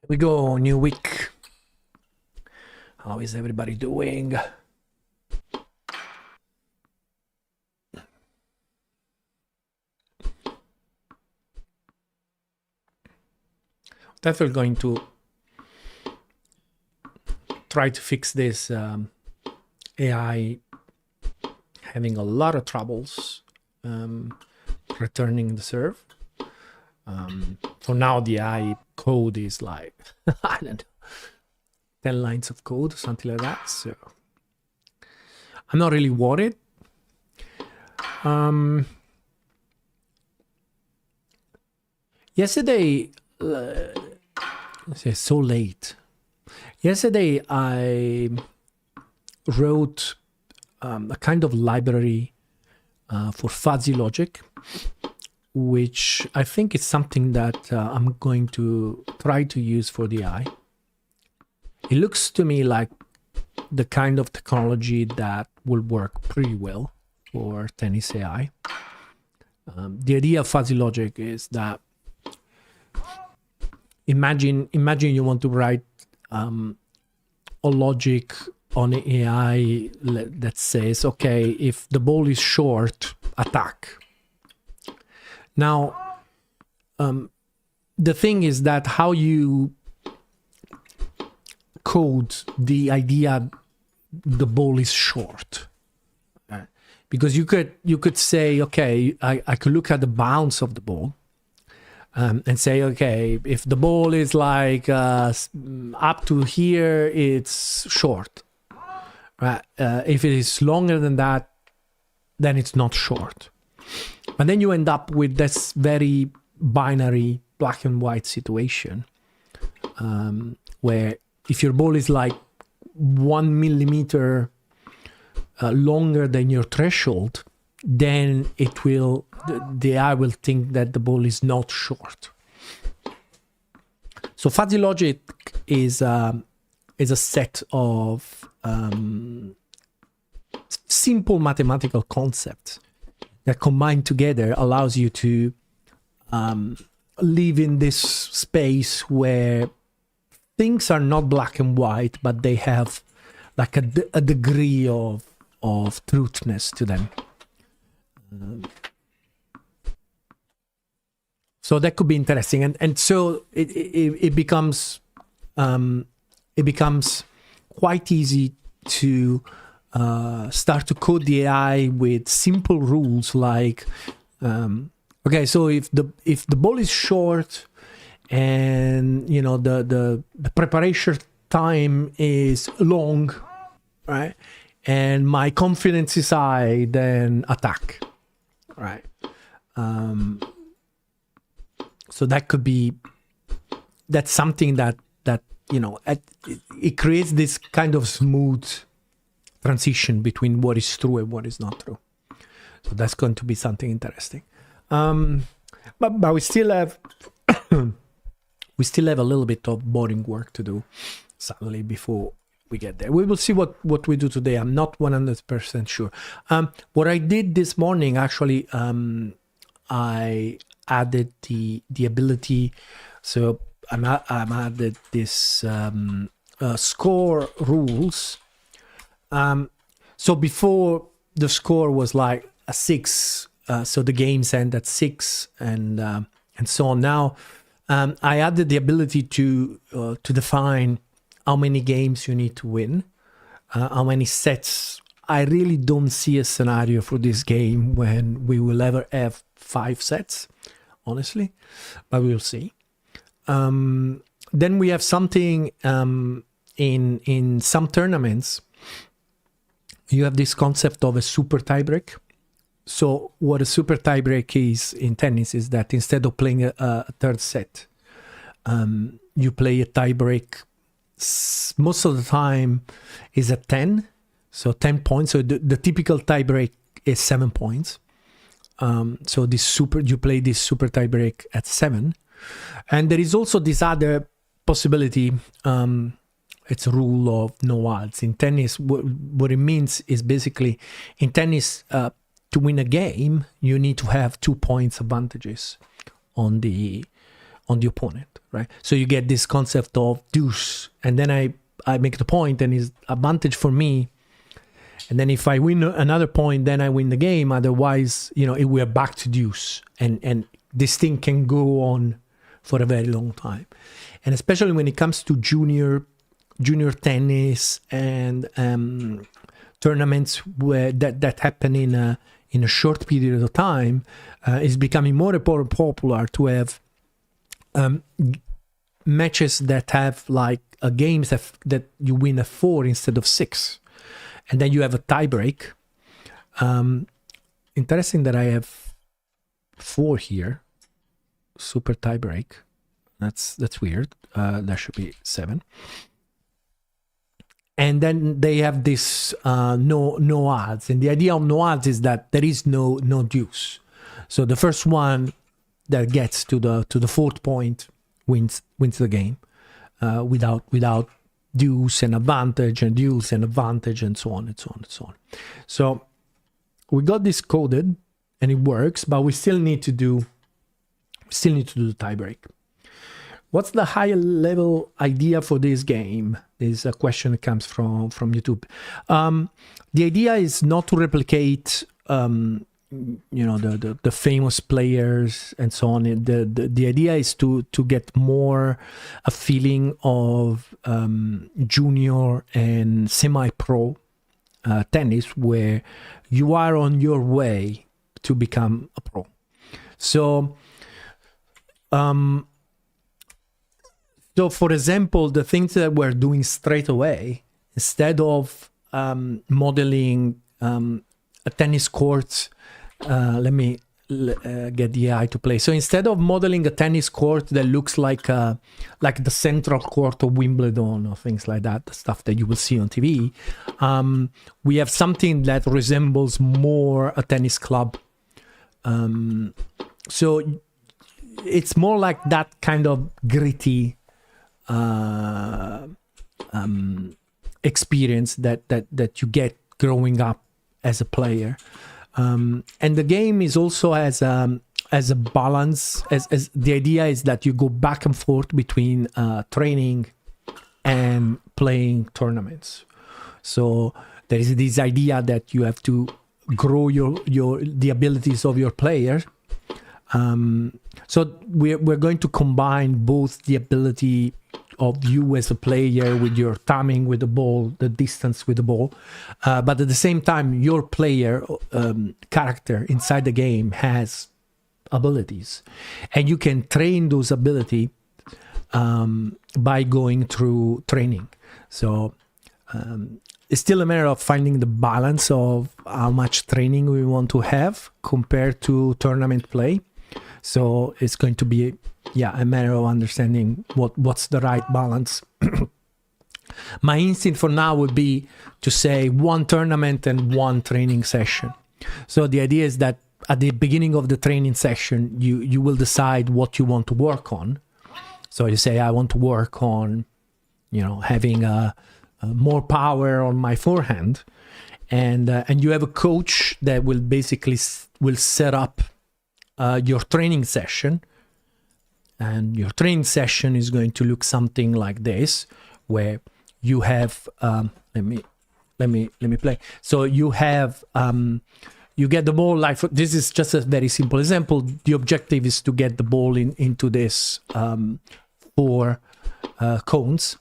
We go, new week. How is everybody doing? Definitely going to try to fix this AI having a lot of troubles returning the serve. For now, the AI code is like, I don't know, 10 lines of code, something like that. So I'm not really worried. Yesterday, it's so late. Yesterday, I wrote a kind of library for fuzzy logic, which I think is something that I'm going to try to use for the AI. It looks to me like the kind of technology that will work pretty well for tennis AI. The idea of fuzzy logic is that imagine you want to write a logic on an AI that says, okay, if the ball is short, attack. Now, the thing is that how you code the idea the ball is short. Because you could say, okay, I could look at the bounce of the ball and say, okay, if the ball is like up to here, it's short. Right? If it is longer than that, then it's not short. But then you end up with this very binary black and white situation where if your ball is like 1 millimeter longer than your threshold, then it will, the AI will think that the ball is not short. So fuzzy logic is a set of simple mathematical concepts that combined together allows you to live in this space where things are not black and white, but they have like a degree of truthness to them. So that could be interesting, and so it becomes quite easy to start to code the AI with simple rules like, okay, so if the ball is short and you know the preparation time is long, right, and my confidence is high, then attack, right? So that could be, that's something that you know, it creates this kind of smooth transition between what is true and what is not true. So that's going to be something interesting. But we still have a little bit of boring work to do, sadly, before we get there. We will see what we do today. I'm not 100% sure. What I did this morning, actually, I added the ability. So I added this score rules. So before, the score was like a 6, so the games end at 6 and so on. Now I added the ability to define how many games you need to win, how many sets. I really don't see a scenario for this game when we will ever have 5 sets, honestly, but we'll see. Then we have something in some tournaments. You have this concept of a super tiebreak. So what a super tiebreak is in tennis is that instead of playing a third set, you play a tiebreak. Most of the time is at 10, so 10 points. So the typical tiebreak is 7 points. So you play this super tiebreak at 7. And there is also this other possibility. It's a rule of no odds. In tennis, what it means is basically, in tennis, to win a game, you need to have 2 points advantages on the on the opponent, right? So you get this concept of deuce, and then I make the point, and it's advantage for me. And then if I win another point, then I win the game. Otherwise, we're back to deuce, and this thing can go on for a very long time. And especially when it comes to junior tennis and tournaments where that happen in a short period of time, is becoming more and more popular to have matches that have like games that you win a 4 instead of 6, and then you have a tie break. Interesting that I have 4 here, super tie break. That's weird. That should be 7. And then they have this no odds, and the idea of no odds is that there is no deuce. So the first one that gets to the 4th point wins the game, without deuce and advantage and deuce and advantage and so on and so on and so on. So we got this coded and it works, but we still need to do the tiebreak. What's the higher level idea for this game? This is a question that comes from YouTube. The idea is not to replicate the famous players and so on. The idea is to get more a feeling of junior and semi-pro tennis, where you are on your way to become a pro. So for example, the things that we're doing straight away, instead of modeling a tennis court, let me get the AI to play. So instead of modeling a tennis court that looks like the central court of Wimbledon or things like that, the stuff that you will see on TV, we have something that resembles more a tennis club. So it's more like that kind of gritty experience that you get growing up as a player. And the game is also as a balance, as the idea is that you go back and forth between training and playing tournaments. So there is this idea that you have to grow the abilities of your player. So we're going to combine both the ability of you as a player with your timing with the ball, the distance with the ball, but at the same time, your player character inside the game has abilities, and you can train those abilities by going through training. So it's still a matter of finding the balance of how much training we want to have compared to tournament play. So it's going to be, a matter of understanding what's the right balance. My instinct for now would be to say 1 tournament and 1 training session. So the idea is that at the beginning of the training session, you will decide what you want to work on. So you say, I want to work on, having more power on my forehand, and you have a coach that will basically set up your training session, and your training session is going to look something like this, where you have let me play. So you have you get the ball, like this is just a very simple example. The objective is to get the ball into this 4 cones,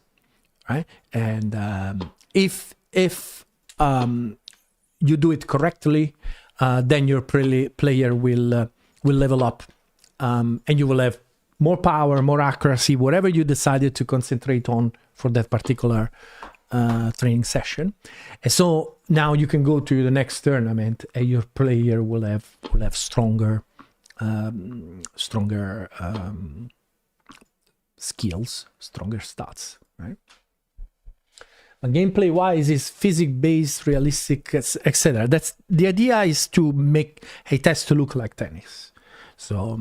right? And if you do it correctly, then your player will level up, and you will have more power, more accuracy, whatever you decided to concentrate on for that particular training session. And so now you can go to the next tournament, and your player will have stronger skills, stronger stats, right? But gameplay wise is physics based, realistic, etc. That's the idea, is to make a test to look like tennis. So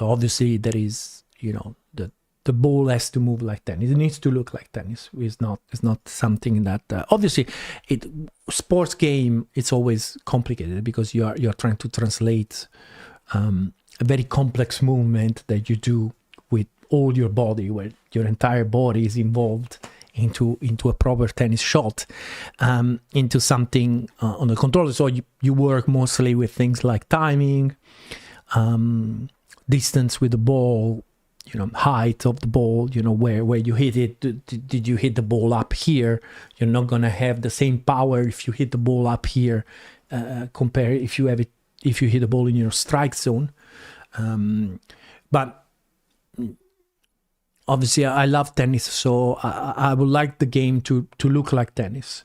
obviously there is, the ball has to move like tennis. It needs to look like tennis. It's not something that obviously sports game. It's always complicated because you're trying to translate a very complex movement that you do with all your body, where your entire body is involved into a proper tennis shot, into something on the controller. So you work mostly with things like timing, distance with the ball, height of the ball, where you hit it. Did you hit the ball up here? You're not going to have the same power if you hit the ball up here compare if you hit the ball in your strike zone. But obviously I love tennis, so I would like the game to look like tennis.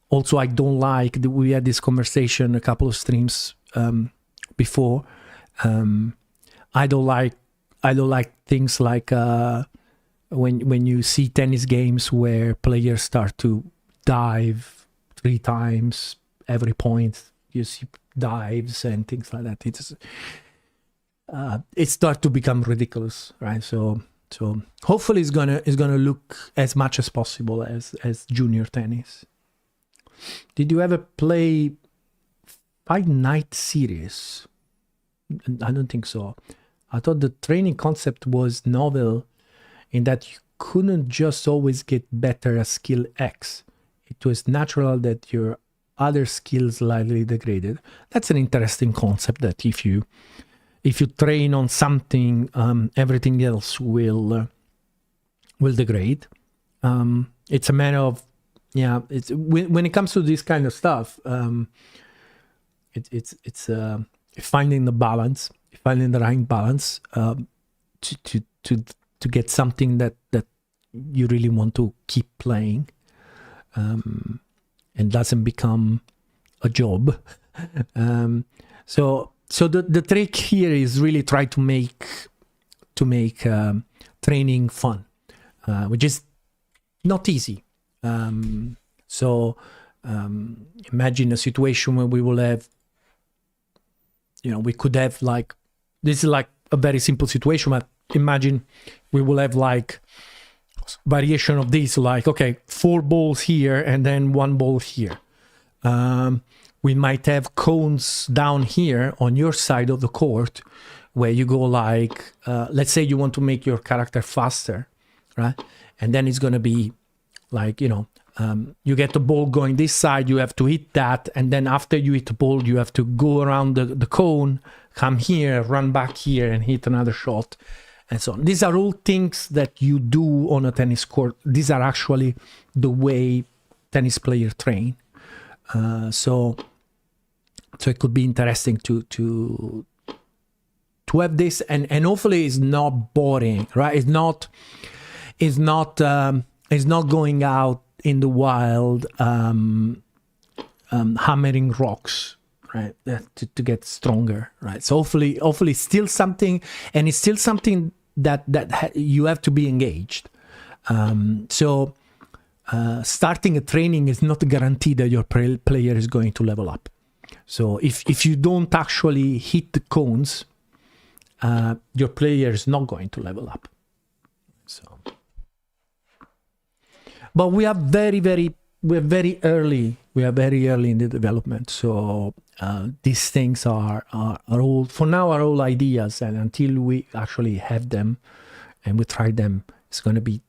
Also, I don't like, we had this conversation a couple of streams before. I don't like things like when you see tennis games where players start to dive 3 times every point. You see dives and things like that. It starts to become ridiculous, right? So hopefully it's gonna look as much as possible as junior tennis. Did you ever play Fight Night series? I don't think so. I thought the training concept was novel in that you couldn't just always get better at skill X. It was natural that your other skills slightly degraded. That's an interesting concept, that if you train on something, everything else will degrade. It's a matter of, it's when it comes to this kind of stuff, it's finding the balance, finding the right balance to get something that you really want to keep playing, and doesn't become a job. So the trick here is really try to make training fun, which is not easy. Imagine a situation where we will have, we could have like, this is like a very simple situation, but imagine we will have like variation of this, like, okay, 4 balls here and then 1 ball here. We might have cones down here on your side of the court where you go like, let's say you want to make your character faster, right? And then it's going to be like, you get the ball going this side, you have to hit that. And then after you hit the ball, you have to go around the cone, come here, run back here and hit another shot. And so on. These are all things that you do on a tennis court. These are actually the way tennis players train. So it could be interesting to have this, and hopefully it's not boring, right? It's not going out in the wild, hammering rocks, right? To get stronger, right? So hopefully still something, and it's still something that you have to be engaged. Starting a training is not a guarantee that your player is going to level up. So if you don't actually hit the cones, your player is not going to level up. So, but we are very early. We are very early in the development. So these things are all, for now, are all ideas, and until we actually have them and we try them, it's going to be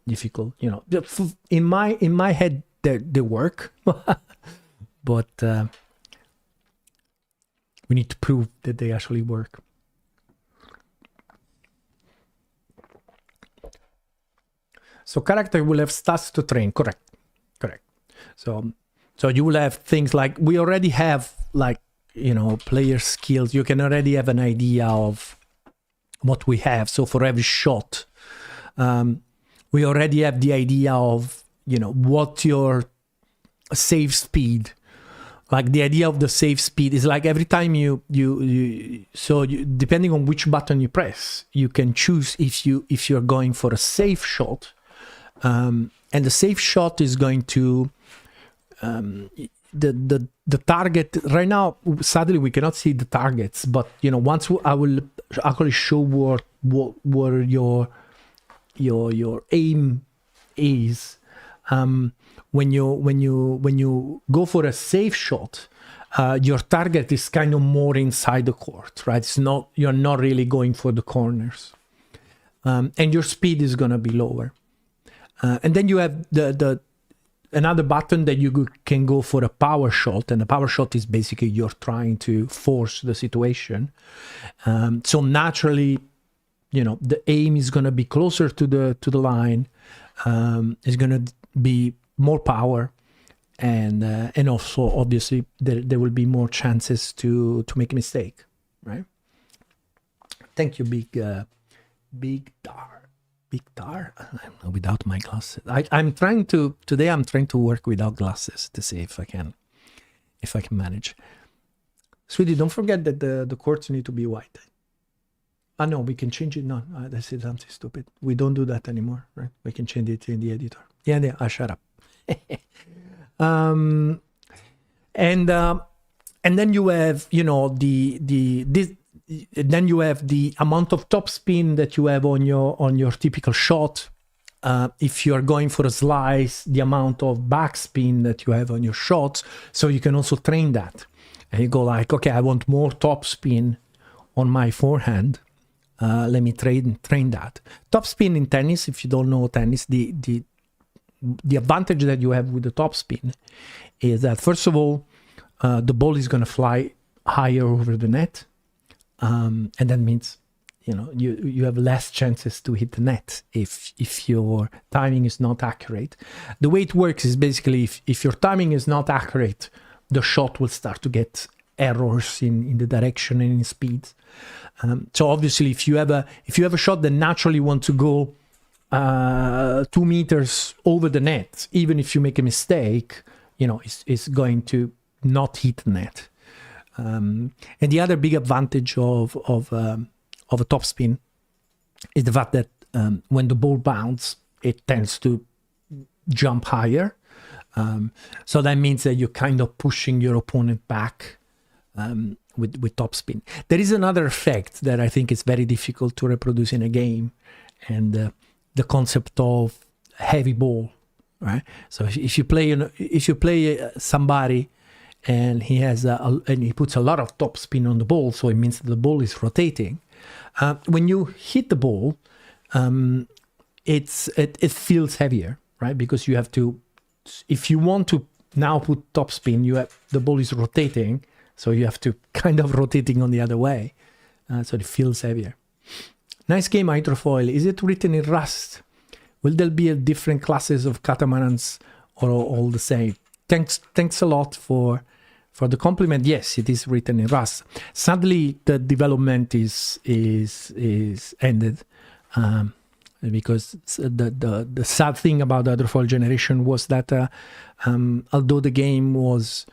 difficult. In my head they work, but we need to prove that they actually work. So character will have stats to train. Correct. So you will have things like, we already have like, player skills. You can already have an idea of what we have. So for every shot, we already have the idea of, what your save speed. Like the idea of the save speed is like every time you depending on which button you press, you can choose if you're going for a safe shot, and the safe shot is going to the target. Right now, sadly, we cannot see the targets, but once I will actually show what your aim is. When you go for a safe shot, your target is kind of more inside the court, right? You're not really going for the corners. and your speed is going to be lower. And then you have another button that you can go for a power shot, and a power shot is basically you're trying to force the situation. So naturally, the aim is going to be closer to the line. It's going to be more power, and also obviously there will be more chances to make a mistake, right? Thank you, Big Tar. Without my glasses, I'm trying to work without glasses to see if I can manage. Sweetie, don't forget that the chords need to be white. No, we can change it. No, that's something stupid. We don't do that anymore, right? We can change it in the editor. Yeah, shut up. And then you have, then you have the amount of topspin that you have on your typical shot. If you are going for a slice, the amount of backspin that you have on your shots. So you can also train that. And you go like, okay, I want more topspin on my forehand. Let me train that. Topspin in tennis, if you don't know tennis, the advantage that you have with the topspin is that, first of all, the ball is going to fly higher over the net. And that means, you have less chances to hit the net if your timing is not accurate. The way it works is basically if your timing is not accurate, the shot will start to get errors in the direction and in speed. So obviously, if you have a shot that naturally wants to go 2 meters over the net, even if you make a mistake, it's going to not hit the net. And the other big advantage of a topspin is the fact that when the ball bounces, it tends to jump higher. So that means that you're kind of pushing your opponent back with topspin. There is another effect that I think is very difficult to reproduce in a game, and the concept of heavy ball, right? So if you play somebody and he has and he puts a lot of topspin on the ball, so it means that the ball is rotating. When you hit the ball, it feels heavier, right? Because you have to, if you want to now put topspin, the ball is rotating, so you have to kind of rotating on the other way, so it feels heavier. Nice game, Hydrofoil. Is it written in Rust? Will there be different classes of catamarans or all the same? Thanks a lot for the compliment. Yes, it is written in Rust. Sadly, the development is ended because the sad thing about the Hydrofoil generation was that although the game was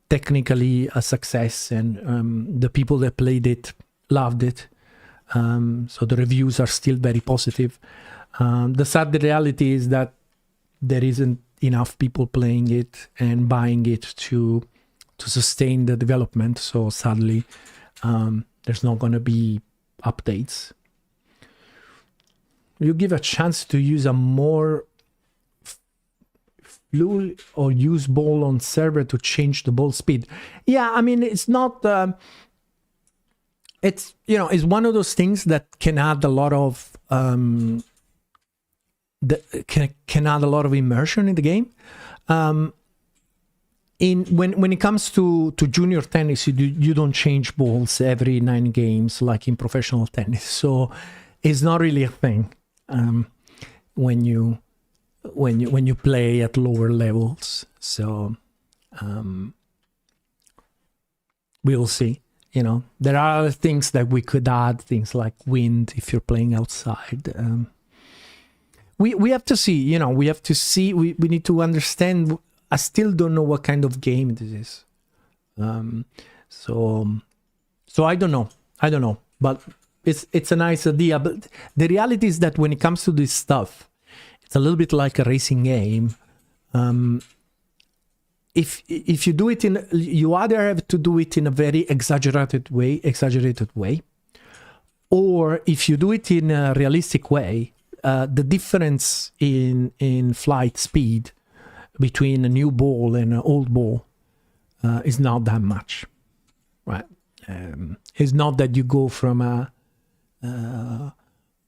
technically a success and the people that played it loved it, so the reviews are still very positive. The sad reality is that there isn't enough people playing it and buying it to sustain the development. So sadly, there's not going to be updates. You give a chance to use a more fluid or use ball on server to change the ball speed. Yeah, I mean, it's not. It's one of those things that can add a lot of can add a lot of immersion in the game. When it comes to junior tennis, you don't change balls every 9 games like in professional tennis, so it's not really a thing when you play at lower levels. So we'll see. There are other things that we could add, things like wind if you're playing outside. We have to see, we have to see, we need to understand. I still don't know what kind of game this is. So I don't know, but it's a nice idea. But the reality is that when it comes to this stuff, it's a little bit like a racing game. If you do it you either have to do it in a very exaggerated way, or if you do it in a realistic way, the difference in flight speed between a new ball and an old ball is not that much, right? It's not that you go from a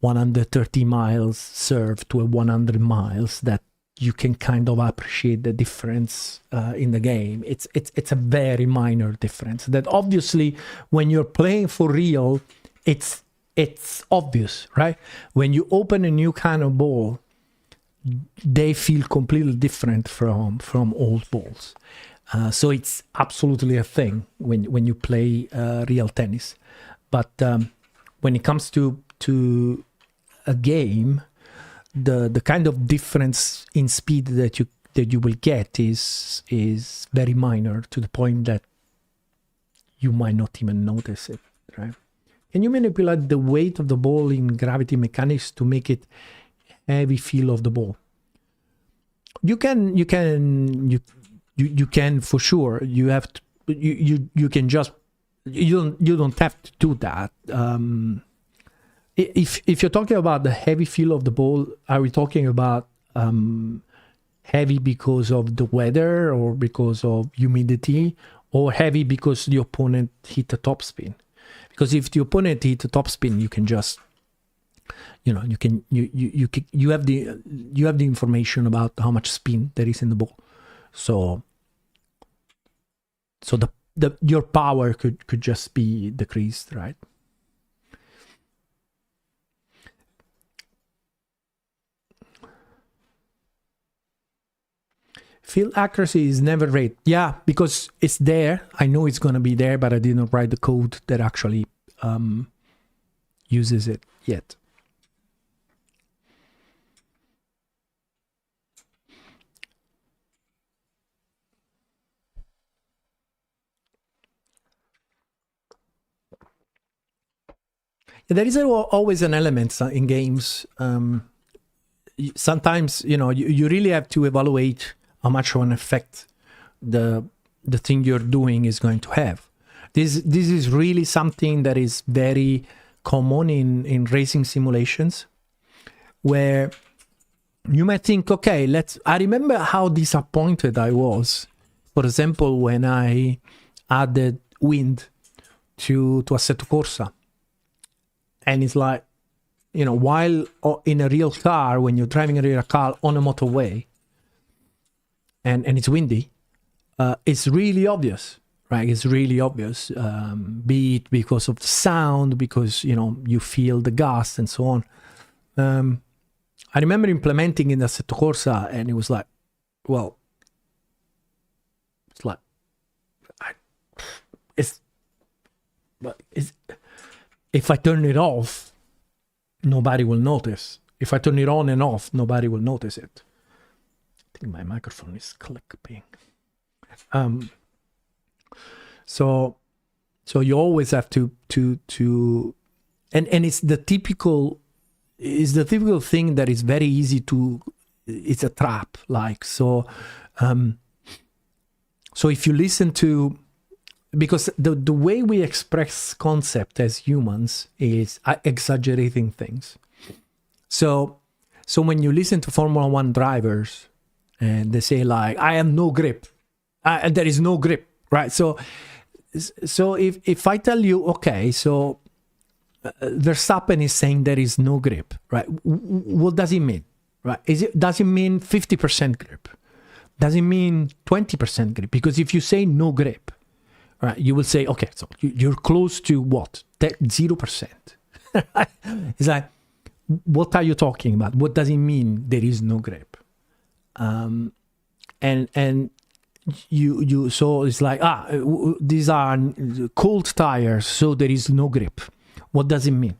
130 miles serve to a 100 miles, that you can kind of appreciate the difference in the game. It's a very minor difference that obviously when you're playing for real, it's obvious, right? When you open a new kind of ball, they feel completely different from old balls. So it's absolutely a thing when you play real tennis. But when it comes to a game, the kind of difference in speed that you will get is very minor, to the point that you might not even notice it, right? Can you manipulate the weight of the ball in gravity mechanics to make it heavy feel of the ball? You can for sure. You have to, you can just, you don't have to do that. If you're talking about the heavy feel of the ball, are we talking about heavy because of the weather or because of humidity, or heavy because the opponent hit a topspin? Because if the opponent hit a topspin, you can just, you have the information about how much spin there is in the ball. So your power could just be decreased, right? Field accuracy is never rate. Yeah, because it's there. I know it's going to be there, but I didn't write the code that actually uses it yet. There is always an element in games. Sometimes, you really have to evaluate how much of an effect the thing you're doing is going to have. This is really something that is very common in racing simulations, where you might think, okay, I remember how disappointed I was, for example, when I added wind to Assetto Corsa. And it's like, while in a real car, when you're driving a real car on a motorway, and it's windy, it's really obvious, right? It's really obvious, be it because of the sound, because, you feel the gust and so on. I remember implementing in the Assetto Corsa, and it was like, well, it's like, if I turn it off, nobody will notice. If I turn it on and off, nobody will notice it. I think my microphone is clipping. So you always have to and it's the typical thing that is very easy to, it's a trap, like, so if you listen to, because the way we express concept as humans is exaggerating things. So when you listen to Formula One drivers and they say like, I have no grip, there is no grip, right? So if I tell you, okay, so Verstappen is saying there is no grip, right? What does it mean, right? Does it mean 50% grip? Does it mean 20% grip? Because if you say no grip, right, you will say, okay, so you're close to what? 0%. It's like, what are you talking about? What does it mean there is no grip? And you so it's like, these are cold tires, so there is no grip. What does it mean?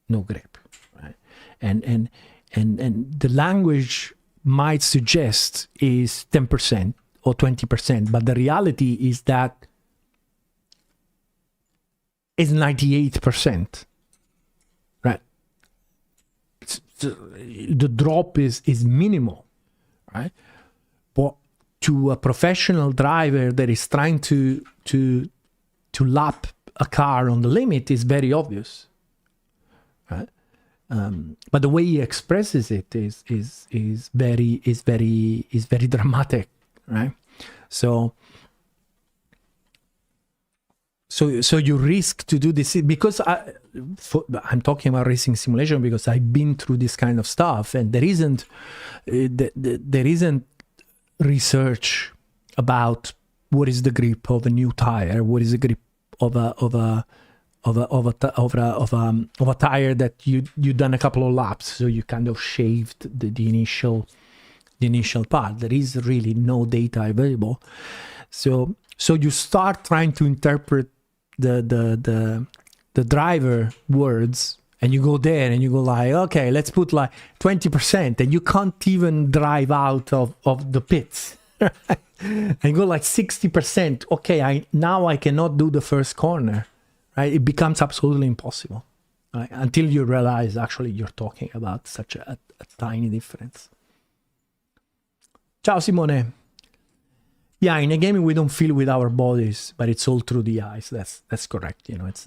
No grip, right? And the language might suggest is 10% or 20%, but the reality is that is 98%, right? The drop is minimal, right? But to a professional driver that is trying to lap a car on the limit is very obvious, right? But the way he expresses it is very dramatic, right? So So you risk to do this because I'm talking about racing simulation because I've been through this kind of stuff, and there isn't research about what is the grip of a new tire, what is the grip of a tire that you done a couple of laps, so you kind of shaved the initial part. There is really no data available, so you start trying to interpret the driver words, and you go there and you go like, okay, let's put like 20%, and you can't even drive out of the pits. And you go like 60%. Okay, now I cannot do the first corner, right? It becomes absolutely impossible, right? Until you realize actually you're talking about such a tiny difference. Ciao Simone. Yeah, in a game we don't feel with our bodies, but it's all through the eyes. That's correct. You know, it's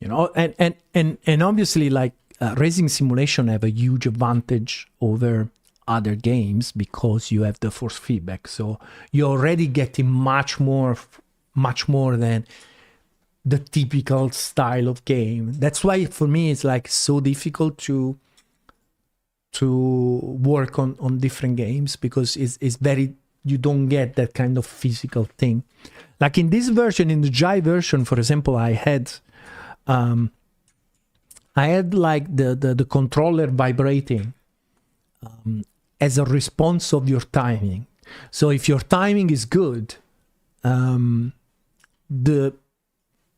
you know, and obviously like racing simulation have a huge advantage over other games because you have the force feedback. So you're already getting much more than the typical style of game. That's why for me it's like so difficult to work on different games, because it's very, you don't get that kind of physical thing. Like in this version, in the Jai version, for example, I had like the controller vibrating as a response of your timing. So if your timing is good, the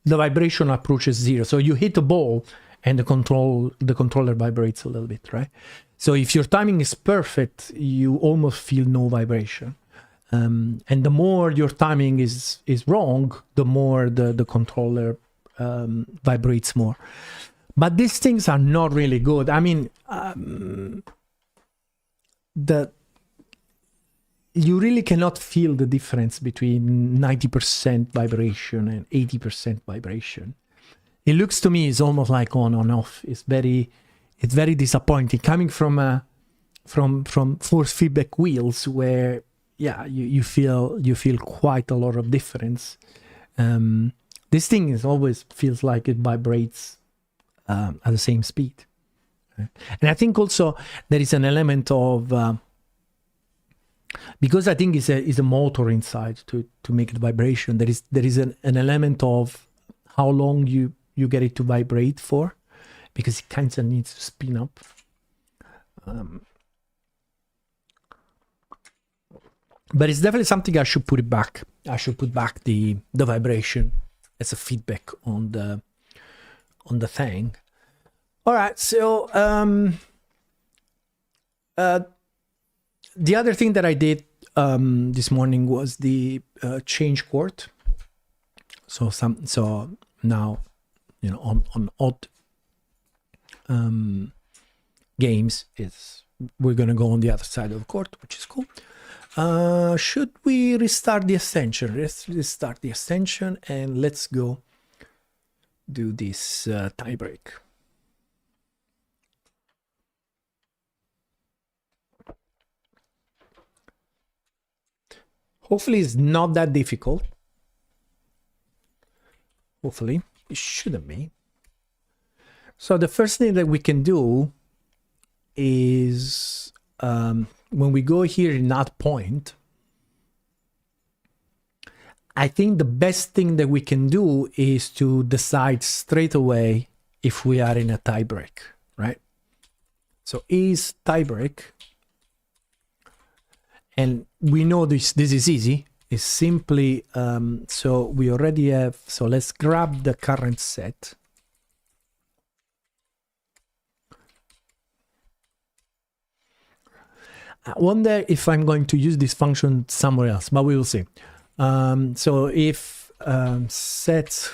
vibration approaches zero. So you hit a ball and the controller vibrates a little bit, right? So if your timing is perfect, you almost feel no vibration. And the more your timing is wrong, the more the controller vibrates more. But these things are not really good. I mean, you really cannot feel the difference between 90% vibration and 80% vibration. It looks to me it's almost like on and off. It's very disappointing coming from force feedback wheels where, yeah, you feel quite a lot of difference. This thing always feels like it vibrates at the same speed. And I think also there is an element of because I think it's a motor inside to make the vibration. There is an element of how long you get it to vibrate for, because it kind of needs to spin up. But it's definitely something I should put it back. I should put back the vibration as a feedback on the thing. All right, so the other thing that I did this morning was the change court. So now, you know, on odd games, we're gonna go on the other side of the court, which is cool. Should we restart the extension? Let's restart the extension and let's go do this tie break. Hopefully it's not that difficult. Hopefully it shouldn't be. So the first thing that we can do is when we go here in that point, I think the best thing that we can do is to decide straight away if we are in a tie break, right? So is tie break, and we know this is easy. It's simply so we already have, so let's grab the current set. I wonder if I'm going to use this function somewhere else, but we will see. So if set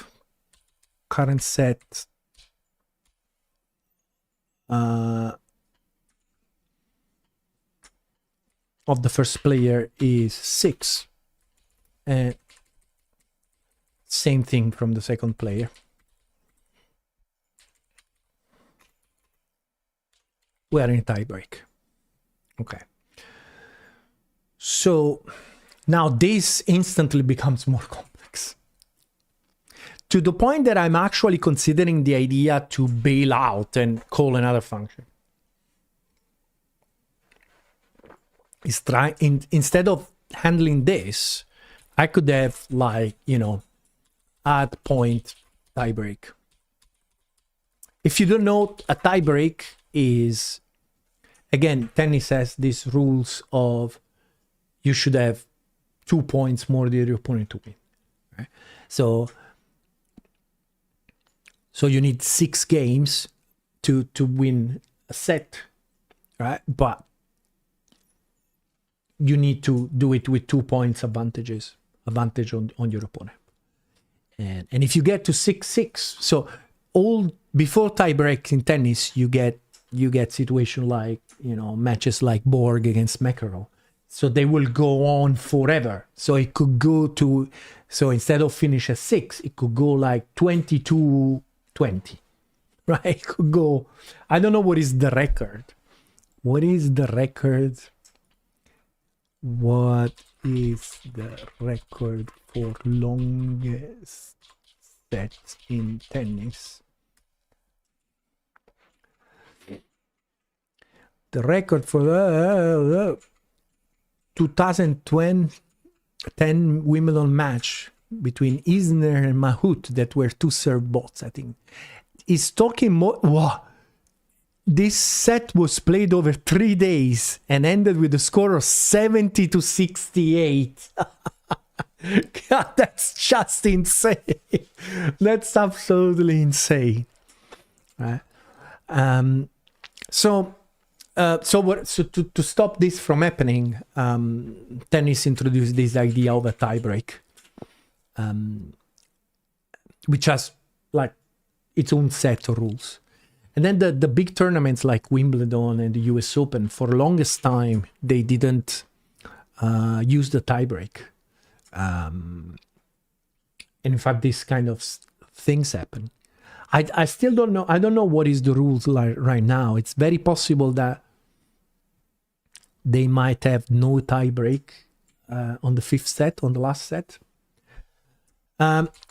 current set of the first player is 6, and same thing from the second player. We are in a tie break. Okay. So now this instantly becomes more complex. to the point that I'm actually considering the idea to bail out and call another function. Is instead of handling this, I could have like, you know, add point tie break. If you don't know, a tie break is, again, tennis has these rules of you should have 2 points more than your opponent to win. Right? So you need 6 games to win a set, right? But you need to do it with 2 points advantage on your opponent. And if you get to 6-6, so all before tie breaks in tennis, you get situation like, you know, matches like Borg against McEnroe. So they will go on forever. So it could go to, so instead of finish at 6, it could go like 22-20, right? It could go, I don't know what is the record. What is the record? What is the record for longest set in tennis? The record for 2010 Wimbledon match between Isner and Mahut that were 2 serve bots, I think, is talking more. Wow. This set was played over 3 days and ended with a score of 70-68. God, that's just insane. That's absolutely insane. Right? So to stop this from happening, tennis introduced this idea of a tiebreak, which has like its own set of rules. And then the big tournaments like Wimbledon and the US Open, for the longest time, they didn't use the tiebreak. And in fact, these kind of things happen. I still don't know. I don't know what is the rules like right now. It's very possible that they might have no tiebreak on the 5th set, on the last set.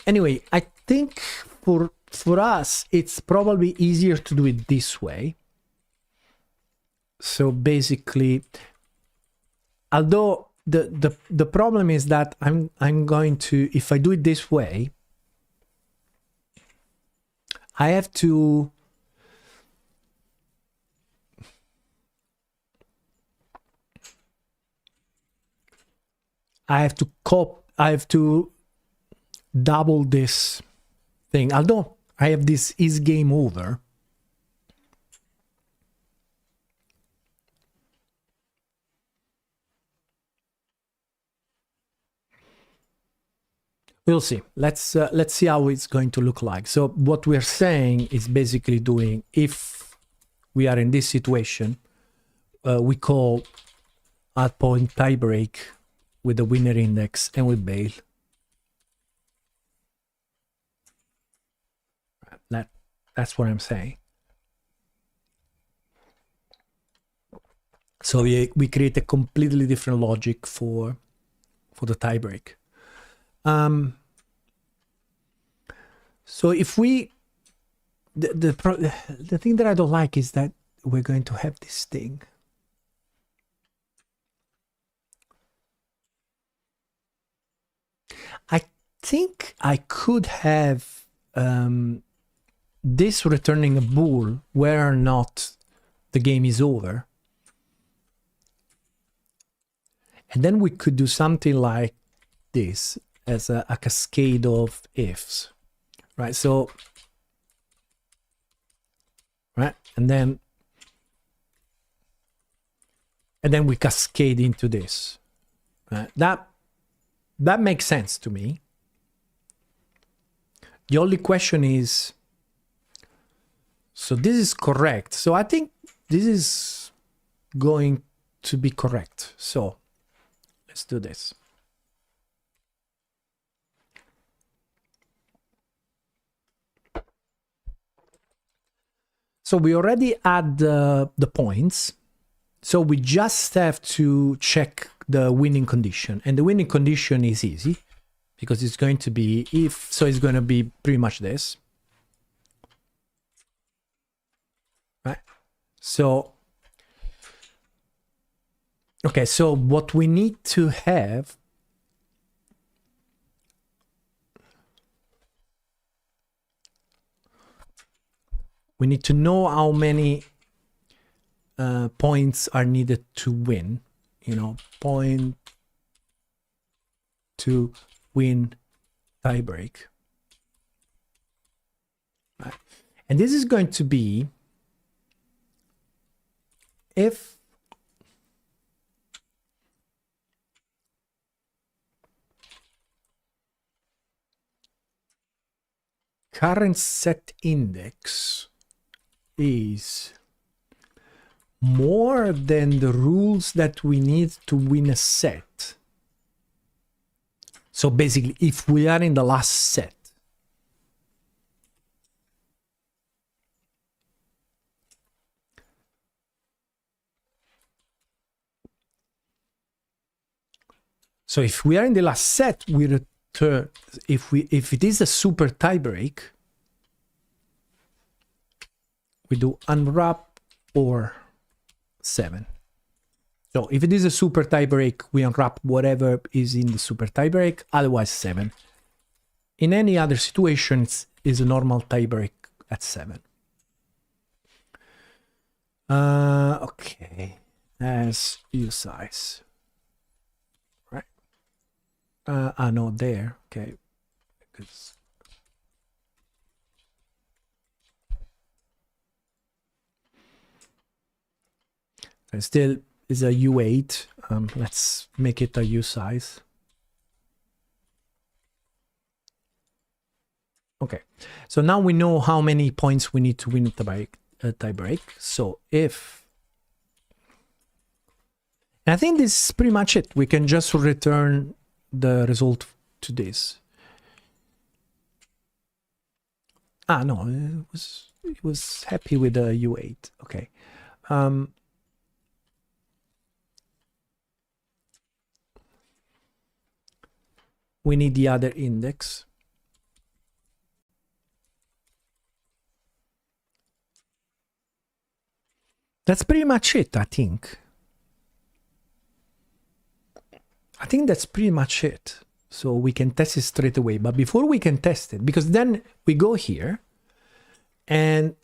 Anyway, I think for us, it's probably easier to do it this way. So basically, although the problem is that I'm going to, if I do it this way, I have to double this thing. Although I have this is game over. We'll see. Let's see how it's going to look like. So what we're saying is basically doing, if we are in this situation, we call add point tiebreak with the winner index and we bail. That's what I'm saying. So we create a completely different logic for the tiebreak. So if we, the thing that I don't like is that we're going to have this thing. I think I could have this returning a bool where or not the game is over. And then we could do something like this as a cascade of ifs, right? So, right, and then we cascade into this. Right? That makes sense to me. The only question is, so this is correct. So I think this is going to be correct. So let's do this. So we already add the points. So we just have to check the winning condition. And the winning condition is easy because it's going to be it's going to be pretty much this, right? So okay, so what we need to have, we need to know how many points are needed to win, you know, point to win tiebreak. Right. And this is going to be if current set index is more than the rules that we need to win a set. So basically, if we are in the last set, so if we are in the last set, we return, if it is a super tiebreak, we do unwrap or 7. So if it is a super tiebreak, we unwrap whatever is in the super tiebreak, otherwise 7. In any other situation, it's a normal tiebreak at 7. Okay, as U size, right? No, there, okay. Because still is a U8. Let's make it a U size. Okay, so now we know how many points we need to win a tiebreak. So if, and I think this is pretty much it. We can just return the result to this. No, it was happy with the U8. Okay. We need the other index. That's pretty much it, I think. I think that's pretty much it. So we can test it straight away. But before we can test it, because then we go here and,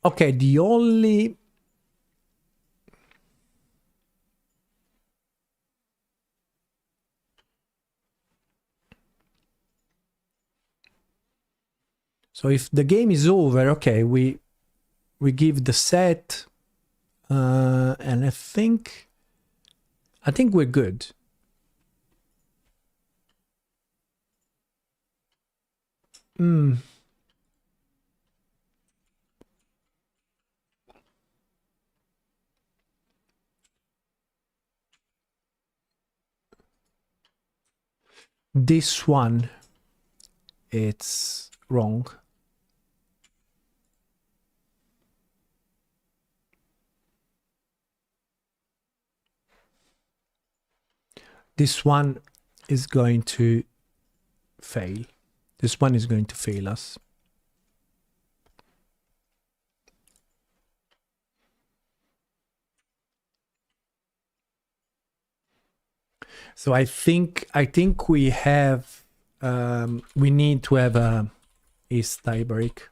okay, the only... So if the game is over, okay, we give the set, and I think we're good. This one, it's wrong. This one is going to fail. This one is going to fail us. So I think we have we need to have a is tiebreak.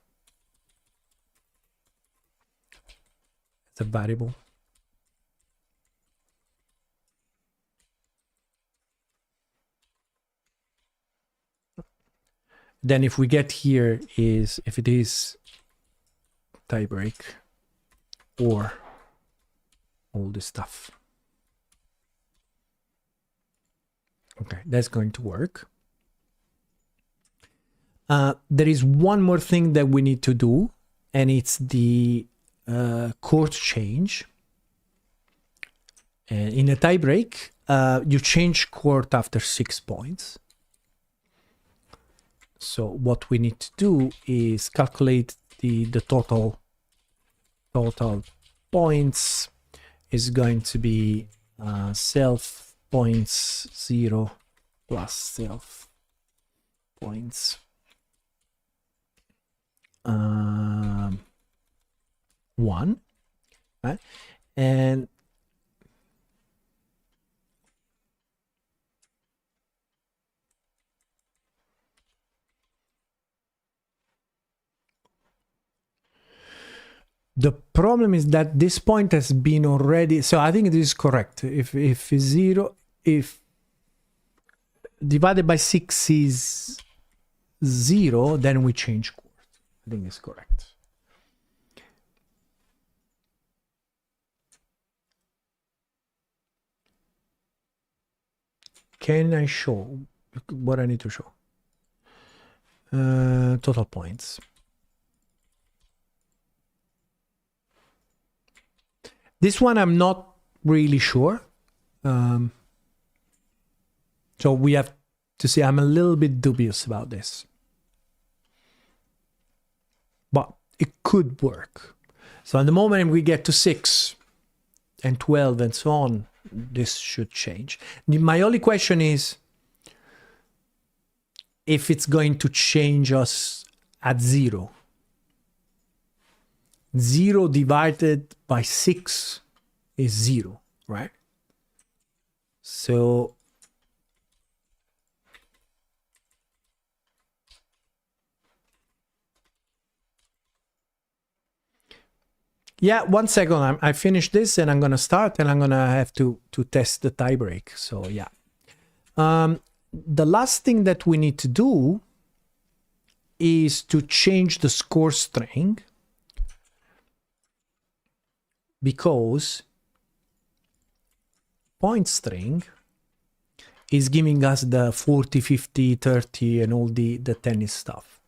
It's a variable. Then if we get here is if it is tiebreak or all this stuff. Okay, that's going to work. There is one more thing that we need to do, and it's the court change. And in a tiebreak, you change court after 6 points. So what we need to do is calculate the total points is going to be self points 0 plus self points. 1, right? And the problem is that this point has been already, so I think this is correct. If 0, if divided by 6 is 0, then we change course. I think it's correct. Can I show what I need to show? Total points. This one I'm not really sure. So we have to see. I'm a little bit dubious about this. But it could work. So at the moment we get to 6 and 12 and so on, this should change. My only question is if it's going to change us at 0. 0 divided by 6 is 0, right? So yeah, 1 second. I finished this and I'm going to start and I'm going to have to test the tie break. So yeah. The last thing that we need to do is to change the score string, because point string is giving us the 40, 50, 30 and all the tennis stuff.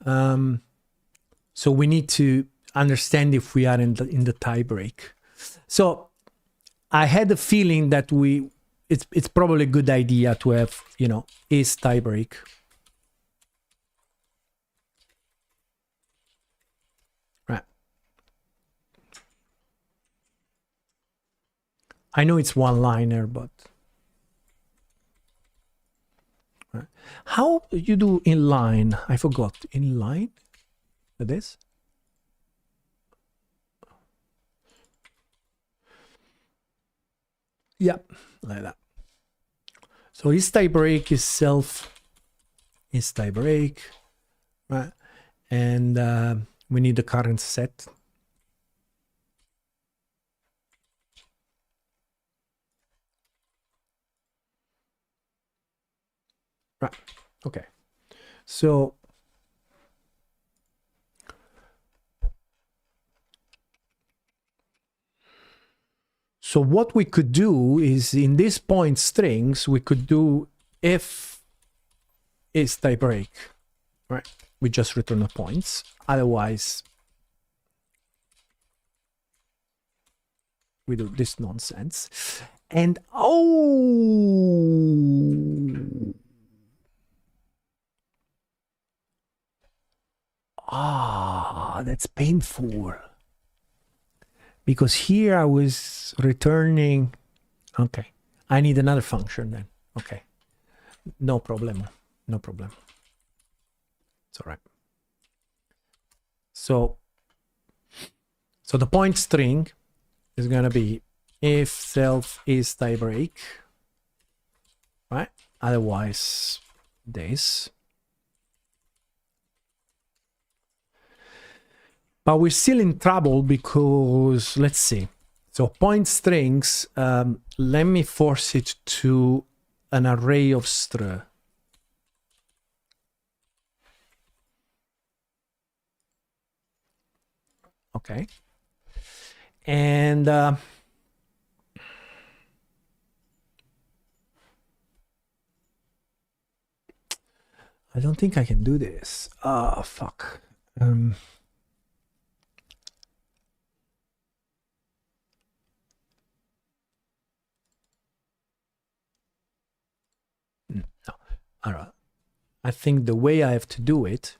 So we need to understand if we are in the tie break. So I had a feeling that it's probably a good idea to have, you know, is tie break. Right. I know it's one-liner, but right. How you do inline? I forgot. Inline? Like this? Yeah, like that. So is tie break is self is tie break, right? And we need the current set. Right. Okay. So what we could do is in these point strings, we could do if is tie break, right? We just return the points. Otherwise, we do this nonsense. And that's painful. Because here I was returning. Okay, I need another function then. Okay, no problem. No problem. It's all right. So the point string is going to be if self is tie break, right? Otherwise, this. But we're still in trouble because, let's see. So point strings, let me force it to an array of str. Okay. And I don't think I can do this. Oh, fuck. No. All right. I think the way I have to do it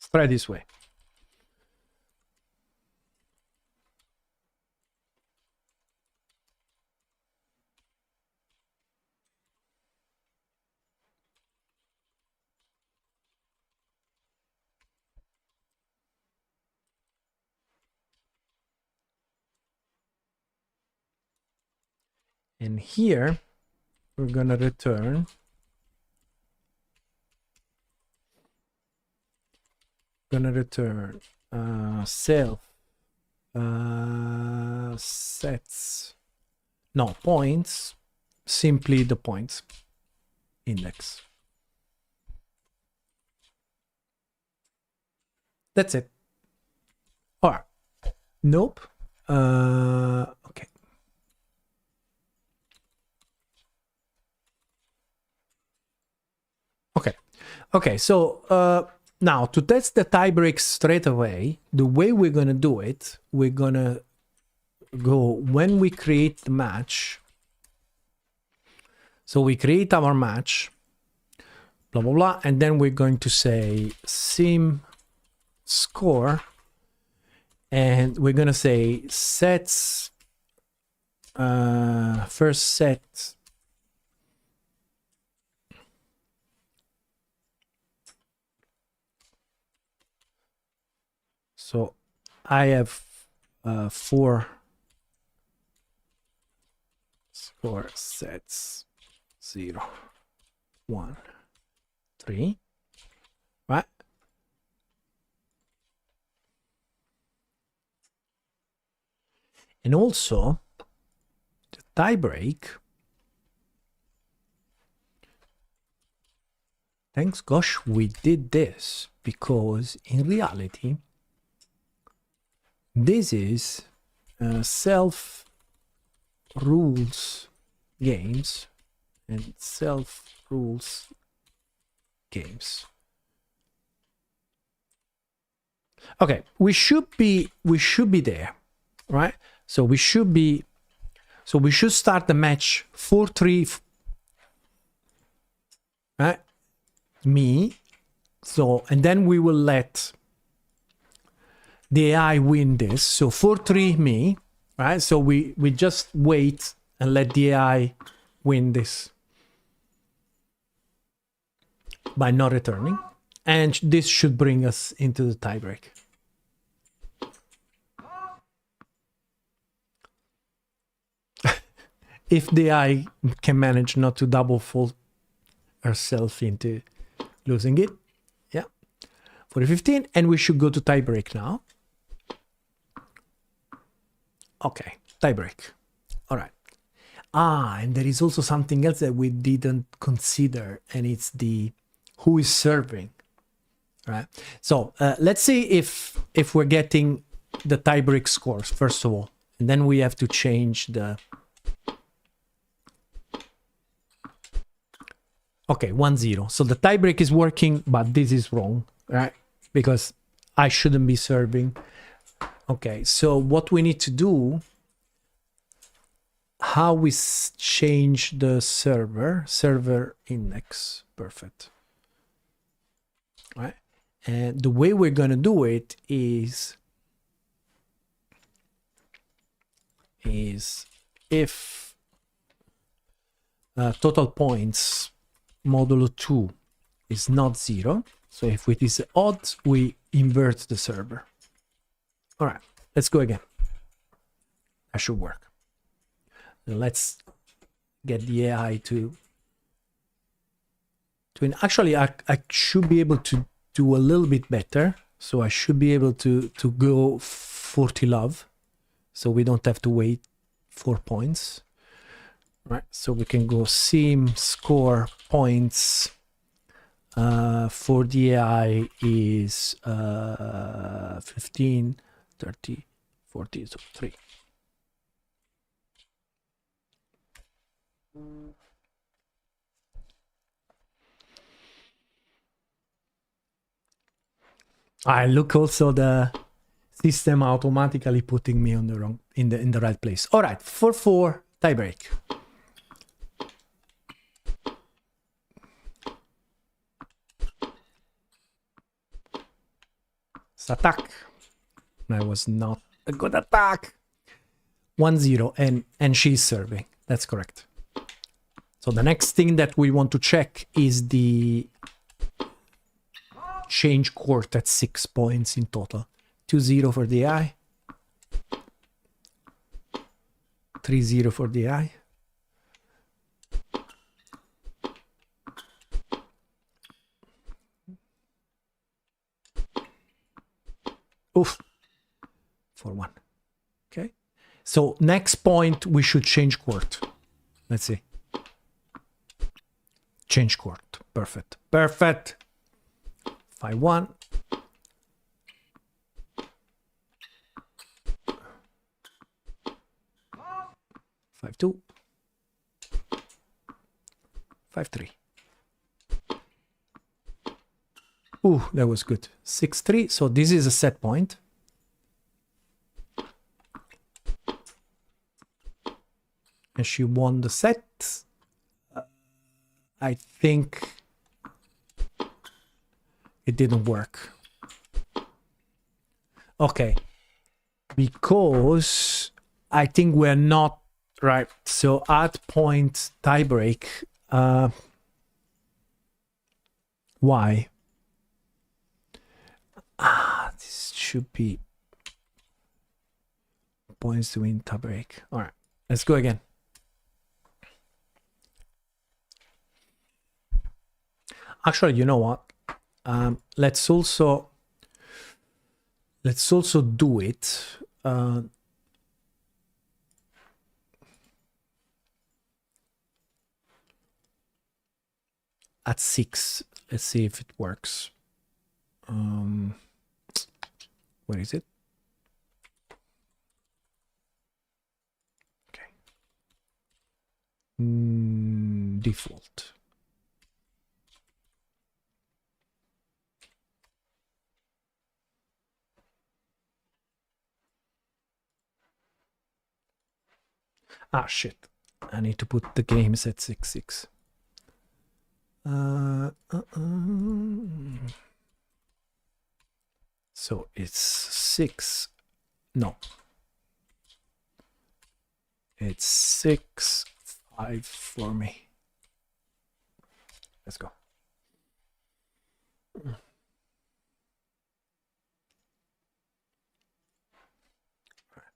Let's try this way. And here we're gonna return self sets, no, points, simply the points index. That's it. Or nope. Okay. Okay, so now to test the tie break straight away, the way we're gonna do it, we're gonna go when we create the match. So we create our match, blah blah blah, and then we're going to say sim score, and we're gonna say sets first set so I have 4 score sets 0 1 3, right? And also the tie break, thanks gosh we did this, because in reality this is self rules games and self rules games. Okay, we should be there, right? So we should start the match 4-3, right? Me. So, and then we will let the AI win this. So 4-3 me, right? So we just wait and let the AI win this by not returning. And this should bring us into the tiebreak. If the AI can manage not to double fold herself into losing it. Yeah. 40-15, and we should go to tiebreak now. Okay, tiebreak. All right. And there is also something else that we didn't consider, and it's the who is serving, right? So let's see if we're getting the tiebreak scores first of all, and then we have to change the. Okay, 1-0. So the tiebreak is working, but this is wrong, right? Because I shouldn't be serving. Okay, so what we need to do, how we change the server index, perfect. Right? And the way we're gonna do it is if total points modulo 2 is not 0. So if it is odd, we invert the server. All right, let's go again. That should work. Now let's get the AI to actually I should be able to do a little bit better. So I should be able to go 40 love. So we don't have to wait 4 points. Right, so we can go sim score points for the AI is 15, 30, 40, so 3. I look also the system automatically putting me on the wrong in the right place. All right, 4-4 tiebreak. attack. That was not a good attack. 1-0, and she's serving. That's correct. So the next thing that we want to check is the change court at 6 points in total. 2-0 for the eye. 3-0 for the eye. Oof. 4-1. Okay. So next point, we should change court. Let's see. Change court. Perfect. Perfect. 5-1. 5-2. 5-3. Ooh, that was good. 6-3. So this is a set point. And she won the set. I think it didn't work. Okay. Because I think we're not right. So at point tiebreak. Why? This should be points to win tiebreak. All right, let's go again. Actually, you know what? Let's also do it. At 6. Let's see if it works. Where is it? Okay. Default. Ah, shit. I need to put the games at 6-6. So it's 6. No. It's 6-5 for me. Let's go.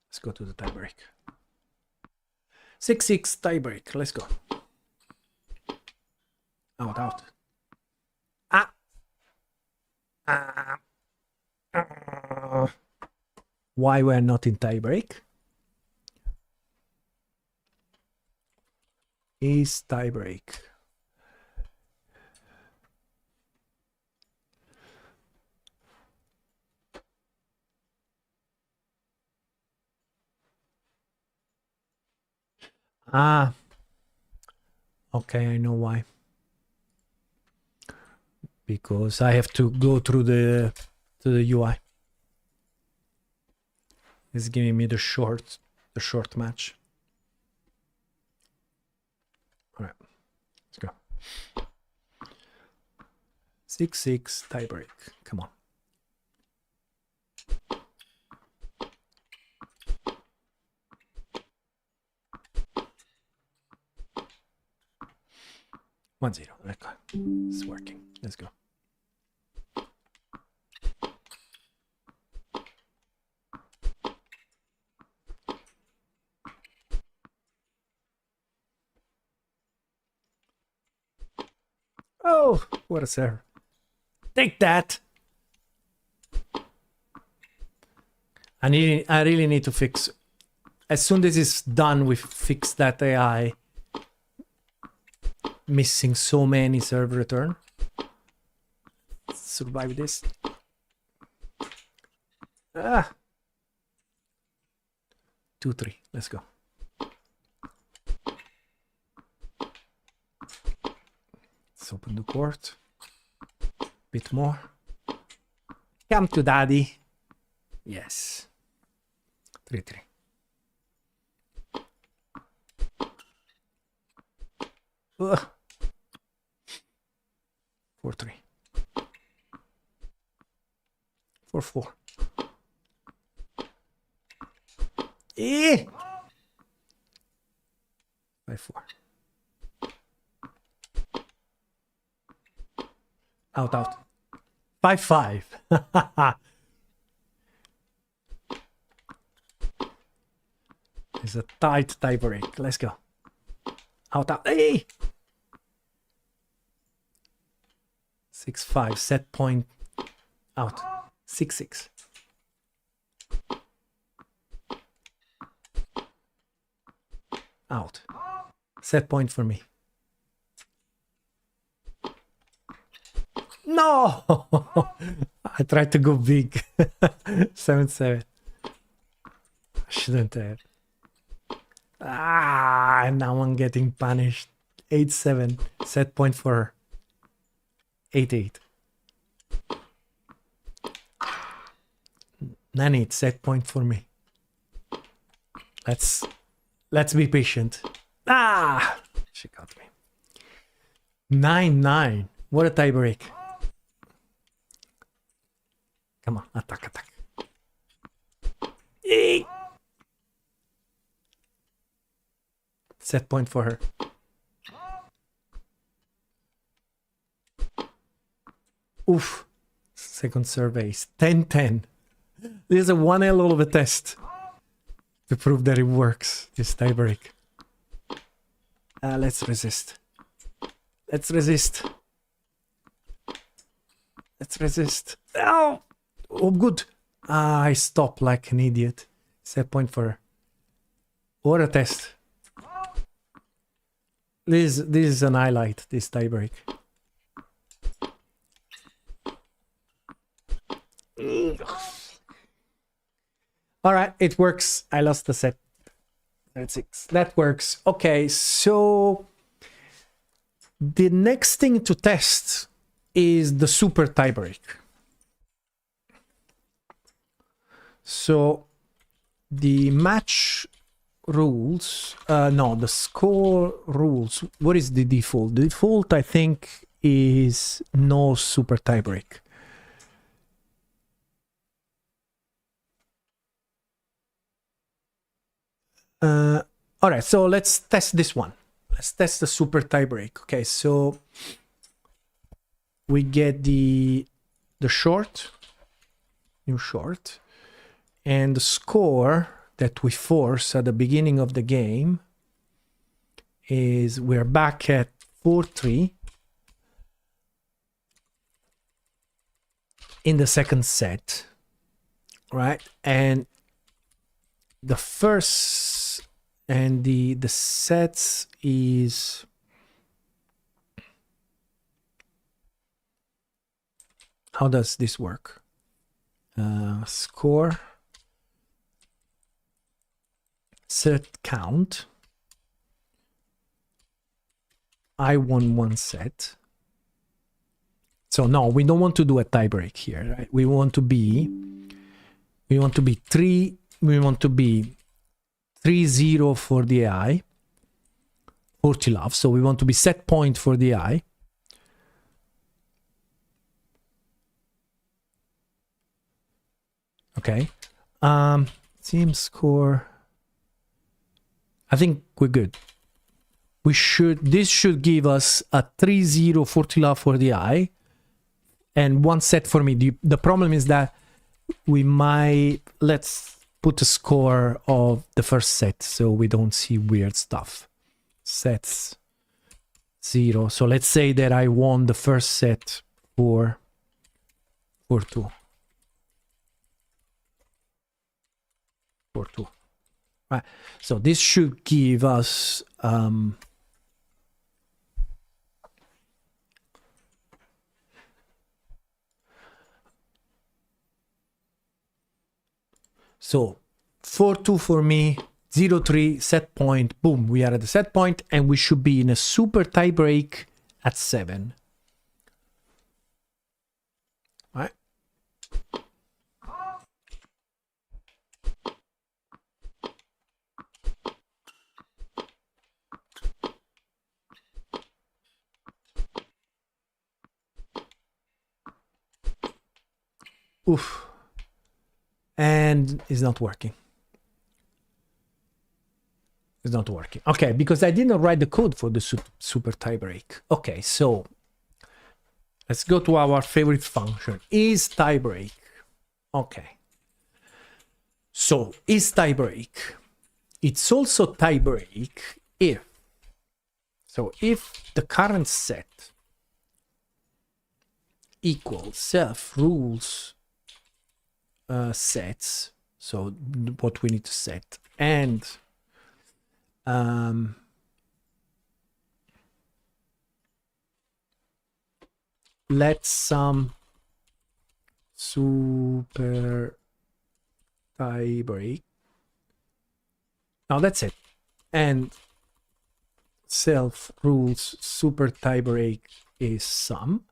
Let's go to the tiebreak. 6-6 tiebreak. Let's go. Out. Why we're not in tiebreak? Is tiebreak. Okay, I know why. Because I have to go through the UI. It's giving me the short match. All right, let's go. 6-6 tiebreak. Come on. One zero. Okay. It's working. Let's go. Oh, what a serve. Take that. I really need to fix. As soon as it's done, we fix that AI. Missing so many serve return. Survive this. 2-3. Let's go. Let's open the court. Bit more. Come to daddy. Yes. 3-3. Ugh. 4-3. 4-4. Eh! 5-4. Out, out. 5-5. It's a tight tie break. Let's go. Out, out. Hey! 6-5. Set point. Out. 6-6. Out. Set point for me. No! I tried to go big. 7-7. Shouldn't have. And now I'm getting punished. 8-7. Set point for her. 8-8. 9-8. Set point for me. Let's be patient. She got me. 9-9. What a tie break. Come on, attack, attack. Eee! Set point for her. Oof. Second surveys. 10-10. This is a one hell of a test to prove that it works, this tie break. Let's resist. Let's resist. Let's resist. Oh! Oh, good. I stopped like an idiot. Set point for her. What a test. This is an highlight, this tie break. All right, it works. I lost the set. 36. That works. Okay, so the next thing to test is the super tie break. So the match rules, no, the score rules. What is the default? The default, I think, is no super tie break. All right, so let's test this one. Let's test the super tie break. Okay, so we get the short, new short, and the score that we force at the beginning of the game is we're back at 4-3 in the second set, right? And the first and the sets is how does this work? Score, set count. I won one set. So no, we don't want to do a tie break here, right? We want to be 3-0 for the AI, 40 love. So we want to be set point for the AI. Okay. Team score. I think we're good. This should give us a 3-0 40 love for the AI and one set for me. The problem is that we might, let's put a score of the first set so we don't see weird stuff. Sets 0. So let's say that I won the first set for 4-2. 4-2. Right. So this should give us so 4-2 for me, 0-3 set point. Boom, we are at the set point, and we should be in a super tie break at 7. Right. Oof. And it's not working. It's not working. Okay, because I didn't write the code for the super tie break. Okay, so let's go to our favorite function, is tie break. Okay. So is tie break. It's also tie break if. So if the current set equals self rules sets, so what we need to set, and let some super tie break. Now that's it. And self rules super tie break is sum.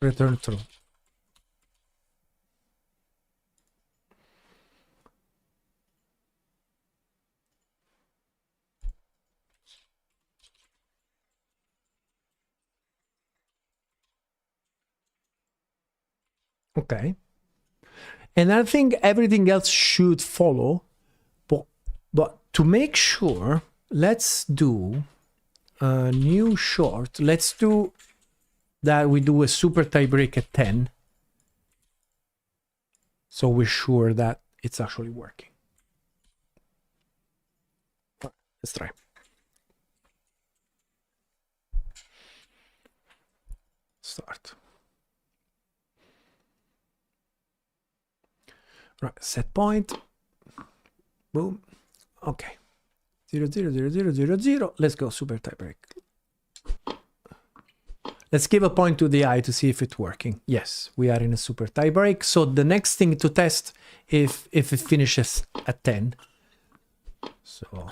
Return true. Okay. And I think everything else should follow. But to make sure, let's do a new short. Let's do that we do a super tie break at 10. So we're sure that it's actually working. Let's try. Start. Right, set point. Boom. Okay. 0, 0, 0, 0, 0, 0. Let's go super tie break. Let's give a point to the eye to see if it's working. Yes, we are in a super tie break. So the next thing to test if it finishes at 10. So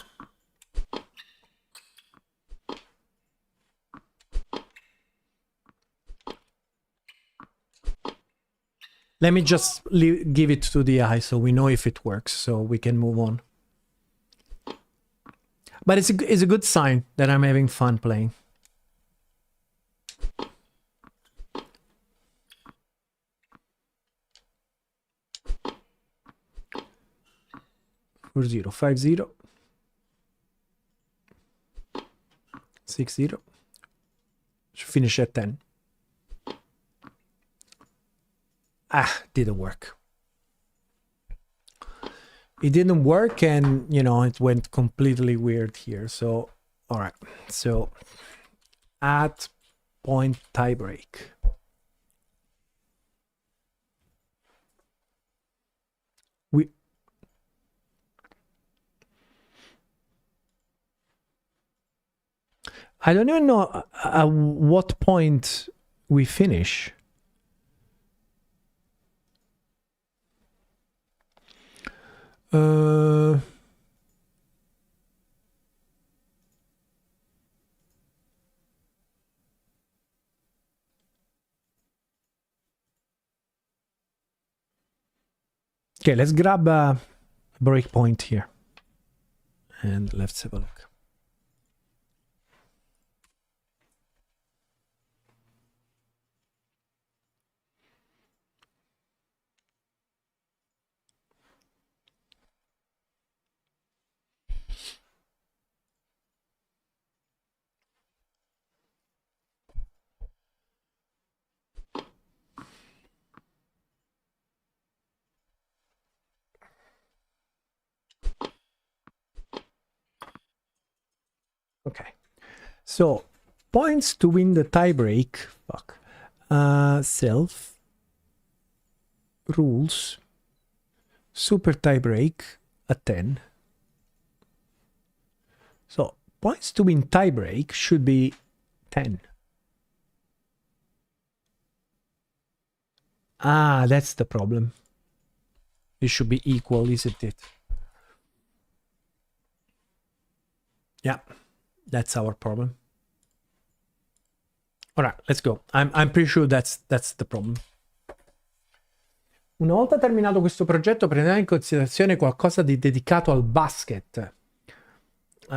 let me just give it to the eye so we know if it works, so we can move on. But it's a good sign that I'm having fun playing. For 0, 5, 0. 6, 0. Should finish at 10. Ah, didn't work. It didn't work, and you know, it went completely weird here. So all right, so at point tie break, I don't even know at what point we finish. Okay, let's grab a breakpoint here. And let's have a look. Okay, so points to win the tiebreak. Fuck. Self rules super tiebreak at 10. So points to win tiebreak should be 10. Ah, that's the problem. It should be equal, isn't it? Yeah. That's our problem. All right, let's go. I'm pretty sure that's the problem. Una volta terminato questo progetto, prenderà in considerazione qualcosa di dedicato al basket.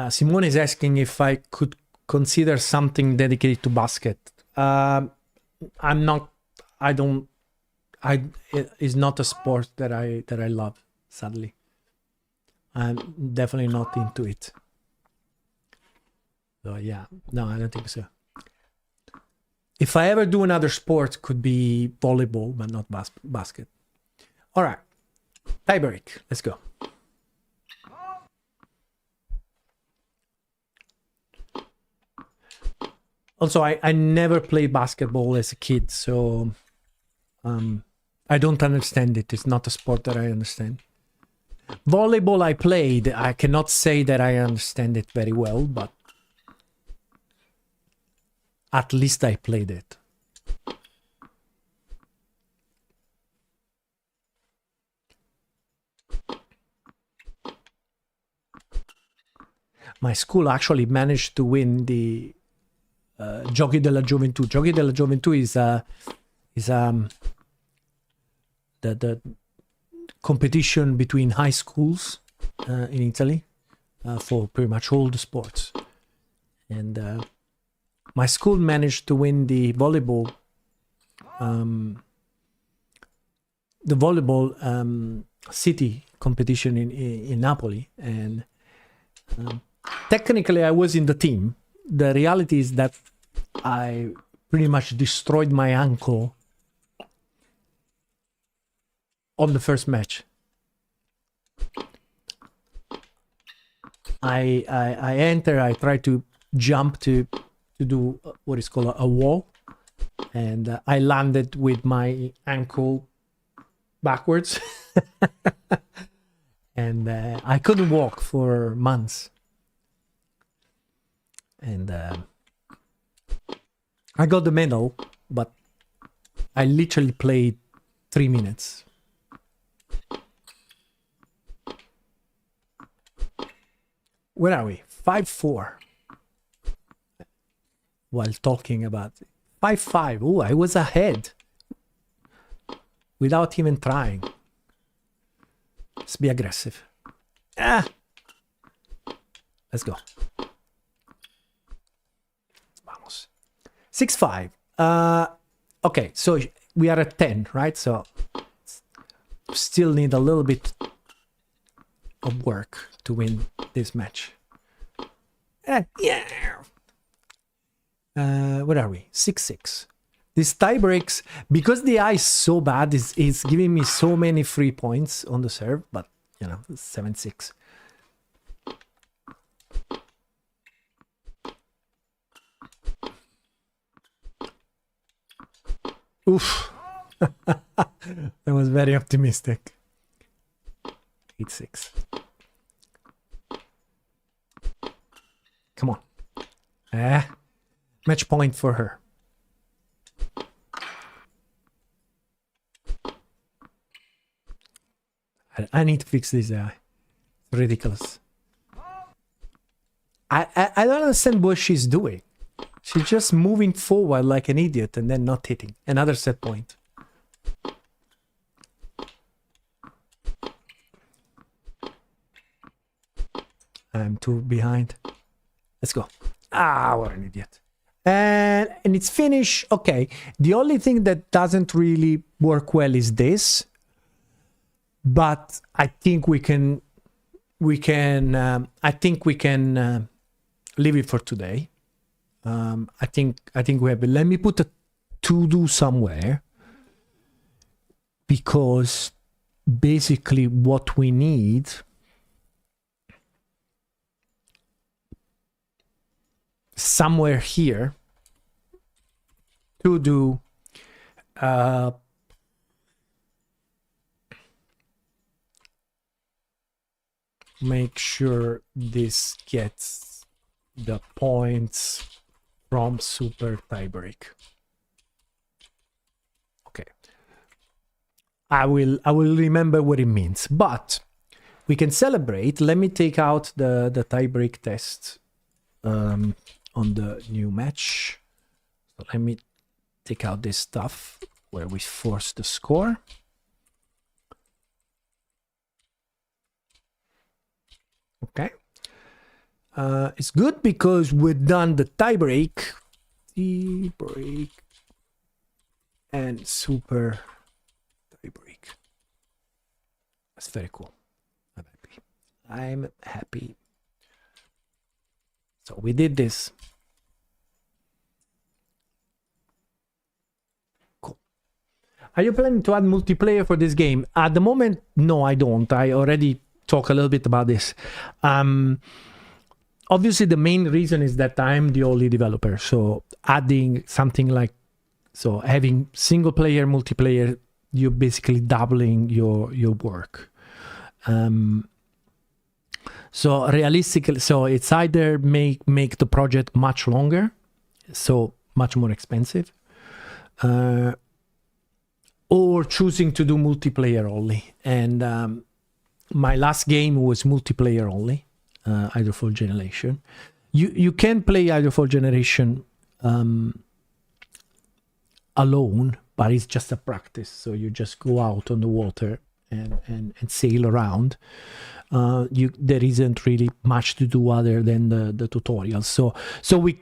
Simone is asking if I could consider something dedicated to basket. I it is not a sport that I love, sadly. I'm definitely not into it. So yeah, no, I don't think so. If I ever do another sport, could be volleyball, but not basket. All right, tiebreak. Let's go. Also, I never played basketball as a kid, so I don't understand it. It's not a sport that I understand. Volleyball I played. I cannot say that I understand it very well, but at least I played it. My school actually managed to win the Giochi della Gioventù. Giochi della Gioventù is the competition between high schools in Italy for pretty much all the sports. And my school managed to win the volleyball city competition in Napoli. And technically I was in the team. The reality is that I pretty much destroyed my ankle on the first match. I enter, I try to jump to do what is called a wall, and I landed with my ankle backwards. And I couldn't walk for months. And I got the medal, but I literally played 3 minutes. Where are we? 5-4. While talking about 5-5. Oh, I was ahead without even trying. Let's be aggressive. Let's go. Vamos. 6-5. Okay, so we are at 10, right? So still need a little bit of work to win this match. Yeah. Where are we? 6-6. This tie breaks because the eye is so bad. Is giving me so many free points on the serve, but you know, 7-6. Oof. That was very optimistic. 8-6. Come on. Match point for her. I need to fix this eye. It's ridiculous. I don't understand what she's doing. She's just moving forward like an idiot and then not hitting. Another set point. I'm too behind. Let's go. Ah, what an idiot. And it's finished. Okay. The only thing that doesn't really work well is this. But I think we can leave it for today. I think we have. Let me put a to-do somewhere, because basically what we need somewhere here to do make sure this gets the points from super tiebreak. Okay, I will remember what it means, but we can celebrate. Let me take out the tiebreak test on the new match. So let me take out this stuff where we force the score. Okay. It's good because we've done the tiebreak and super It's very cool. I'm happy. So we did this. Cool. Are you planning to add multiplayer for this game? At the moment, no, I don't. I already talked a little bit about this. Obviously, the main reason is that I'm the only developer. So adding something like, so having single player, multiplayer, you're basically doubling your work. So realistically, so it's either make the project much longer, so much more expensive, or choosing to do multiplayer only. And my last game was multiplayer only, Hydrofall Generation. You can play Hydrofall Generation alone, but it's just a practice. So you just go out on the water and sail around. There isn't really much to do other than the tutorial. So we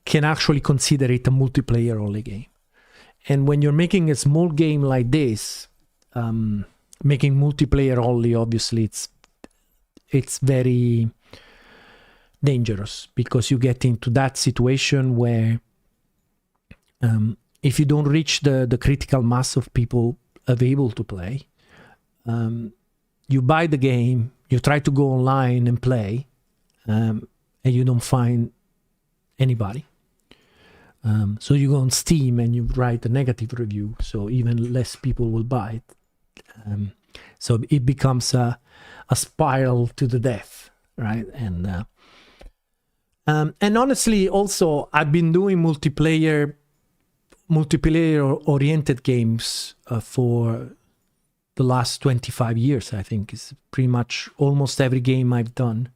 can actually consider it a multiplayer only game. And when you're making a small game like this, making multiplayer only, obviously it's very dangerous, because you get into that situation where if you don't reach the critical mass of people available to play, you buy the game, you try to go online and play, and you don't find anybody. So you go on Steam and you write a negative review, so even less people will buy it. So it becomes a spiral to the death, right? And honestly, also, I've been doing multiplayer oriented games for the last 25 years. I think is pretty much almost every game I've done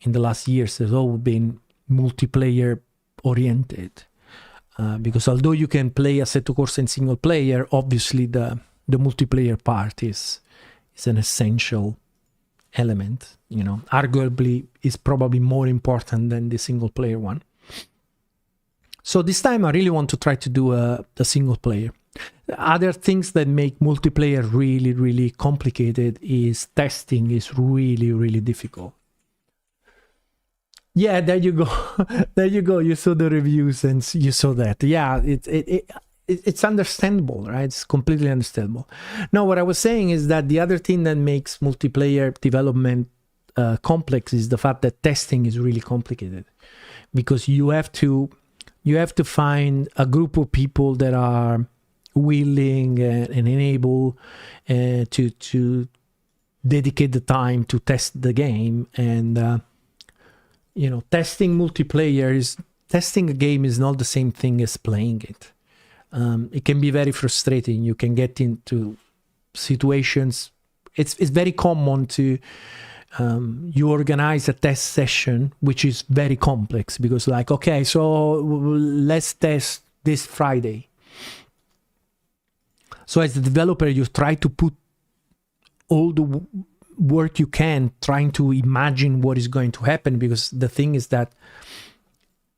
in the last years has all been multiplayer oriented, because although you can play Assetto Corsa in single player, obviously the multiplayer part is an essential element, you know, arguably is probably more important than the single player one. So this time I really want to try to do a single player. Other things that make multiplayer really, really complicated is testing is really, really difficult. Yeah, there you go. There you go. You saw the reviews and you saw that. Yeah, it's understandable, right? It's completely understandable. Now, what I was saying is that the other thing that makes multiplayer development complex is the fact that testing is really complicated, because you have to find a group of people that are willing and able to dedicate the time to test the game. And you know, testing a game is not the same thing as playing it. It can be very frustrating. You can get into situations. It's very common to you organize a test session, which is very complex, because like, okay, so let's test this Friday. So as the developer, you try to put all the work you can, trying to imagine what is going to happen, because the thing is that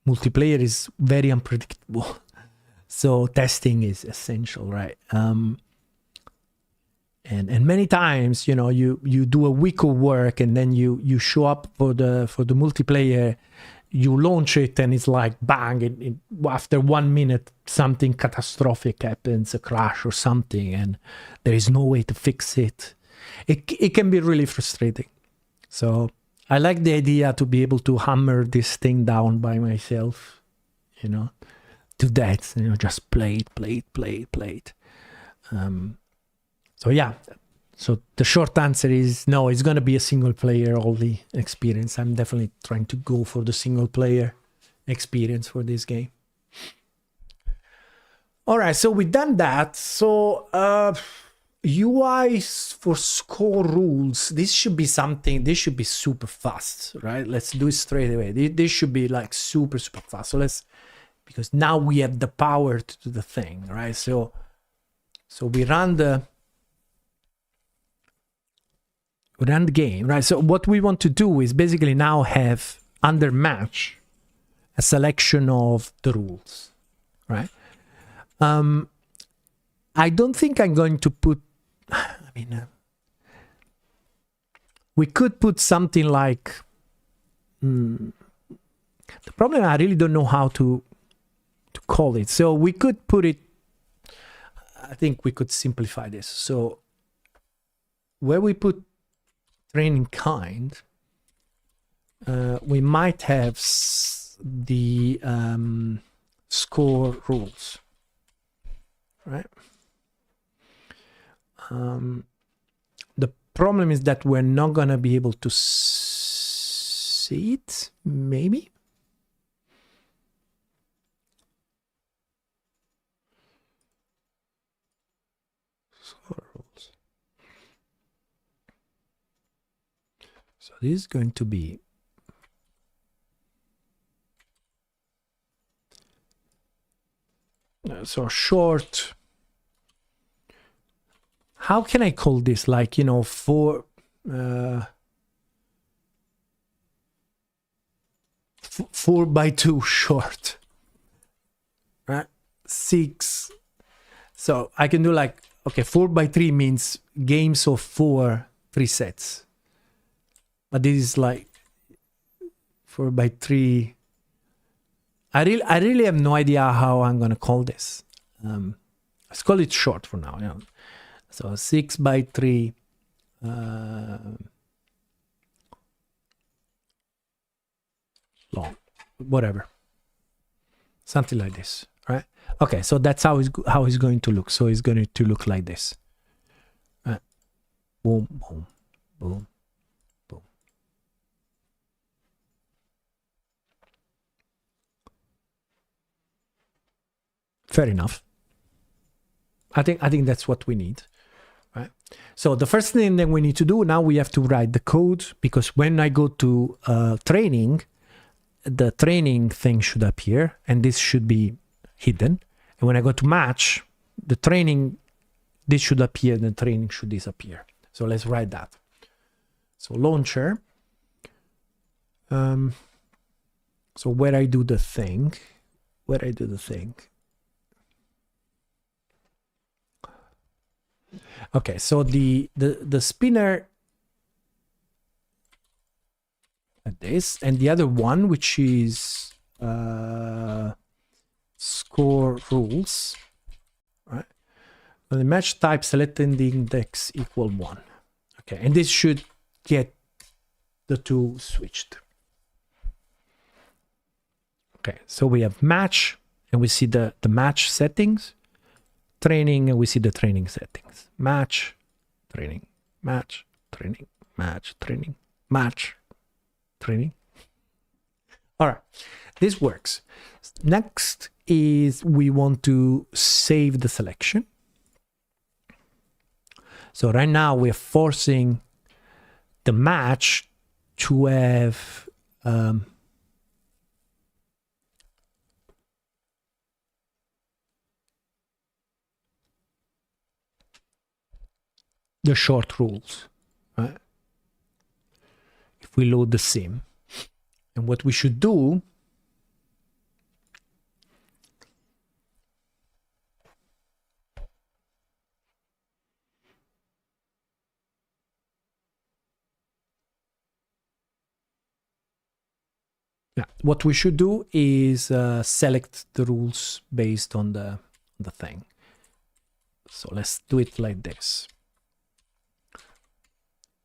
multiplayer is very unpredictable. So testing is essential, right? And many times, you know, you do a week of work and then you show up for the multiplayer, you launch it and it's like bang, after 1 minute something catastrophic happens, a crash or something, and there is no way to fix it. It can be really frustrating. So I like the idea to be able to hammer this thing down by myself, you know, to that, you know, just play it. So yeah, so the short answer is no, it's going to be a single player only experience. I'm definitely trying to go for the single player experience for this game. All right, so we've done that. So UI for score rules, this should be super fast, right? Let's do it straight away. This should be like super fast. So because now we have the power to do the thing, right? So we run the game, right? So what we want to do is basically now have under match a selection of the rules, right? I don't think I'm going to put, We could put something like, the problem, I really don't know how to call it. So we could put it, I think we could simplify this. So where we put training kind, we might have the score rules, right? The problem is that we're not going to be able to see it, maybe. Score rules. So this is going to be so short. How can I call this? Like, you know, 4x2 short, right? 6. So I can do like, okay, 4x3 means games of 4, 3 sets. But this is like 4x3. I really have no idea how I'm gonna call this. Let's call it short for now. Yeah. So 6x3. Long, whatever, something like this, right? Okay, so that's how it's going to look. So it's going to look like this, right? Boom, boom, boom, boom. Fair enough. I think that's what we need, right? So the first thing that we need to do now, we have to write the code, because when I go to training, the training thing should appear, and this should be hidden. And when I go to match, the training, this should appear, and the training should disappear. So let's write that. So launcher. So where I do the thing, Okay, so the spinner like this, and the other one, which is score rules, right? And the match type selecting the index equal 1. Okay, and this should get the two switched. Okay, so we have match, and we see the match settings, training, and we see the training settings. Match, training, match, training, match, training, match, training. All right, this works. Next is we want to save the selection. So right now we're forcing the match to have the short rules, right? If we load the sim, and what we should do is select the rules based on the thing. So let's do it like this.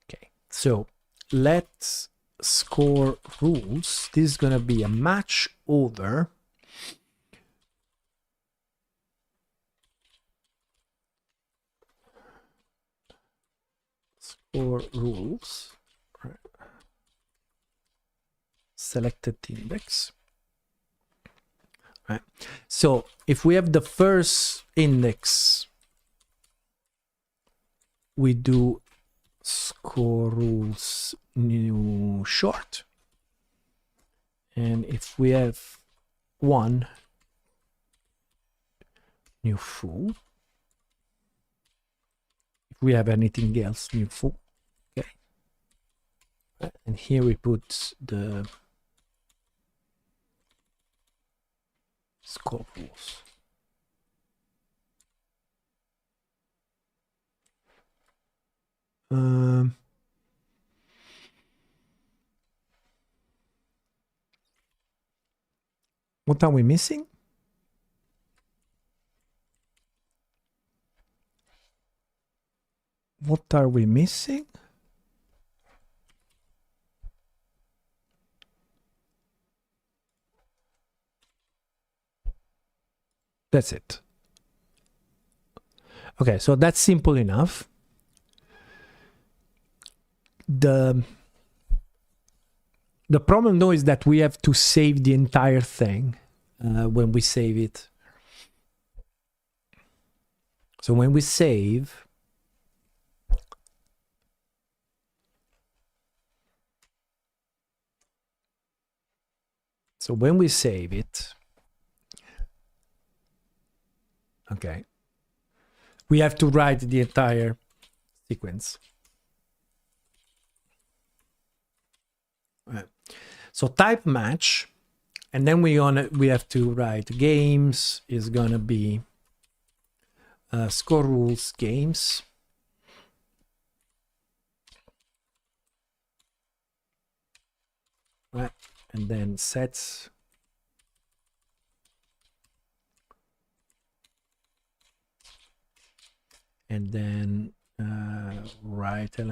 Okay, so let's score rules. This is gonna be a match over score rules, right? Selected index, right? So if we have the first index, we do score rules new short, and if we have 1, new full. If we have anything else, new full. Okay, and here we put the score rules. What are we missing? What are we missing? That's it. Okay, so that's simple enough. The problem though is that we have to save the entire thing when we save it. So when we save, it, okay, we have to write the entire sequence. Right. So type match, and then we have to write games is gonna be score rules games. Right, and then sets. And then writer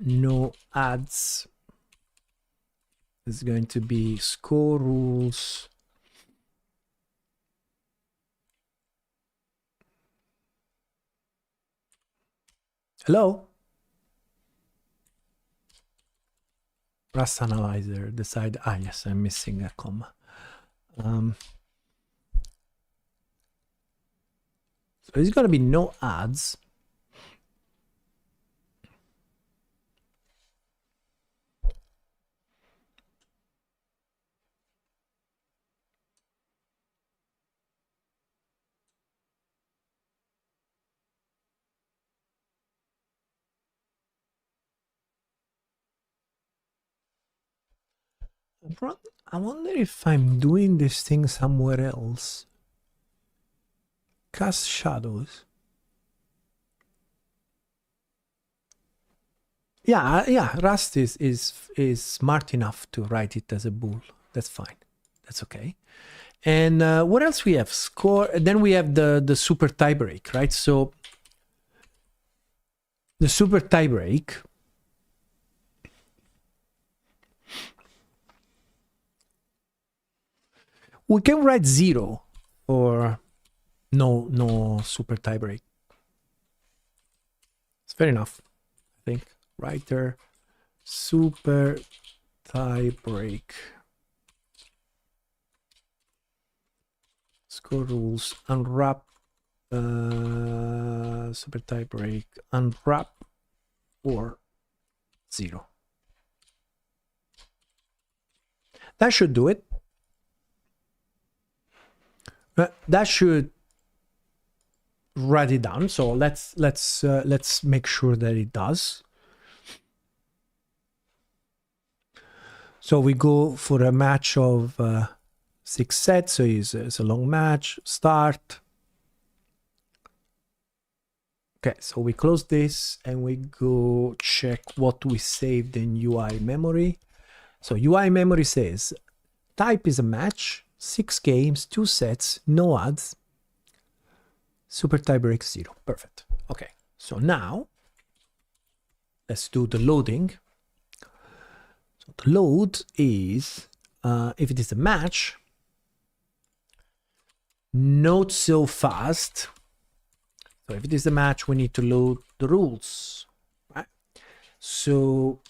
no ads is going to be score rules hello Rust analyzer decide yes, I'm missing a comma. So it's going to be no ads. I wonder if I'm doing this thing somewhere else. Cast shadows. Yeah, Rust is smart enough to write it as a bool. That's fine. That's okay. And what else we have? Score. Then we have the super tie break, right? So the super tie break. We can write 0 or no super tie break. It's fair enough, I think. Writer super tie break. Score rules unwrap super tie break unwrap or 0. That should do it. That should write it down. So let's make sure that it does. So we go for a match of 6 sets. So it's a long match. Start. Okay, so we close this and we go check what we saved in UI memory. So UI memory says type is a match, 6 games, 2 sets, no ads, super tiebreak 0. Perfect. Okay, so now let's do the loading. So the load is, if it is a match, not so fast. So if it is a match, we need to load the rules, right? So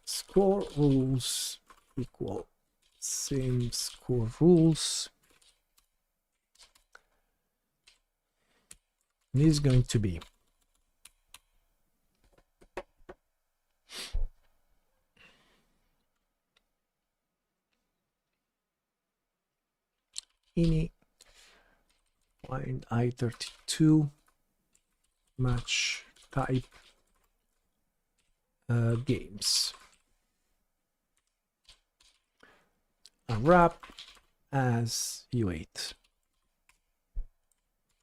score rules equal same score rules. This is going to be ini find I32 match type games unwrap as U8.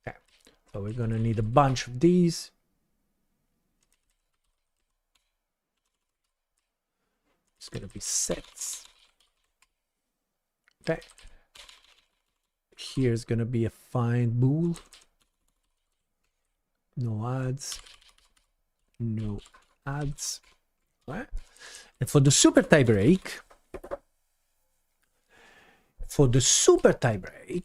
Okay, so we're gonna need a bunch of these. It's gonna be sets. Okay. Here's gonna be a find bool. No ads. No ads. Right. And for the super tie break, the super tie break,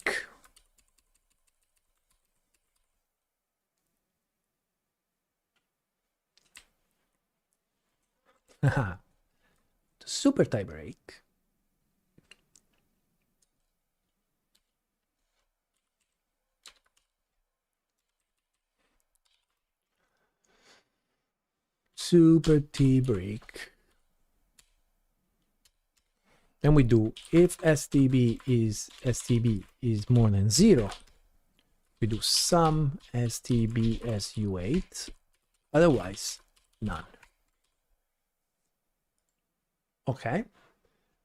then we do if STB is more than 0, we do sum STB SU8, otherwise none. Okay,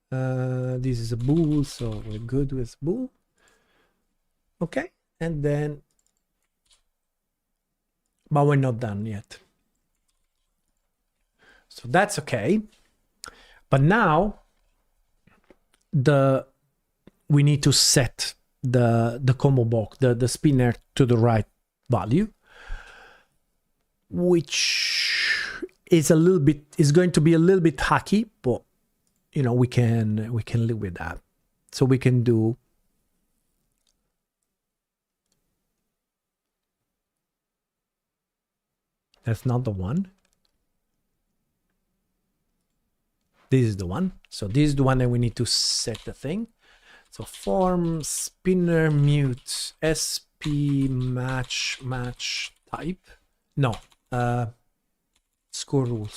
this is a bool, so we're good with bool. Okay, and then, but we're not done yet. So that's okay. But now we need to set the combo box, the spinner to the right value, which is going to be a little bit hacky, but you know, we can live with that. So we can do that's not the one. This is the one. So this is the one that we need to set the thing. So form spinner mute sp match type. No, score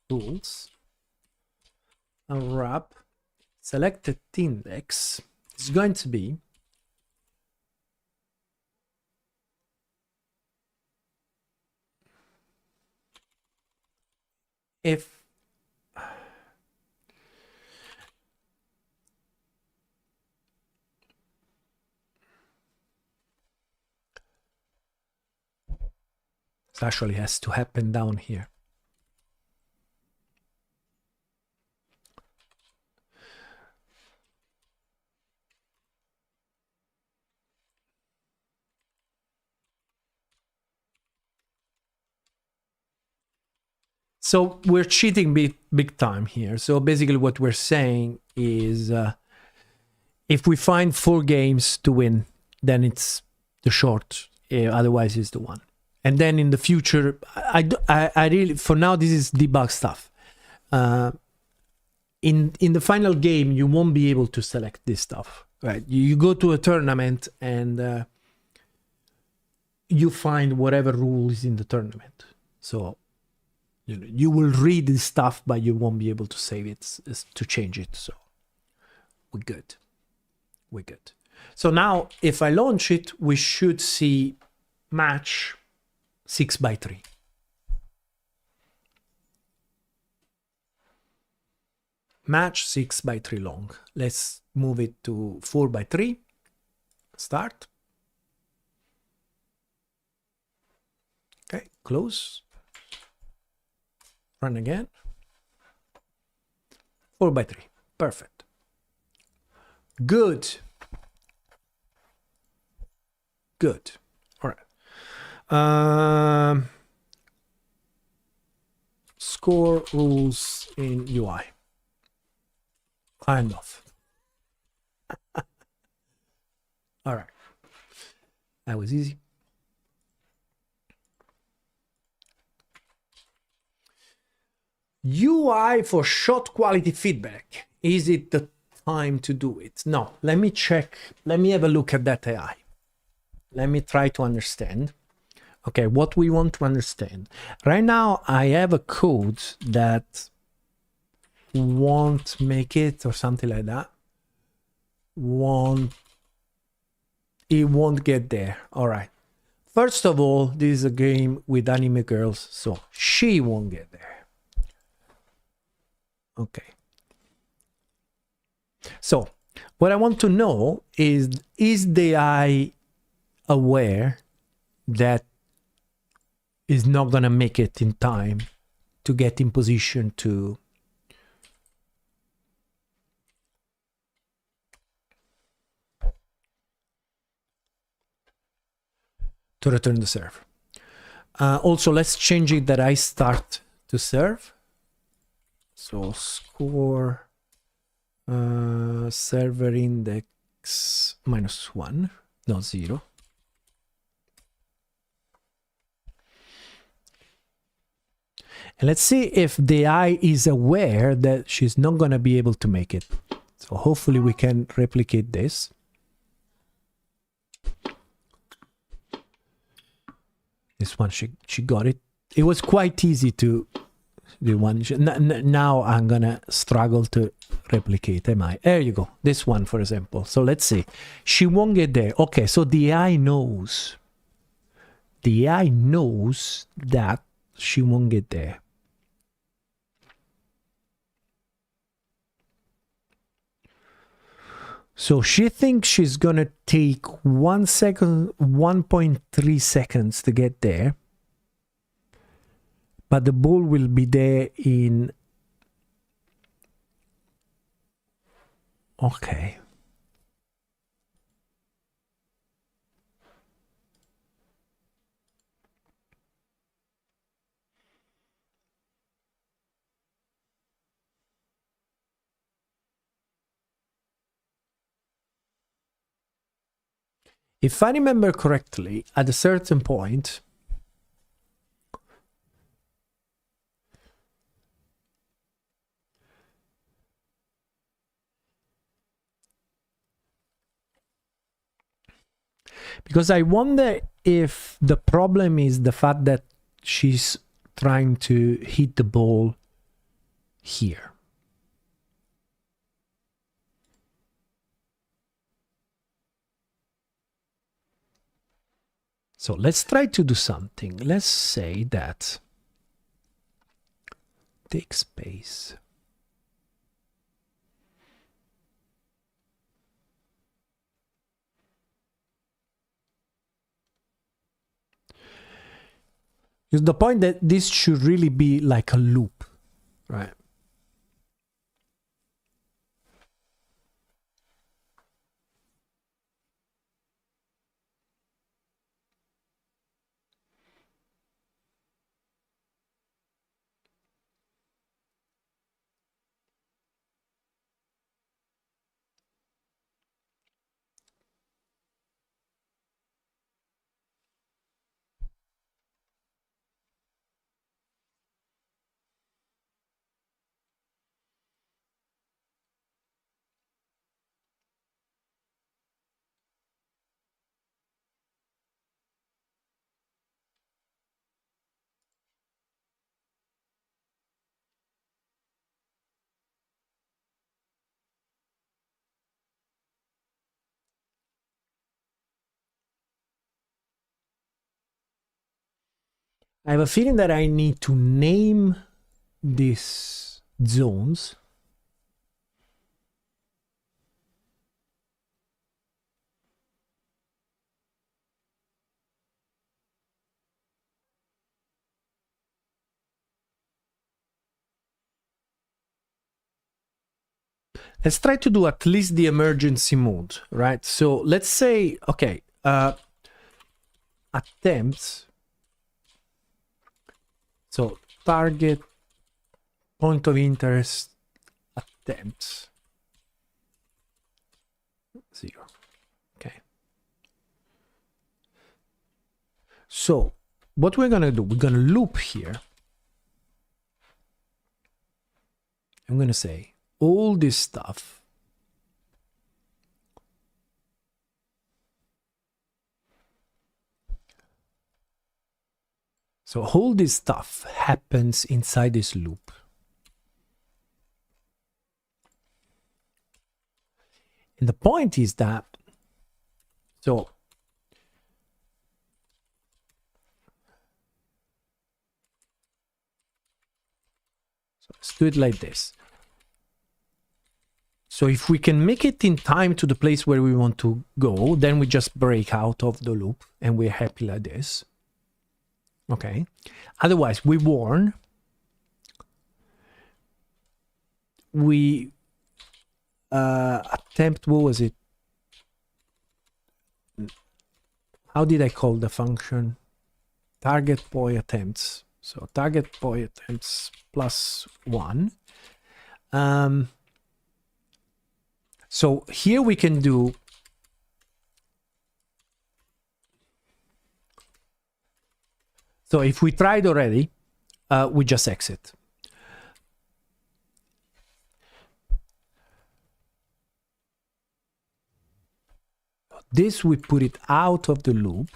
rules. And wrap selected index is going to be if it actually has to happen down here. So we're cheating big time here. So basically what we're saying is if we find 4 games to win, then it's the short, otherwise it's the one. And then in the future, I really, for now, this is debug stuff. In the final game, you won't be able to select this stuff, right? You go to a tournament and you find whatever rule is in the tournament. So you will read this stuff, but you won't be able to save it, to change it. So we're good. We're good. So now if I launch it, we should see match 6x3. Match 6x3 long. Let's move it to 4x3. Start. Okay, close. Run again. 4x3. Perfect. Good. Good. All right. Score rules in UI. Kind of. All right. That was easy. UI for shot quality feedback. Is it the time to do it? No, let me check. Let me have a look at that AI. Let me try to understand. Okay, what we want to understand. Right now, I have a code that won't make it or something like that. It won't get there. All right. First of all, this is a game with anime girls, so she won't get there. Okay. So what I want to know is the AI aware that is not going to make it in time to get in position to return the serve. Also, let's change it that I start to serve. So score server index -1, not 0. And let's see if the AI is aware that she's not going to be able to make it. So hopefully we can replicate this. This one, she got it. It was quite easy to do one. Now I'm going to struggle to replicate, am I? There you go. This one, for example. So let's see. She won't get there. Okay, so the AI knows. The AI knows that she won't get there. So she thinks she's gonna take 1 second, 1.3 seconds to get there. But the ball will be there in... Okay. If I remember correctly, at a certain point, because I wonder if the problem is the fact that she's trying to hit the ball here. So let's try to do something. Let's say that take space. Is the point that this should really be like a loop, right? I have a feeling that I need to name these zones. Let's try to do at least the emergency mode, right? So let's say, okay, attempts. So target, point of interest, attempts. 0. Okay. So what we're gonna do, we're gonna loop here. I'm gonna say all this stuff so all this stuff happens inside this loop. And the point is that so let's do it like this. So if we can make it in time to the place where we want to go, then we just break out of the loop and we're happy like this. Okay. Otherwise, we warn we attempt, what was it? How did I call the function? Target point attempts. So target point attempts plus 1. So here we can do so if we tried already, we just exit. This we put it out of the loop.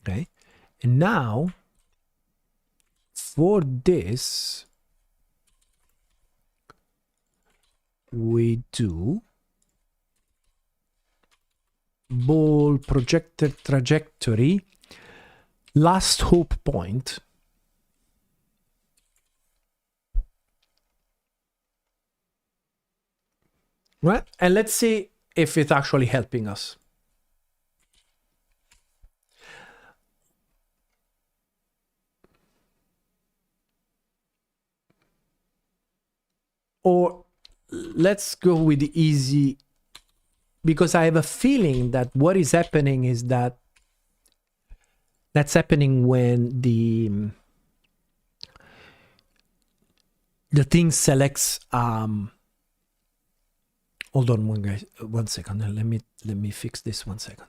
Okay. And now for this we do ball projected trajectory last hope point. Right? And let's see if it's actually helping us. Or let's go with the easy, because I have a feeling that what is happening is that that's happening when the thing selects hold on one second, let me fix this 1 second.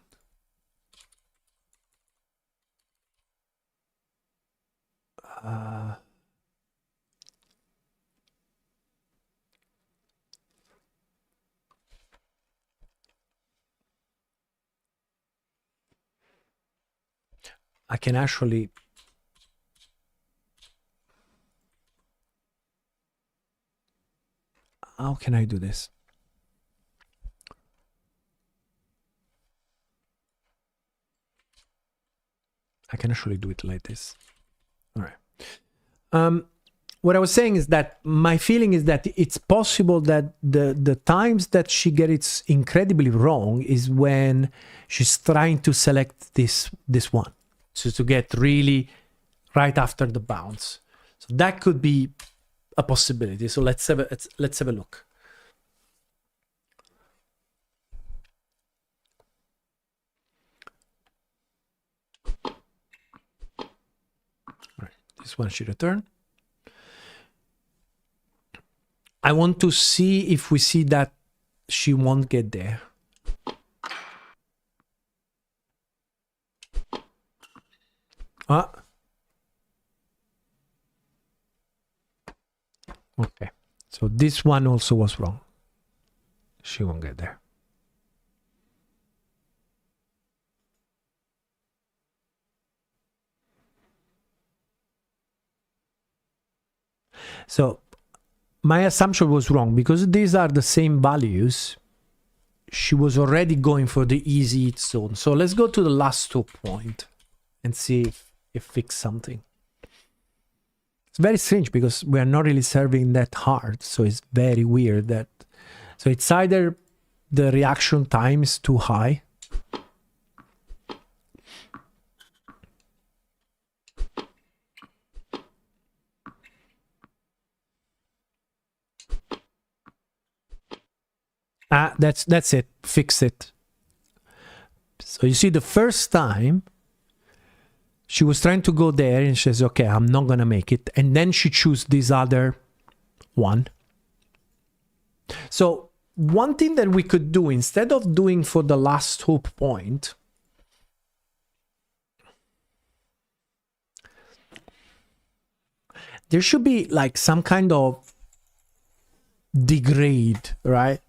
I can actually how can I do this? I can actually do it like this. All right. What I was saying is that my feeling is that it's possible that the times that she gets it incredibly wrong is when she's trying to select this one. So to get really right after the bounce. So that could be a possibility. So let's have a look. All right, this one should return. I want to see if we see that she won't get there. Okay, so this one also was wrong. She won't get there. So my assumption was wrong because these are the same values. She was already going for the easy hit zone. So let's go to the last 2 point and see if it fixed something. It's very strange because we are not really serving that hard. So it's very weird that, so it's either the reaction time is too high. That's it. Fix it. So you see the first time she was trying to go there and she says, okay, I'm not going to make it. And then she chose this other one. So one thing that we could do instead of doing for the last hope point, there should be like some kind of degrade, right?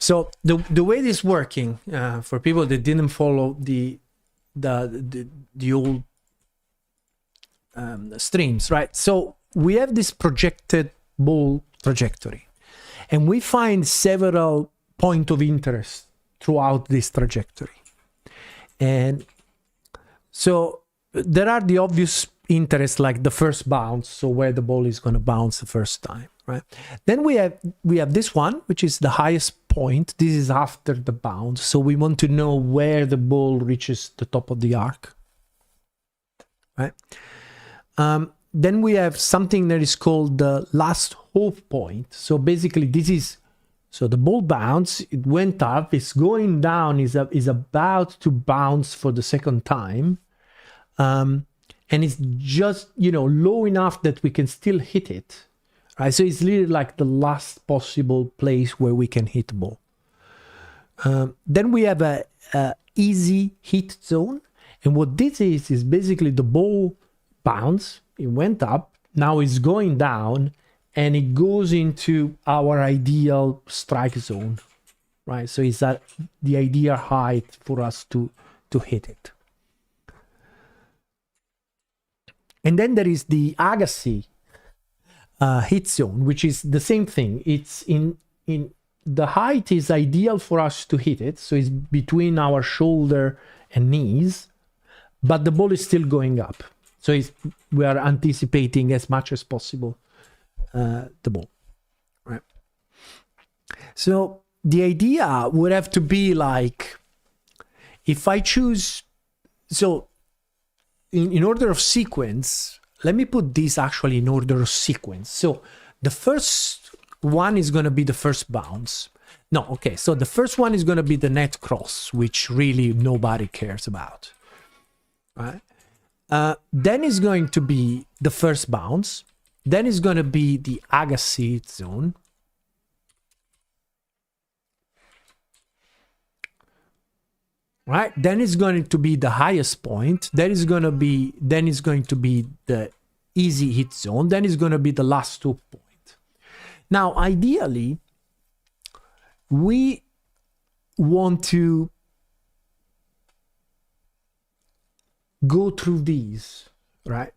So the way this is working, for people that didn't follow the old streams, right? So we have this projected ball trajectory, and we find several points of interest throughout this trajectory. And so there are the obvious interests, like the first bounce, so where the ball is going to bounce the first time, right? Then we have this one, which is the highest point. This is after the bounce, so we want to know where the ball reaches the top of the arc, right? then we have something that is called the last hope point. So basically this is, so the ball bounced, it went up, it's going down, is about to bounce for the second time. And it's just, you know, low enough that we can still hit it. Right? So it's literally like the last possible place where we can hit the ball. Then we have a easy hit zone. And what this is basically the ball bounced, it went up, now it's going down, and it goes into our ideal strike zone, right? So it's at the ideal height for us to hit it. And then there is the Agassi hit zone, which is the same thing. It's in the height is ideal for us to hit it, so it's between our shoulder and knees, but the ball is still going up. So we are anticipating as much as possible the ball, right? So the idea would have to be like, if I choose, so in order of sequence, let me put this actually in order of sequence. So the first one is going to be the first bounce. No, okay, so the first one is going to be the net cross, which really nobody cares about, right? Then is going to be the first bounce. Then is going to be the Agassi zone. Right? Then is going to be the highest point. Then is going to be the easy hit zone. Then is going to be the last 2 point. Now, ideally, we want to go through these, right?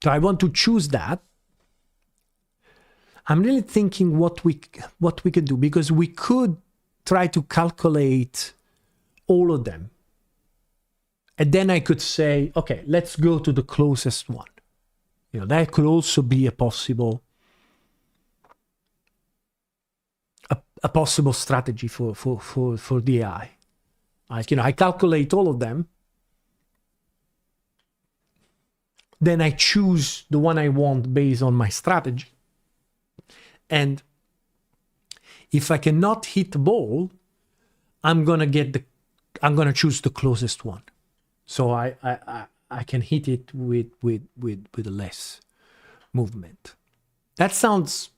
So I want to choose that. I'm really thinking what we can do, because we could try to calculate all of them. And then I could say, okay, let's go to the closest one. You know, that could also be a possible strategy for the AI. Like, you know, I calculate all of them. Then I choose the one I want based on my strategy. And if I cannot hit the ball, I'm gonna choose the closest one. So I can hit it with less movement. That sounds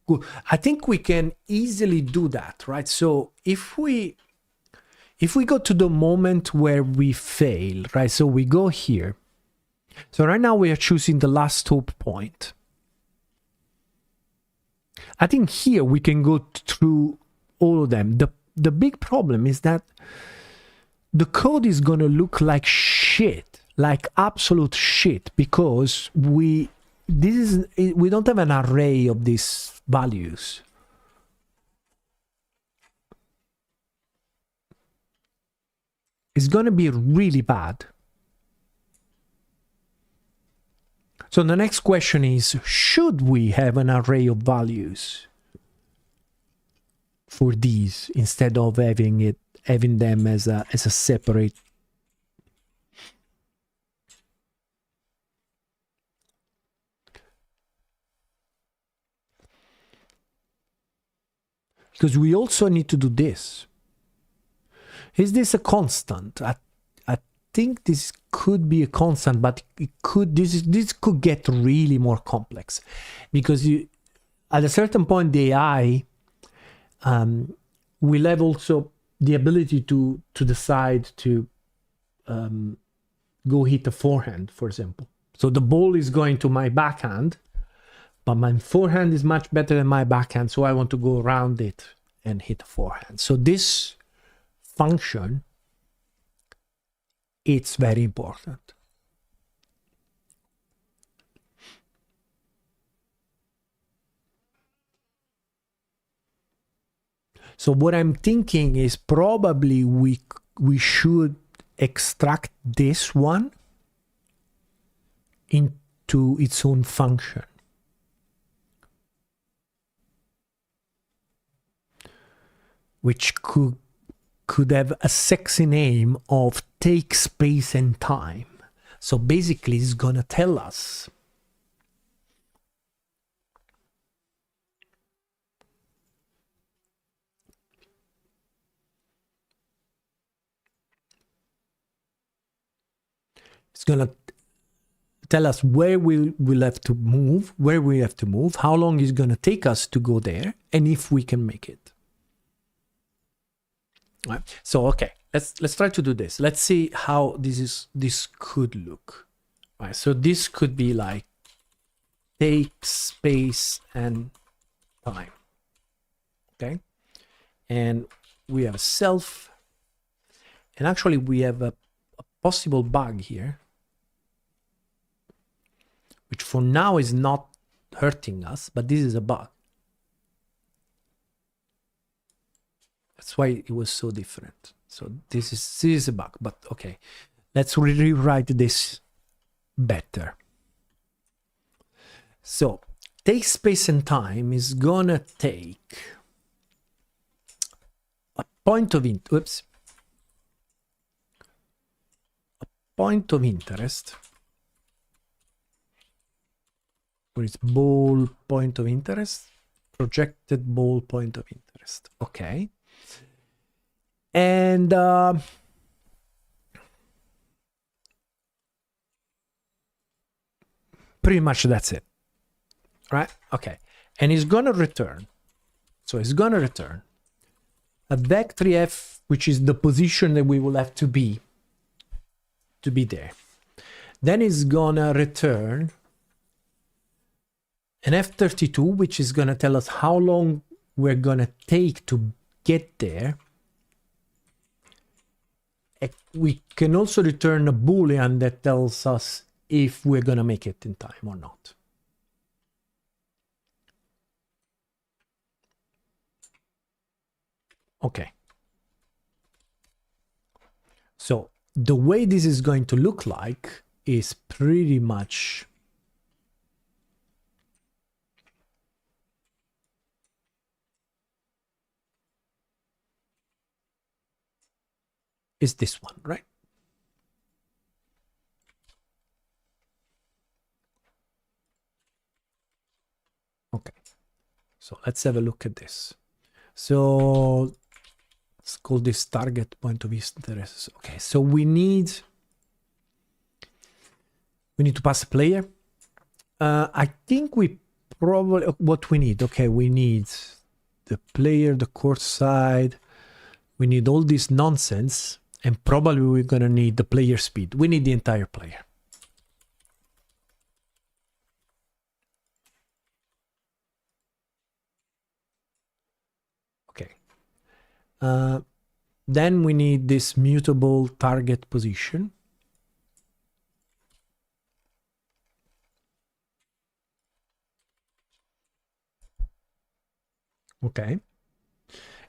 good. I think we can easily do that, right? So if we go to the moment where we fail, right? So we go here. So right now we are choosing the last hope point. I think here we can go through all of them. The big problem is that the code is going to look like shit, like absolute shit, because we don't have an array of these values. It's going to be really bad. So the next question is, should we have an array of values for these instead of having them as a separate? Because we also need to do this. Is this a constant? I think this could be a constant, but this could get really more complex, because at a certain point the AI will have also the ability to decide to go hit a forehand, for example. So the ball is going to my backhand, but my forehand is much better than my backhand, so I want to go around it and hit a forehand. So this function, it's very important. So what I'm thinking is probably we should extract this one into its own function. Which could could have a sexy name of take space and time. So basically it's gonna tell us it's gonna tell us where we will have to move, how long it's gonna take us to go there, and if we can make it. Right. So okay, let's try to do this. Let's see how this could look. Right. So this could be like take space and time. Okay, and we have a self, and actually we have a possible bug here, which for now is not hurting us, but this is a bug. That's why it was so different. So this is a bug, but okay, let's rewrite this better. So take space and time is gonna take a point of interest, where it's ball point of interest, projected ball point of interest. Okay. And pretty much that's it, right? Okay, and it's gonna return. So it's gonna return a vector f, which is the position that we will have to be there. Then it's gonna return an f32, which is gonna tell us how long we're gonna take to get there. We can also return a boolean that tells us if we're gonna make it in time or not. Okay. So the way this is going to look like is pretty much is this one, right? Okay, so let's have a look at this. So let's call this target point of interest. Okay, so we need to pass a player. I think we probably, what we need, okay, we need the player, the court side, we need all this nonsense, and probably we're gonna need the player speed. We need the entire player. Okay. Then we need this mutable target position. Okay.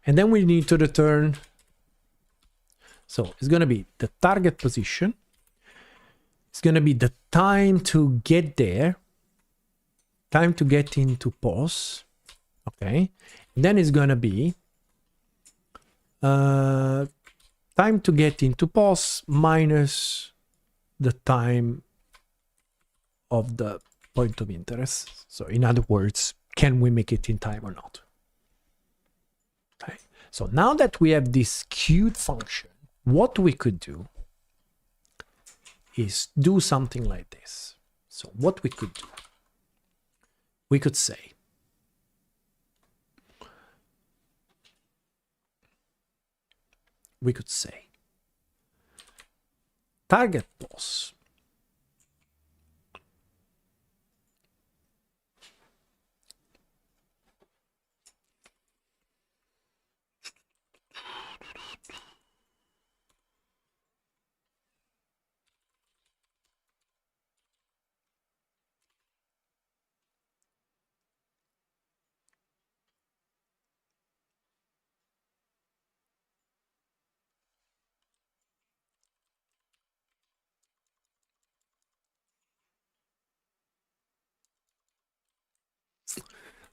And then we need to return. So it's going to be the target position. It's going to be the time to get there. Time to get into pause. Okay. And then it's going to be time to get into pause minus the time of the point of interest. So in other words, can we make it in time or not? Okay. So now that we have this queued function, what we could do is do something like this. So what we could do, we could say target pause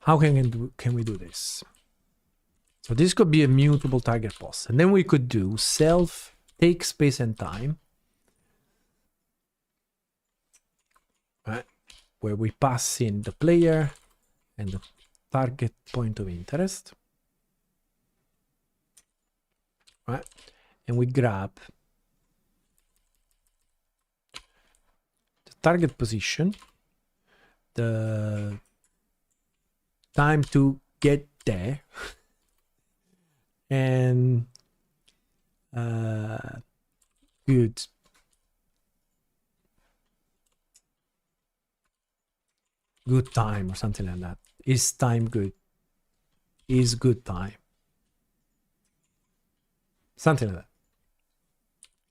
how can we do this? So this could be a mutable target pos. And then we could do self take space and time, right? Where we pass in the player and the target point of interest, right? And we grab the target position, the time to get there, and good time or something like that. Is time good? Is good time? Something like that.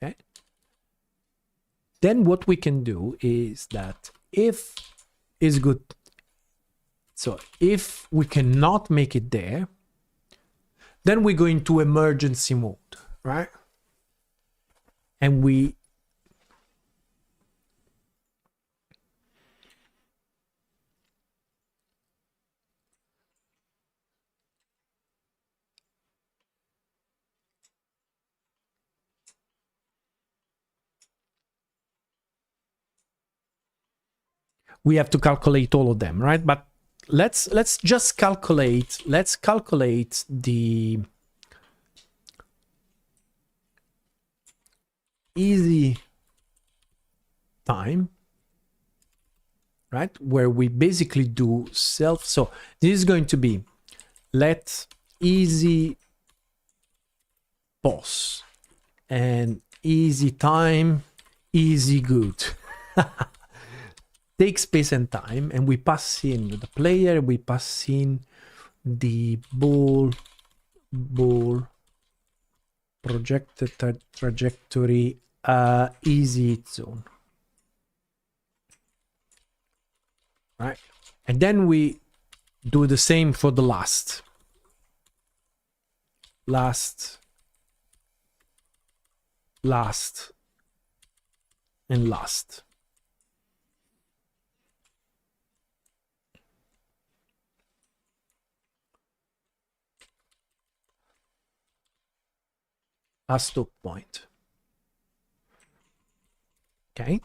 Okay. Then what we can do is that if is good, so if we cannot make it there, then we go into emergency mode, right? And we have to calculate all of them, right? But let's just calculate. Let's calculate the easy time, right? Where we basically do self. So this is going to be let easy pos and easy time, easy good. Take space and time, and we pass in the player, we pass in the ball projected trajectory, easy zone, right? And then we do the same for the last and last. Last stop point. Okay.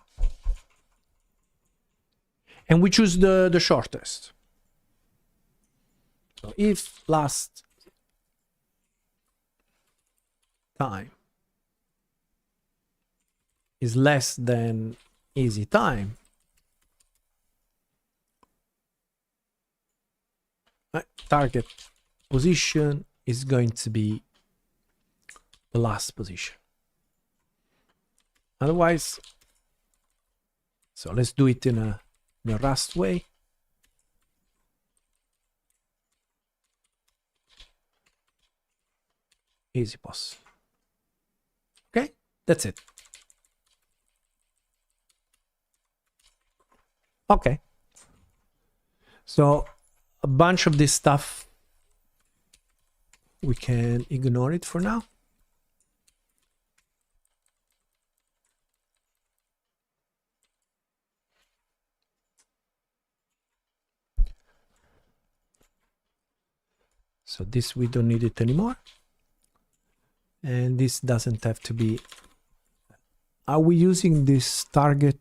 And we choose the shortest. So if last time is less than easy time, target position is going to be the last position. Otherwise, so let's do it in a Rust way. Easy pos. Okay, that's it. Okay. So a bunch of this stuff, we can ignore it for now. So this, we don't need it anymore. And this doesn't have to be. Are we using this target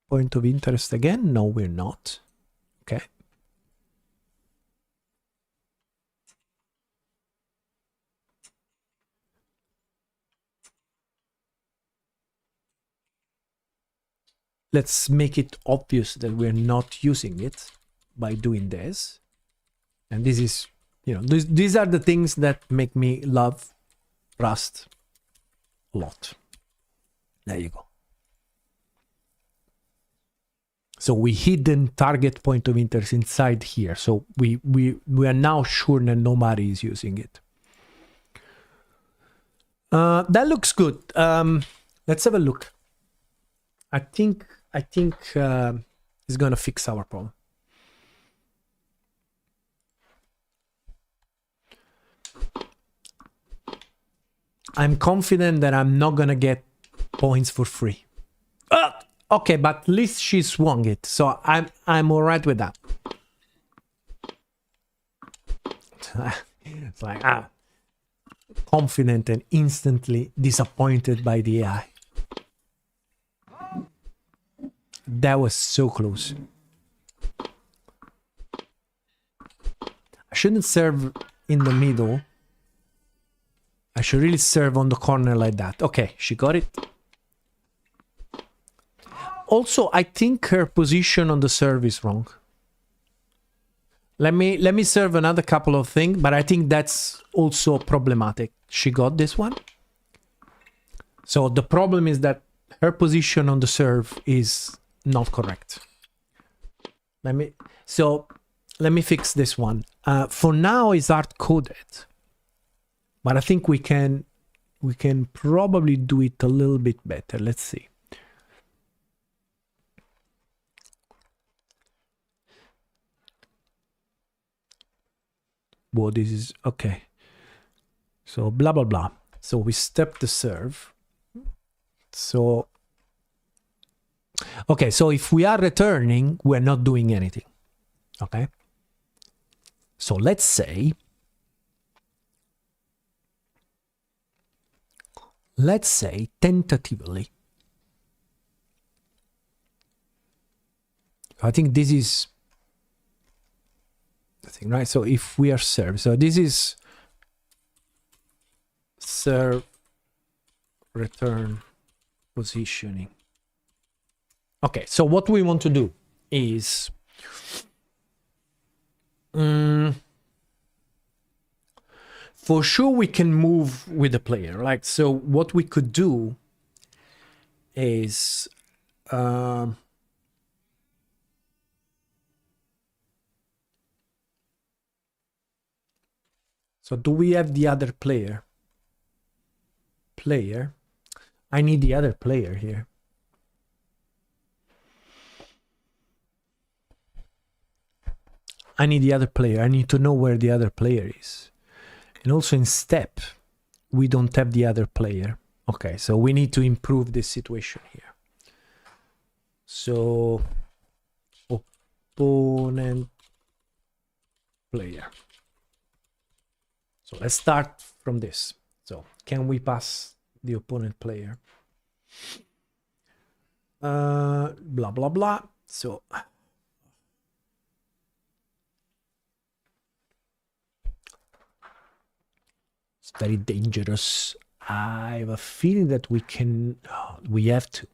point of interest again? No, we're not. Okay. Let's make it obvious that we're not using it by doing this. And this is, you know, these are the things that make me love Rust a lot. There you go. So we hidden target point of interest inside here. So we are now sure that nobody is using it. That looks good. Let's have a look. I think it's gonna fix our problem. I'm confident that I'm not gonna get points for free. Okay, but at least she swung it, so I'm all right with that. It's like confident and instantly disappointed by the AI. That was so close. I shouldn't serve in the middle. I should really serve on the corner like that. Okay, she got it. Also, I think her position on the serve is wrong. Let me serve another couple of things, but I think that's also problematic. She got this one. So the problem is that her position on the serve is not correct. Let me fix this one. For now, it's hard coded, but I think we can probably do it a little bit better. Let's see. Well, this is okay. So blah blah blah. So we step the serve. So okay, so if we are returning, we're not doing anything. Okay. So let's say tentatively. I think this is the thing, right? So if we are served, so this is serve return positioning. Okay, so what we want to do is for sure we can move with the player. Like, so what we could do is so do we have the other player? I need the other player here. I need the other player. I need to know where the other player is. And also in step, we don't have the other player. Okay, so we need to improve this situation here. So opponent player. So let's start from this. So can we pass the opponent player? Blah, blah, blah. So it's very dangerous. I have a feeling that we can, we have to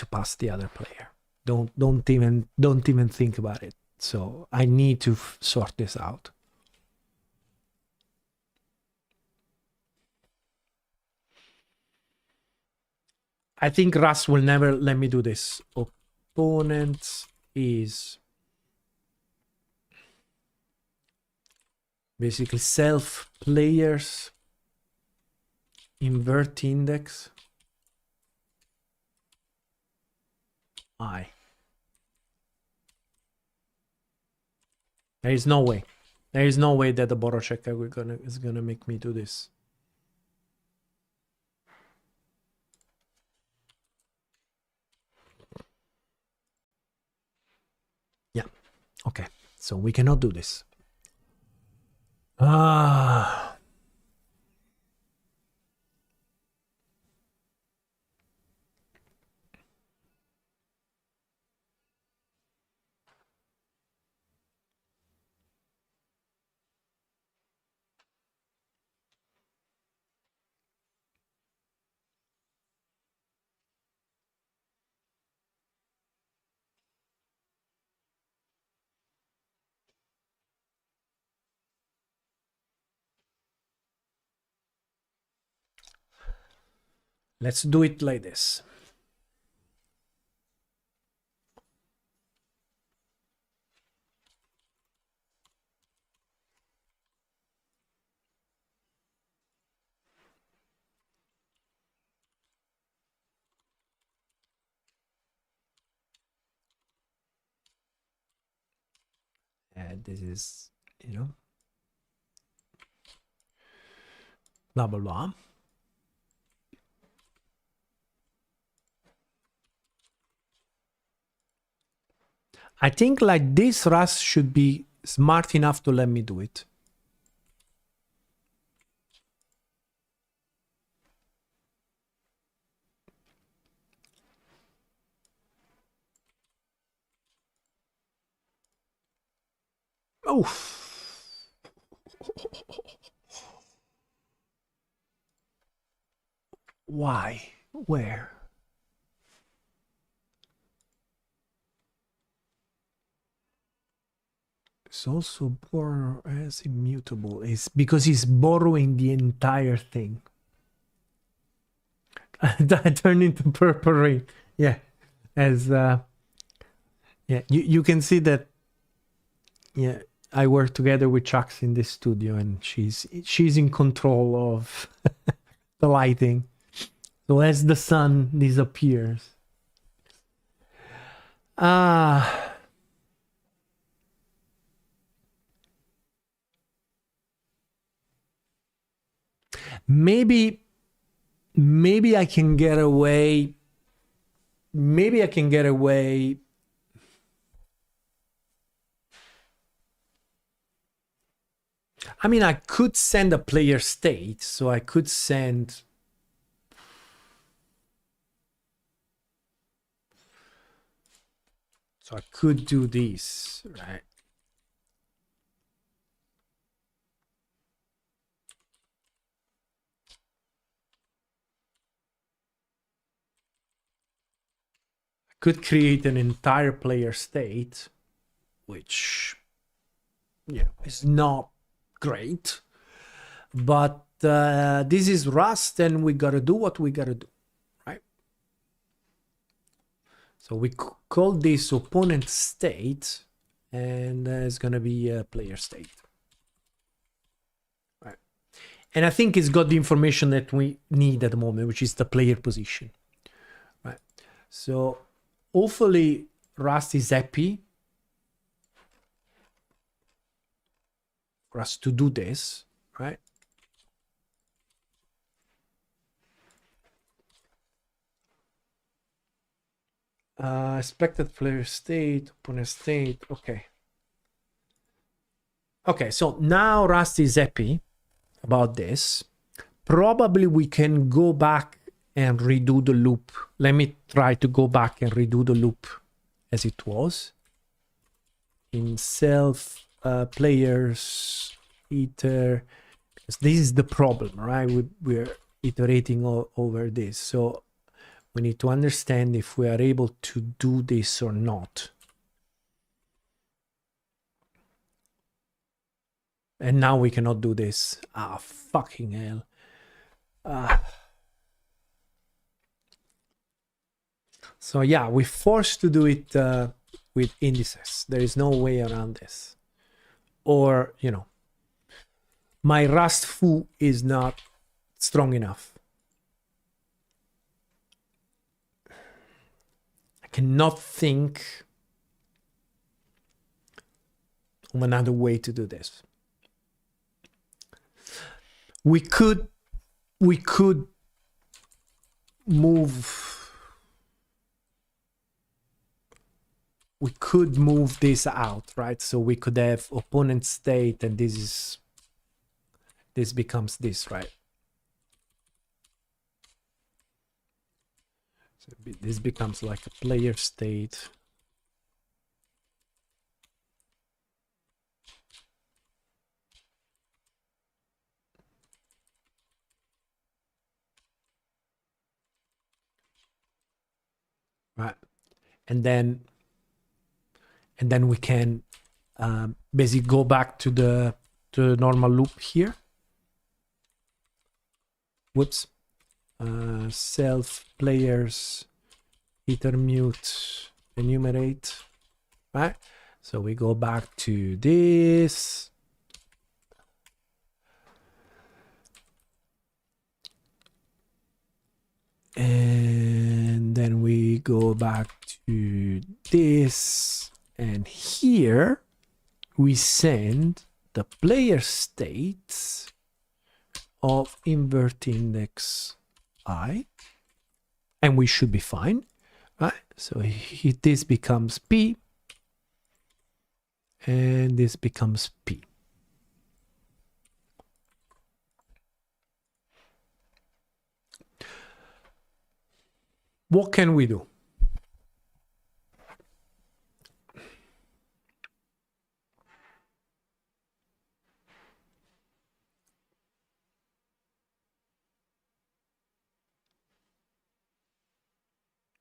pass the other player. Don't even think about it. So I need to sort this out. I think Russ will never let me do this. Opponent is basically self players invert index I. There is no way. There is no way that the borrow checker is gonna make me do this. Yeah. Okay. So we cannot do this. Let's do it like this. This is, you know, blah, blah, blah. I think like this Russ should be smart enough to let me do it. Oh. Why? Where? It's also borrow as immutable. It's because he's borrowing the entire thing. That turned into purple rain. Yeah. As yeah, you can see that. Yeah, I work together with Chucks in this studio, and she's in control of the lighting. So as the sun disappears, maybe I can get away. Maybe I can get away. I mean, I could send a player state, so I could send. So I could do this, right? I could create an entire player state, which, yeah, is not great. But this is Rust, and we gotta do what we gotta do, right? So we call this opponent state, and it's gonna be a player state, right? And I think it's got the information that we need at the moment, which is the player position, right? So hopefully Rust is happy for us to do this, right? Expected player state, opponent state. Okay. Okay, so now Rust is happy about this. Probably we can go back and redo the loop. Let me try to go back and redo the loop as it was. In self players iter, because this is the problem, right? We're iterating over this. So we need to understand if we are able to do this or not. And now we cannot do this. Ah, fucking hell. So yeah, we're forced to do it with indices. There is no way around this. Or, you know, my Rust foo is not strong enough. I cannot think of another way to do this. We could move this out, right? So we could have opponent state, and this becomes this, right? So this becomes like a player state. Right. And then we can basically go back to the normal loop here. Whoops. Self players iter mute enumerate, right? So we go back to this. And then we go back to this, and here we send the player states of invert index I, and we should be fine, right? So this becomes P, and this becomes P. What can we do?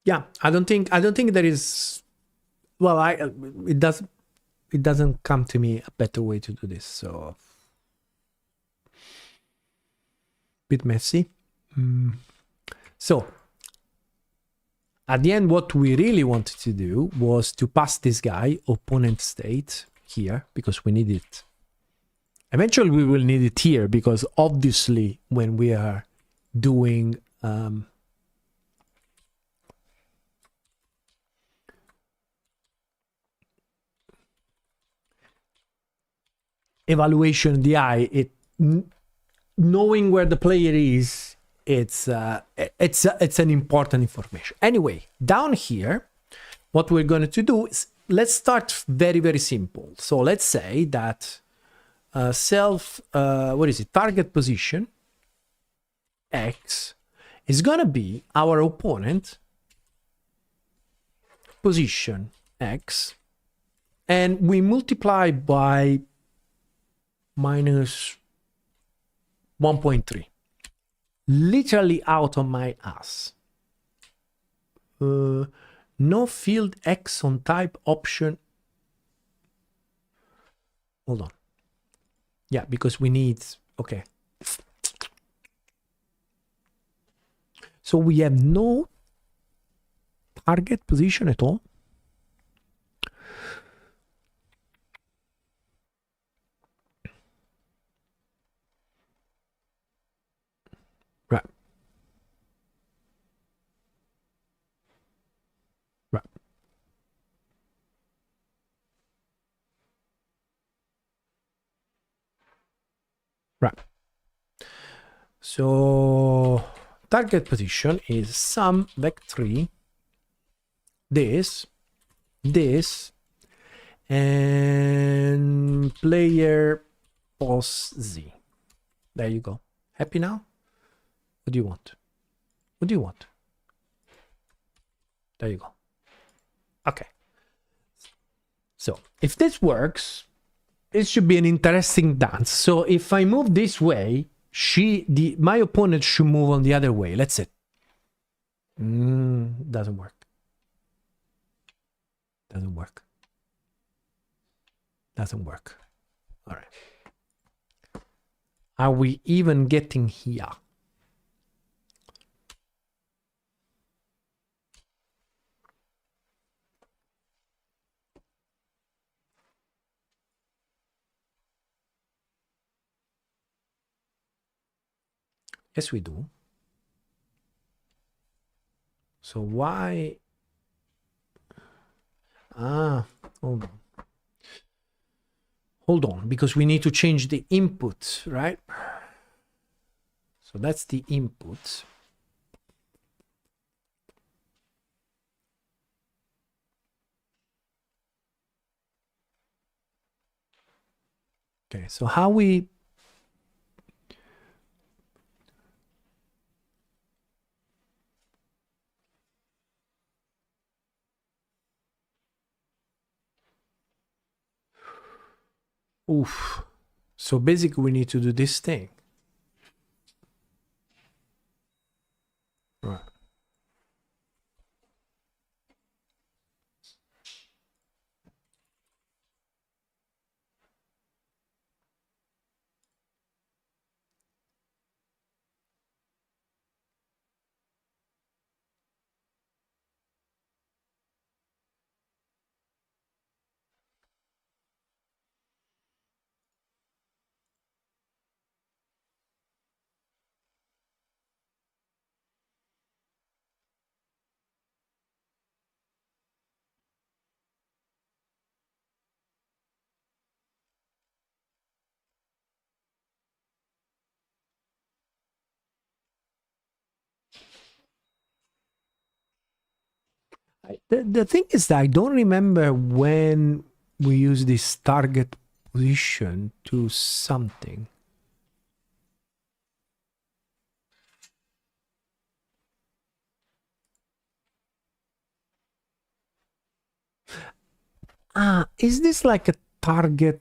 Yeah, I don't think there is. Well, it doesn't come to me a better way to do this. So, bit messy. So, at the end, what we really wanted to do was to pass this guy opponent state here because we need it. Eventually, we will need it here because obviously, when we are doing evaluation DI, knowing where the player is, it's an important information. Anyway, down here, what we're going to do is let's start very, very simple. So let's say that target position X is going to be our opponent position X, and we multiply by minus 1.3. Literally out of my ass. No field X on type option. Hold on. Yeah, because we need, okay. So we have no target position at all. Right. Right. Right. So target position is sum vec3, this, and player pos z. There you go. Happy now? What do you want? What do you want? There you go. Okay. So if this works, it should be an interesting dance. So if I move this way, my opponent should move on the other way. Let's see. Doesn't work. Doesn't work. Doesn't work. All right. Are we even getting here? Yes, we do. So why? Hold on. Hold on, because we need to change the input, right? So that's the input. Okay, so how we... Oof. So basically we need to do this thing. Right. The thing is that I don't remember when we use this target position to something. Ah, is this like a target?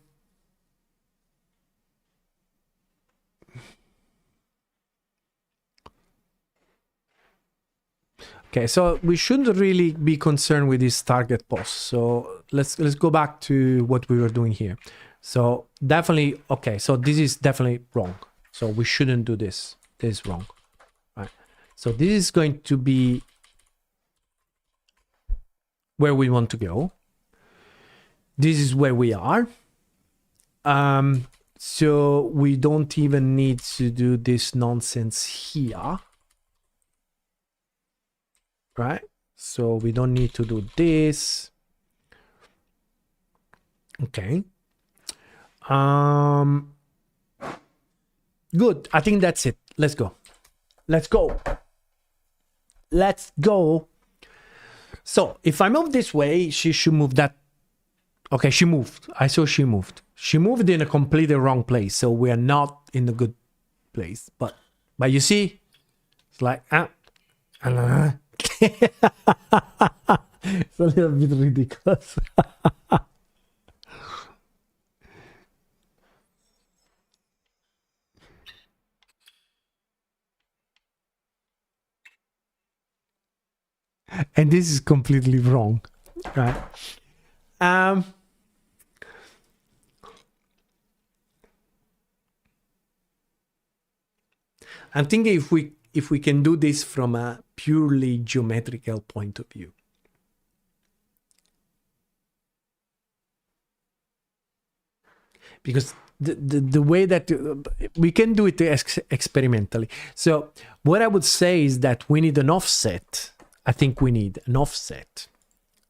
Okay, so we shouldn't really be concerned with this target post. So let's go back to what we were doing here. So definitely, okay, so this is definitely wrong. So we shouldn't do this. This is wrong. Right. So this is going to be where we want to go. This is where we are. So we don't even need to do this nonsense here. Right? So we don't need to do this. Okay. Good. I think that's it. Let's go. Let's go. Let's go. So if I move this way, she should move that. Okay, she moved. I saw she moved. She moved in a completely wrong place. So we are not in a good place. But you see, it's like, it's a little bit ridiculous. And this is completely wrong, right? I'm thinking if we can do this from a purely geometrical point of view. Because the way that we can do it experimentally. So what I would say is that we need an offset. I think we need an offset,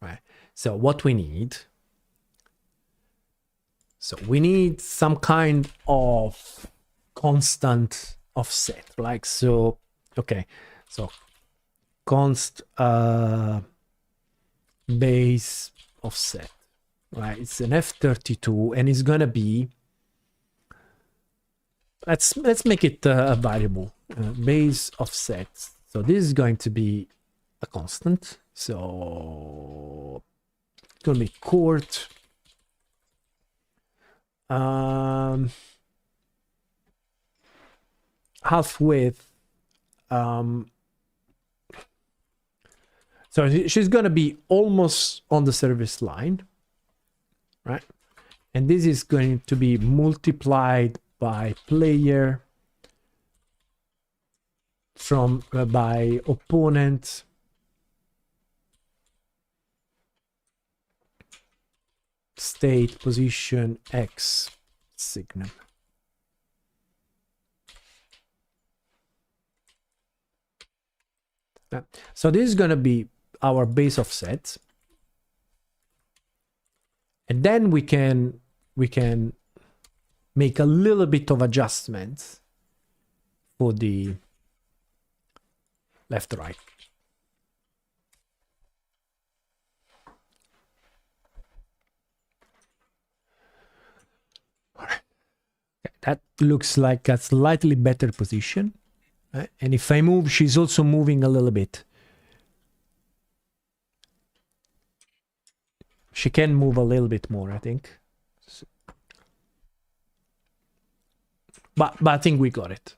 right? So what we need, so we need some kind of constant offset, like so. Okay, so const base offset, right? It's an F32, and it's gonna be. Let's make it a variable, base offset. So this is going to be a constant. So it's gonna be court. Half width. So she's gonna be almost on the service line, right? And this is going to be multiplied by player from by opponent state position x signal. So this is going to be our base offset, and then we can make a little bit of adjustments for the left right. All right. That looks like a slightly better position. And if I move, she's also moving a little bit. She can move a little bit more, I think. But I think we got it.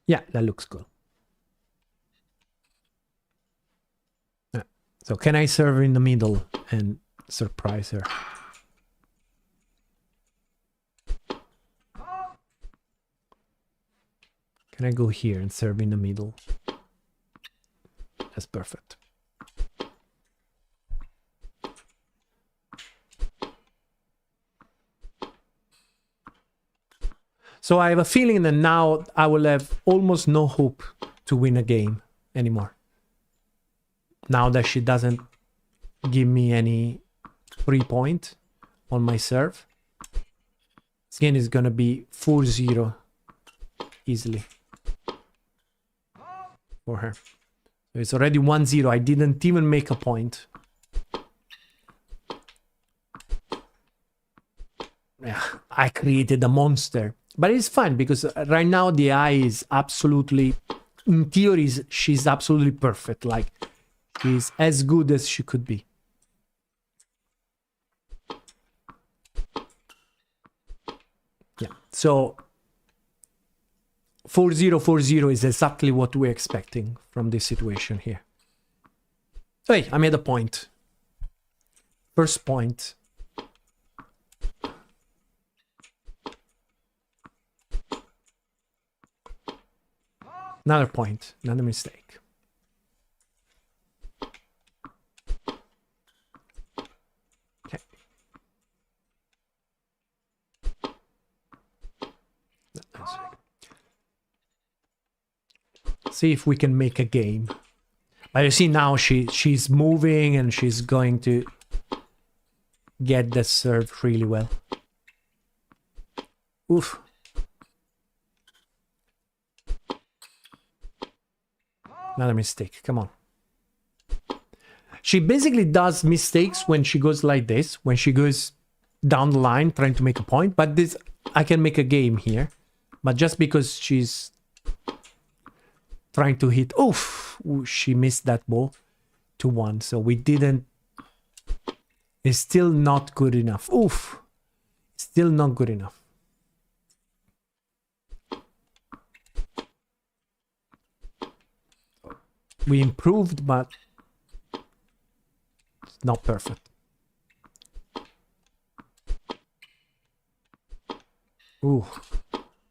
Yeah, that looks good. Yeah. So can I serve in the middle and surprise her? Can I go here and serve in the middle? That's perfect. So I have a feeling that now I will have almost no hope to win a game anymore. Now that she doesn't give me any free point on my serve. Skin is gonna be 4-0 easily for her. So it's already 1-0. I didn't even make a point. Yeah, I created a monster. But it's fine because right now the AI is absolutely, in theory, she's absolutely perfect. Like, she's as good as she could be. Yeah, so 4-0 is exactly what we're expecting from this situation here. Hey, I made a point. First point. Another point, another mistake. Okay. See if we can make a game. But you see now she's moving and she's going to get the serve really well. Oof. Another mistake. Come on. She basically does mistakes when she goes like this, when she goes down the line trying to make a point. But this, I can make a game here. But just because she's trying to hit, oof, she missed that ball. 2-1. So we didn't. It's still not good enough. Oof. Still not good enough. We improved, but it's not perfect. Ooh.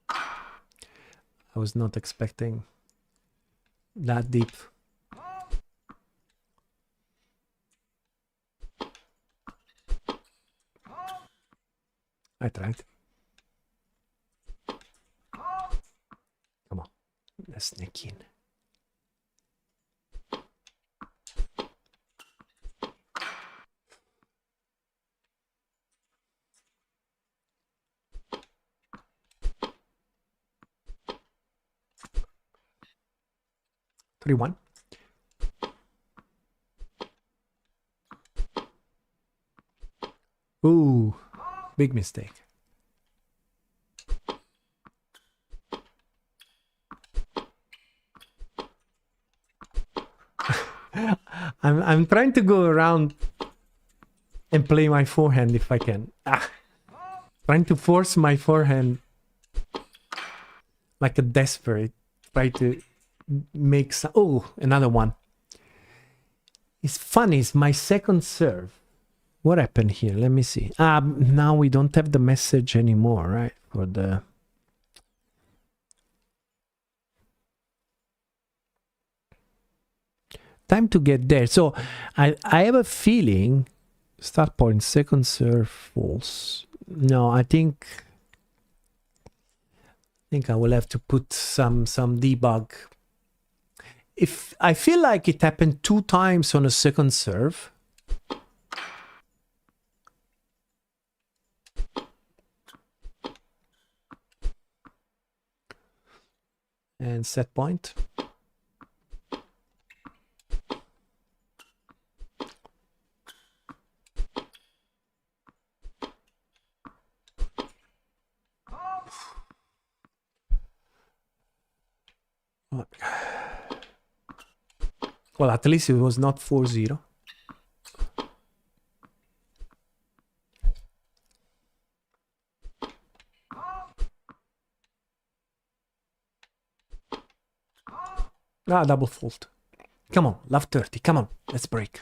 I was not expecting that deep. I tried. Come on. Let's sneak in. Three, 1. Ooh, big mistake. I'm trying to go around and play my forehand if I can. Trying to force my forehand like a desperate. Try to make some. Oh, another one. It's funny. It's my second serve. What happened here? Let me see. Now we don't have the message anymore, right? For the. Time to get there. So I have a feeling. Start point, second serve, false. No, I think I will have to put some debug. If I feel like it happened 2 times on a second serve. And set point. Well, at least it was not 4-0. Double fault. Come on, love 30. Come on, let's break.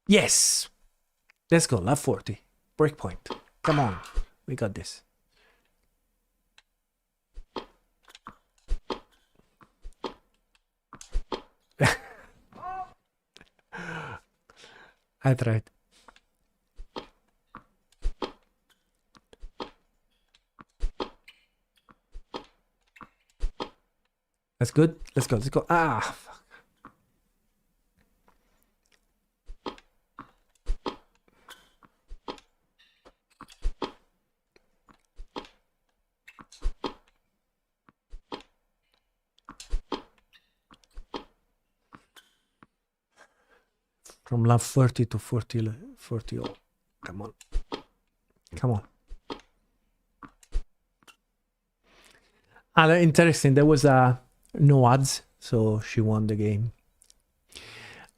Yes! Let's go, love 40. Break point. Come on, we got this. I tried. That's good. Let's go. Let's go. Ah, fuck. From love 30 to 40, 40. Oh, come on. Come on. Interesting. There was no odds, so she won the game.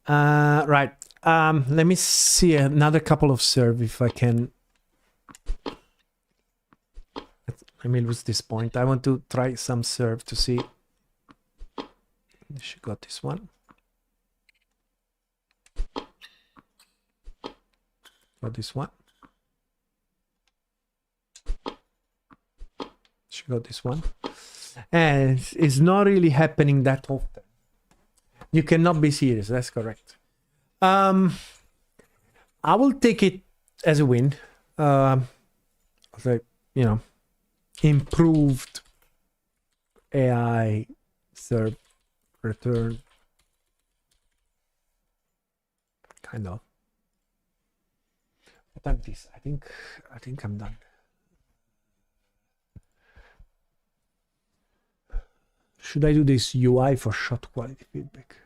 Right. Let me see another couple of serve if I can. Let me lose this point. I want to try some serve to see. She got this one. Got this one. She got this one. And it's not really happening that often. You cannot be serious. That's correct. I will take it as a win. You know, improved AI serve return. Kind of. What time is this? I think I'm done. Should I do this UI for shot quality feedback?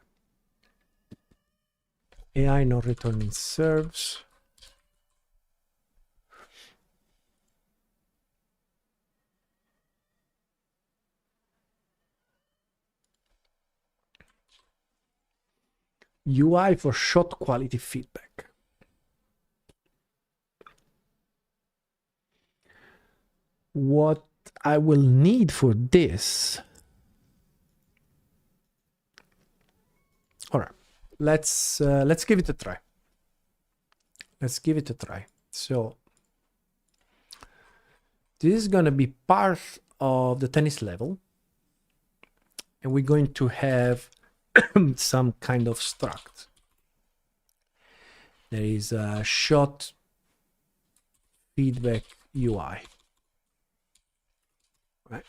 AI not returning serves. UI for shot quality feedback. What I will need for this. All right, let's give it a try. Let's give it a try. So this is gonna be part of the tennis level, and we're going to have some kind of struct. There is a shot feedback UI, right?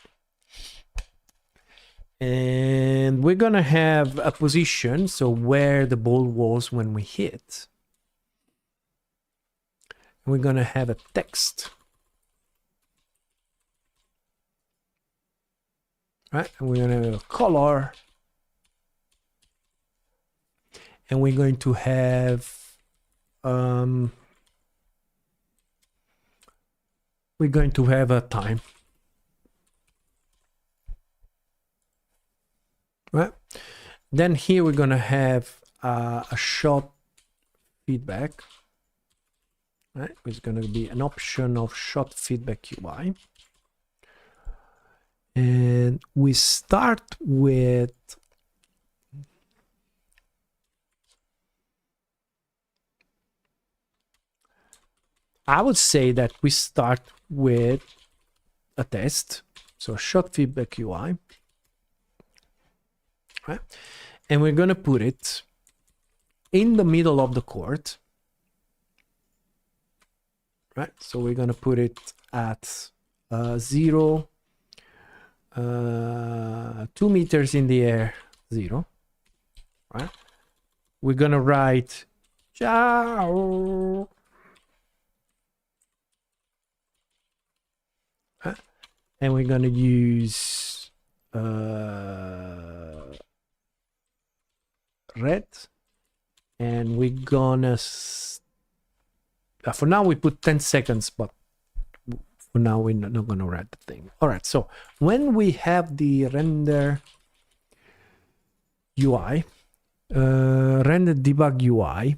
And we're gonna have a position, so where the ball was when we hit. And we're gonna have a text, right? And we're gonna have a color, and we're going to have a time, right? Then here we're gonna have a shot feedback, right? It's gonna be an option of shot feedback UI, and we start with I would say that we start with a test, so shot feedback UI, right? And we're gonna put it in the middle of the court, right? So we're gonna put it at 0, 2 meters in the air, 0, right? We're gonna write ciao, right? And we're gonna use red, and we're gonna for now we put 10 seconds, but for now we're not gonna write the thing. All right, so when we have the render UI, render debug UI,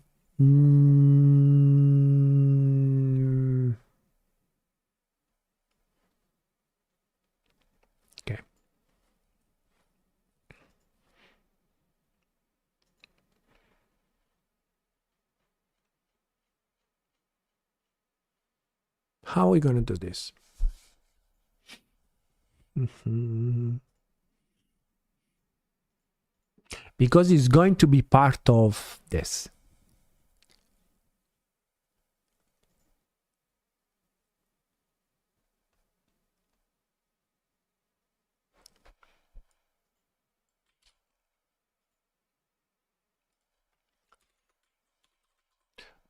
okay. How are we gonna do this? Because it's going to be part of this.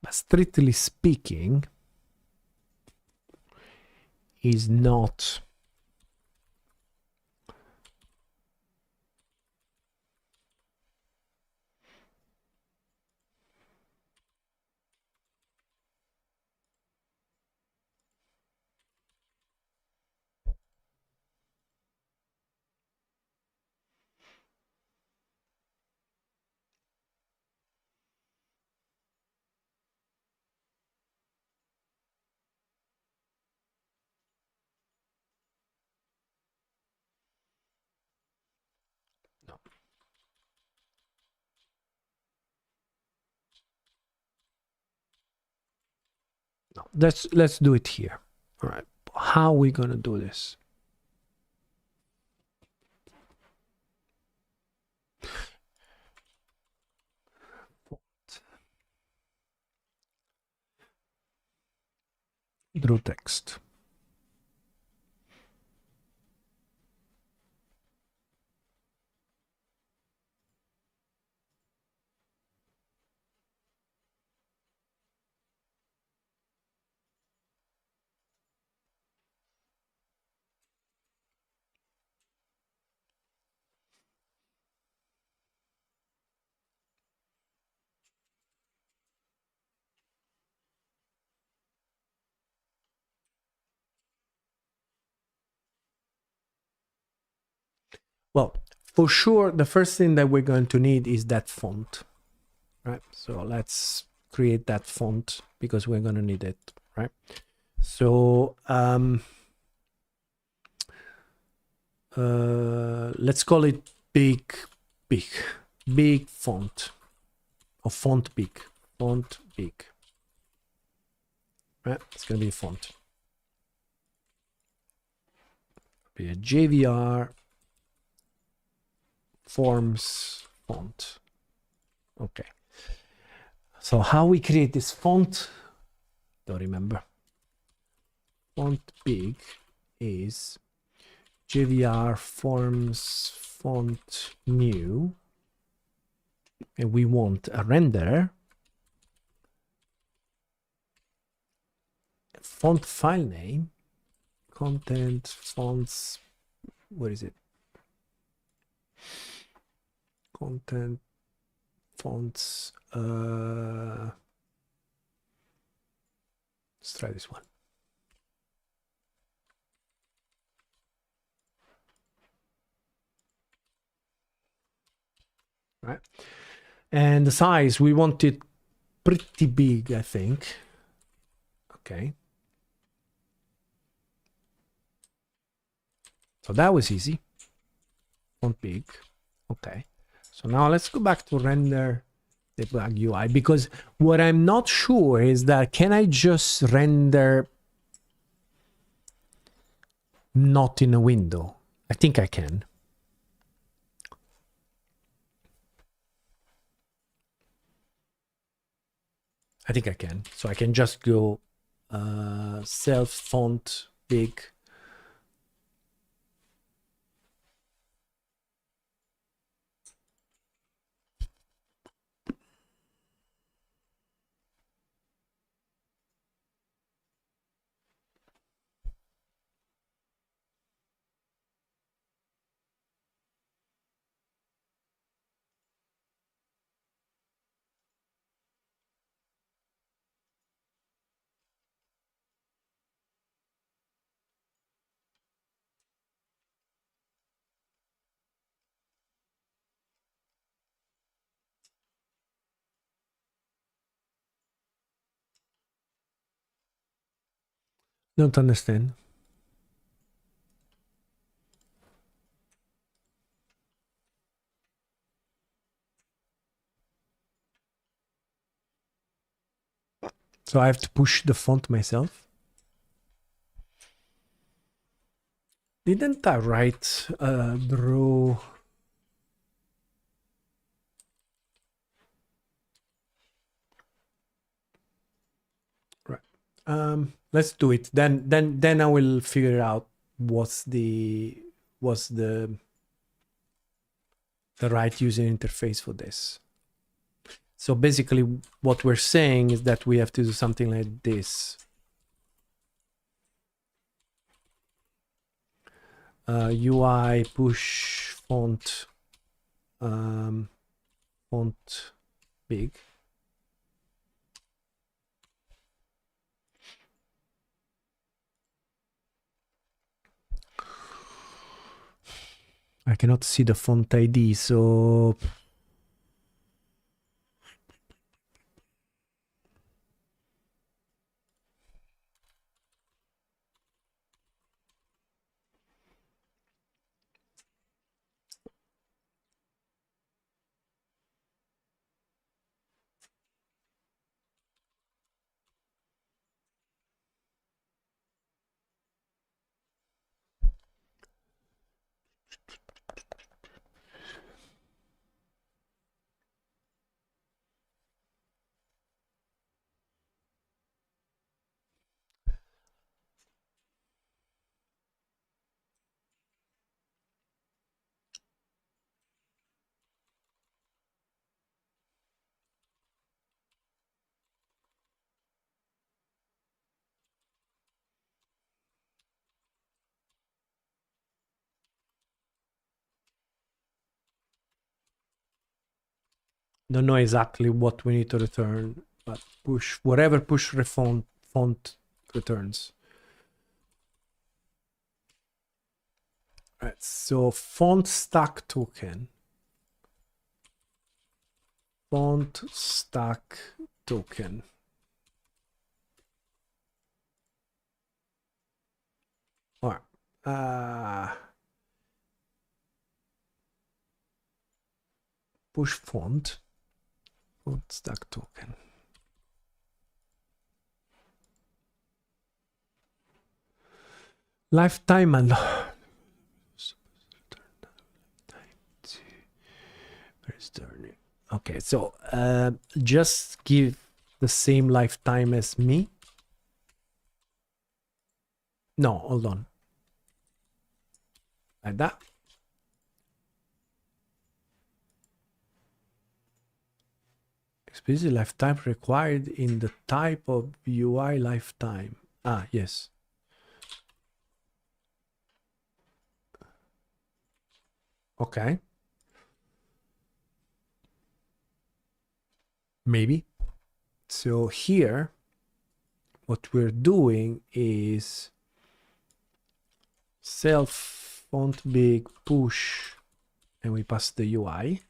but strictly speaking, is not no. No. Let's do it here. All right. How are we gonna do this? Draw text. Well, for sure, the first thing that we're going to need is that font, right? So let's create that font because we're going to need it, right? So let's call it big font, or font big, right? It's going to be a font. Be a JVR forms font. Okay. So how we create this font? Don't remember. Font big is JVR forms font new, and we want a render font file name, content fonts. Where is it? Content fonts. Let's try this one. Right, and the size, we want it pretty big, I think. Okay, so that was easy. Font big. Okay, so now let's go back to render debug UI, because what I'm not sure is that can I just render not in a window? I think I can. I think I can. So I can just go self font big. Don't understand. So I have to push the font myself. Didn't I write draw? Right. Let's do it. Then I will figure out what's the right user interface for this. So basically what we're saying is that we have to do something like this. UI push font font big. I cannot see the font ID, so don't know exactly what we need to return, but push whatever push font returns. Right, so font stack token. Font stack token. All right. Push font stack token. Lifetime and okay, so just give the same lifetime as me. No, hold on. Like that. Explicit lifetime required in the type of UI lifetime. Ah, yes. Okay. Maybe. So here, what we're doing is self font big push, and we pass the UI.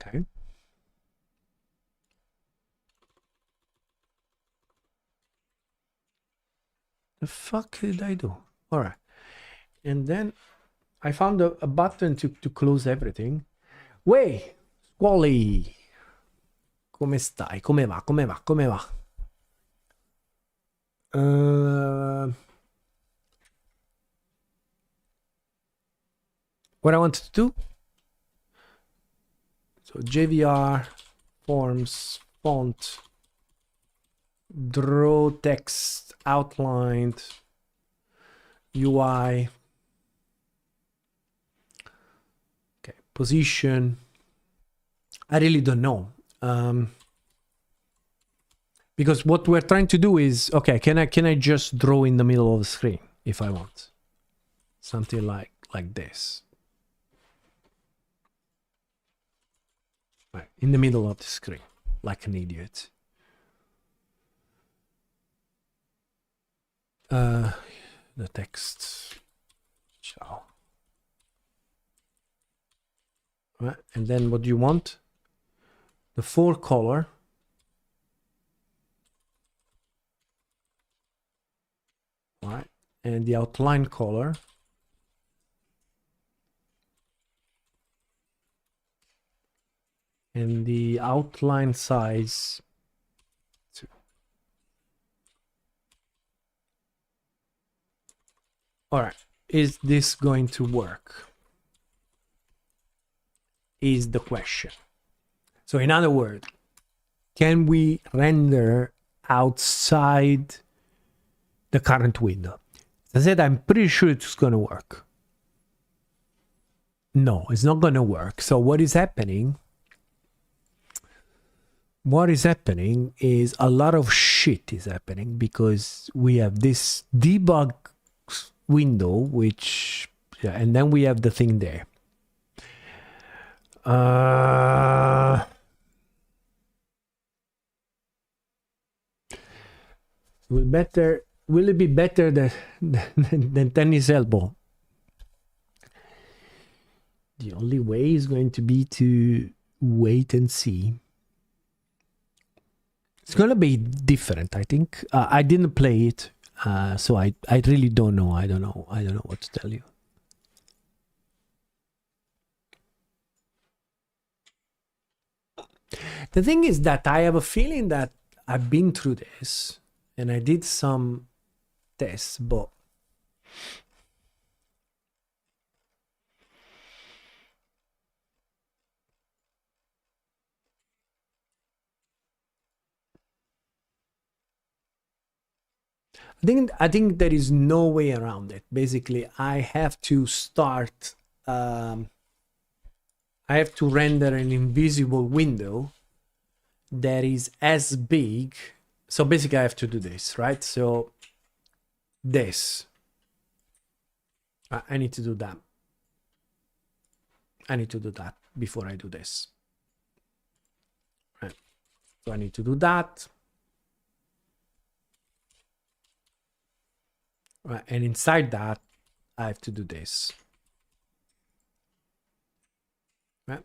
Okay. The fuck did I do? All right. And then I found a button to close everything. Way, Squally. Come stai? Come va? Come va? Come va? What I wanted to do? So JVR, forms, font, draw text, outlined, UI. Okay, position. I really don't know. Because what we're trying to do is, okay, can I just draw in the middle of the screen if I want? Something like this. Right, in the middle of the screen, like an idiot. The text. Ciao. Right, and then what do you want? The fore color. Right, and the outline color. And the outline size. All right, is this going to work? Is the question. So in other words, can we render outside the current window? I said, I'm pretty sure it's going to work. No, it's not going to work. So what is happening? What is happening is a lot of shit is happening because we have this debug window, which, yeah, and then we have the thing there. Will it be better than tennis elbow? The only way is going to be to wait and see. It's gonna be different, I think. I didn't play it, so I really don't know. I don't know what to tell you. The thing is that I have a feeling that I've been through this and I did some tests, but I think there is no way around it. Basically, I have to start. I have to render an invisible window that is as big. So basically, I have to do this, right? So this. I need to do that. I need to do that before I do this. Right. So I need to do that. Right. And inside that, I have to do this. Right.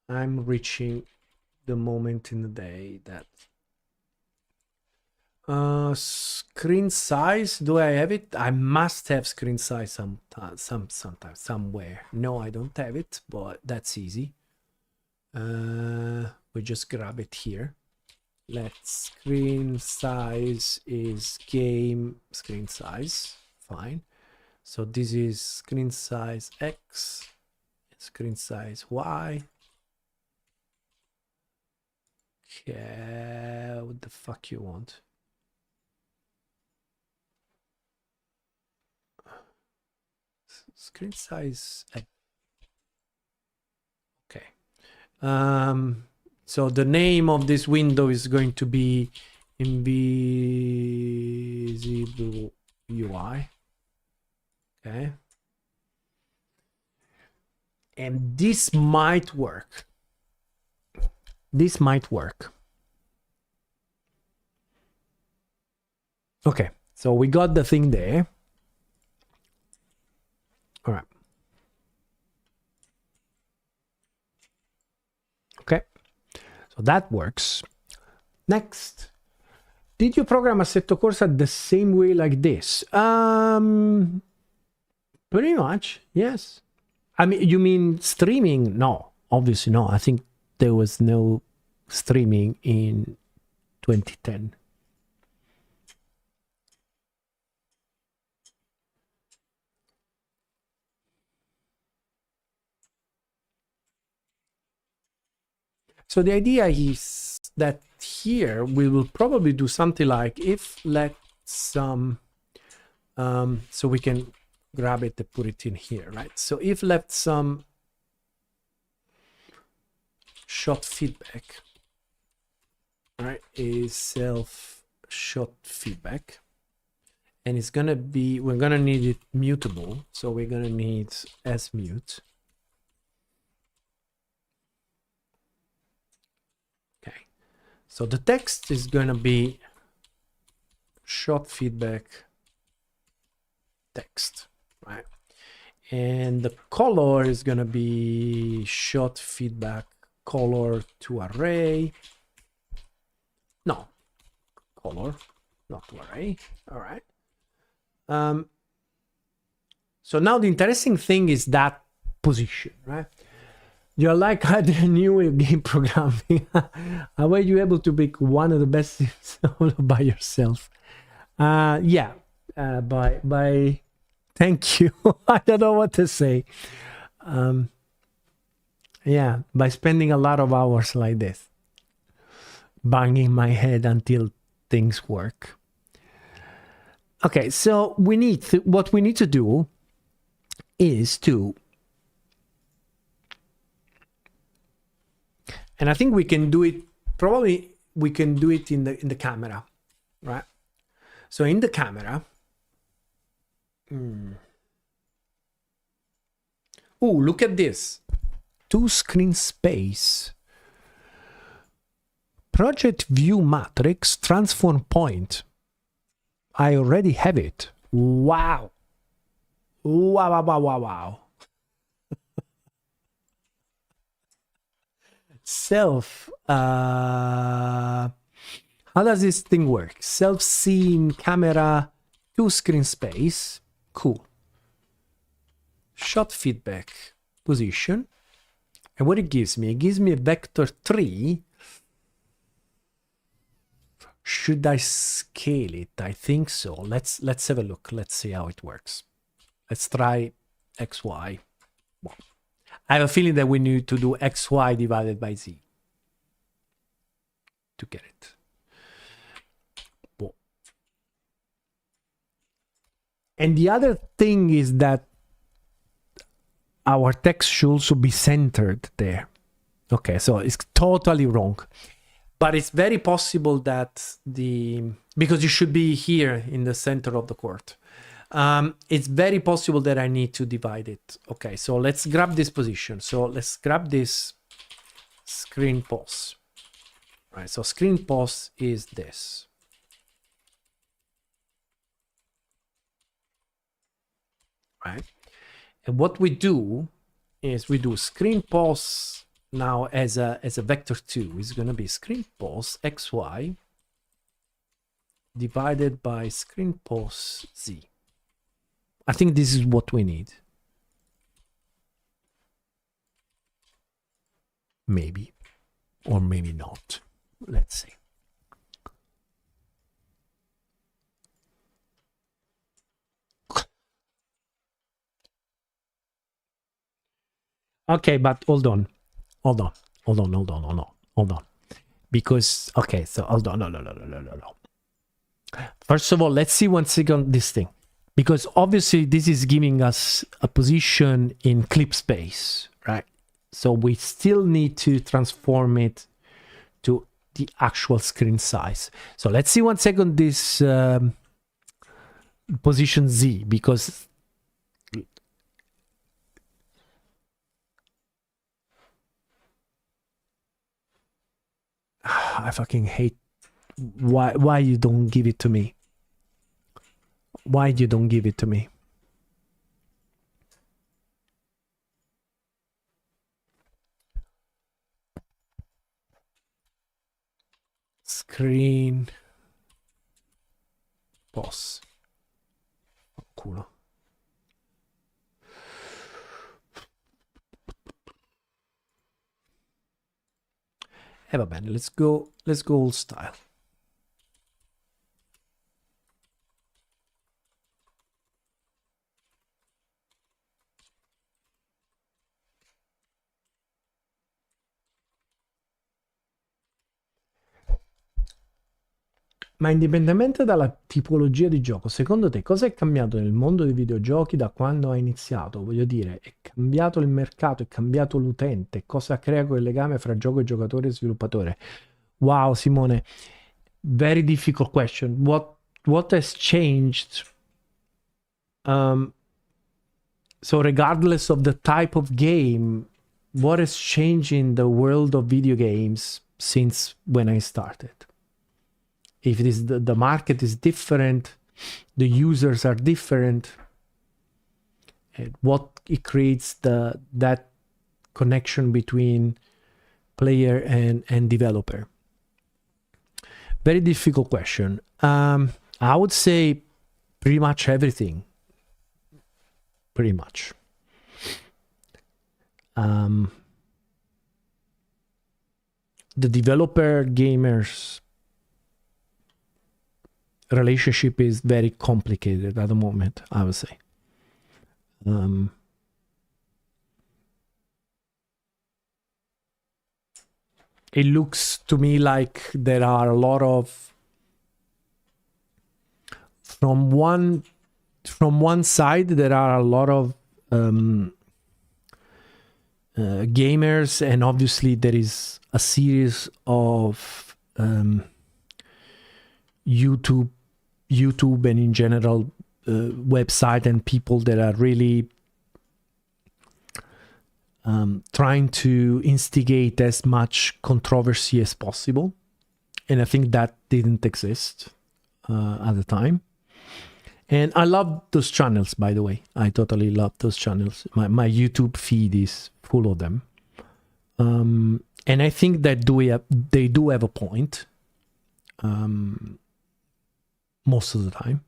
I'm reaching the moment in the day that screen size, do I have it? I must have screen size sometimes somewhere. No, I don't have it, but that's easy. We just grab it here. Let's screen size is game screen size. Fine. So this is screen size X, screen size Y. Yeah, what the fuck you want? Screen size. Okay. So the name of this window is going to be invisible UI. Okay. And this might work. This might work. Okay, so we got the thing there. All right. Okay, so that works. Next, did you program Assetto Corsa the same way like this? Pretty much, yes. I mean, you mean streaming? No, obviously no. I think there was no streaming in 2010. So the idea is that here we will probably do something like if let some, so we can grab it and put it in here, right? So if left some shot feedback, right, is self shot feedback, and it's gonna be, we're gonna need it mutable, so we're gonna need as mute. Okay, so the text is gonna be shot feedback text, right? And the color is gonna be shot feedback color to array. No, color, not to array. All right. So now the interesting thing is that position, right? You're like, I knew game programming. How were you able to pick one of the best things all by yourself? Yeah, by Thank you. I don't know what to say. Yeah, by spending a lot of hours like this, banging my head until things work. Okay, so what we need to do is to, and I think we can do it, probably we can do it in the camera, right? So in the camera, oh, look at this. 2 screen space. Project view matrix transform point. I already have it. Wow. Wow, wow, wow, wow, wow. Self, how does this thing work? Self-scene camera, 2 screen space. Cool. Shot feedback position. And what it gives me a vector 3. Should I scale it? I think so. Let's have a look. Let's see how it works. Let's try XY. Well, I have a feeling that we need to do XY divided by Z to get it. Well. And the other thing is that our text should also be centered there. Okay, so it's totally wrong. But it's very possible that because you should be here in the center of the court. It's very possible that I need to divide it. Okay, so let's grab this position. So let's grab this screen pause. Right, so screen pause is this. Right, and what we do is we do screen pause. Now, as a vector 2, is going to be screen pause XY divided by screen pause Z. I think this is what we need. Maybe, or maybe not. Let's see. Okay, but hold on. Because, okay, so hold on, no. First of all, let's see 1 second this thing. Because obviously this is giving us a position in clip space, right? So we still need to transform it to the actual screen size. So let's see 1 second this position Z, because I fucking hate why you don't give it to me. Why you don't give it to me? Screen pause. Oh, culo. Va bene, let's go old style. Ma indipendentemente dalla tipologia di gioco, secondo te cosa è cambiato nel mondo dei videogiochi da quando hai iniziato? Voglio dire, è cambiato il mercato, è cambiato l'utente, cosa crea quel legame fra gioco e giocatore e sviluppatore? Wow, Simone, very difficult question. What has changed? So regardless of the type of game, what has changed in the world of video games since when I started? If it is the market is different, the users are different, and what it creates that connection between player and developer. Very difficult question. I would say pretty much everything. Pretty much. The developer gamers relationship is very complicated at the moment, I would say. It looks to me like there are a lot of, from one side, there are a lot of gamers, and obviously there is a series of YouTube and in general website and people that are really trying to instigate as much controversy as possible. And I think that didn't exist at the time. And I love those channels, by the way. I totally love those channels. My YouTube feed is full of them. And I think that they do have a point most of the time.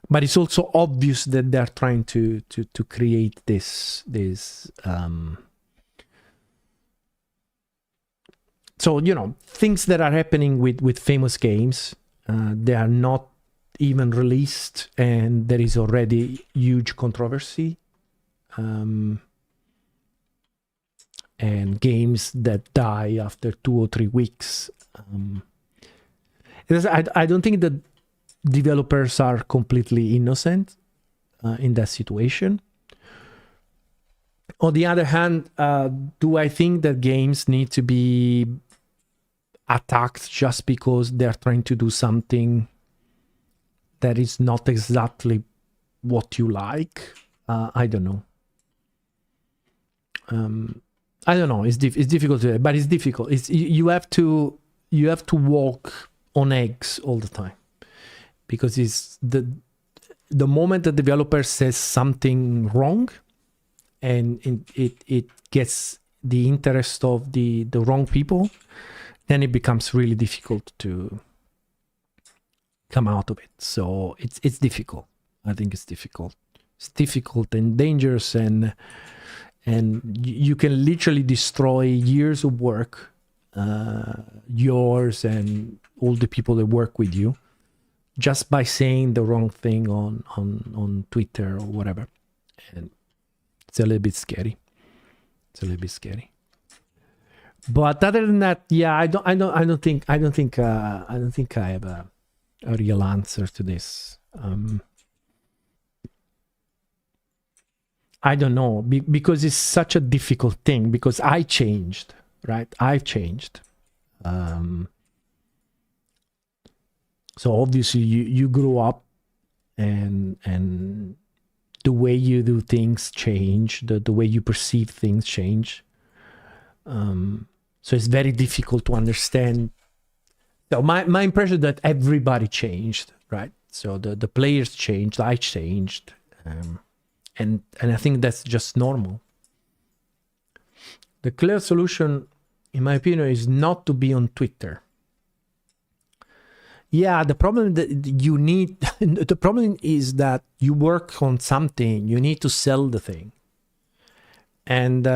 But it's also obvious that they're trying to create this so, you know, things that are happening with famous games, they are not even released and there is already huge controversy. And games that die after 2 or 3 weeks. I don't think that developers are completely innocent in that situation. On the other hand, do I think that games need to be attacked just because they're trying to do something that is not exactly what you like? I don't know. I don't know. It's difficult to, but it's difficult. You have to walk on eggs all the time, because it's the moment the developer says something wrong, and it gets the interest of the wrong people, then it becomes really difficult to come out of it. So it's difficult. I think it's difficult. It's difficult and dangerous, and you can literally destroy years of work, yours and all the people that work with you, just by saying the wrong thing on Twitter or whatever. And it's a little bit scary. But other than that, yeah, I don't think I have a real answer to this. I don't know, because it's such a difficult thing, because I changed, right? I've changed. So obviously you grow up and the way you do things change, the way you perceive things change. So it's very difficult to understand. So my impression is that everybody changed, right? So the players changed, I changed. And I think that's just normal. The clear solution, in my opinion, is not to be on Twitter. Yeah, the problem that you need, the problem is that you work on something, you need to sell the thing. And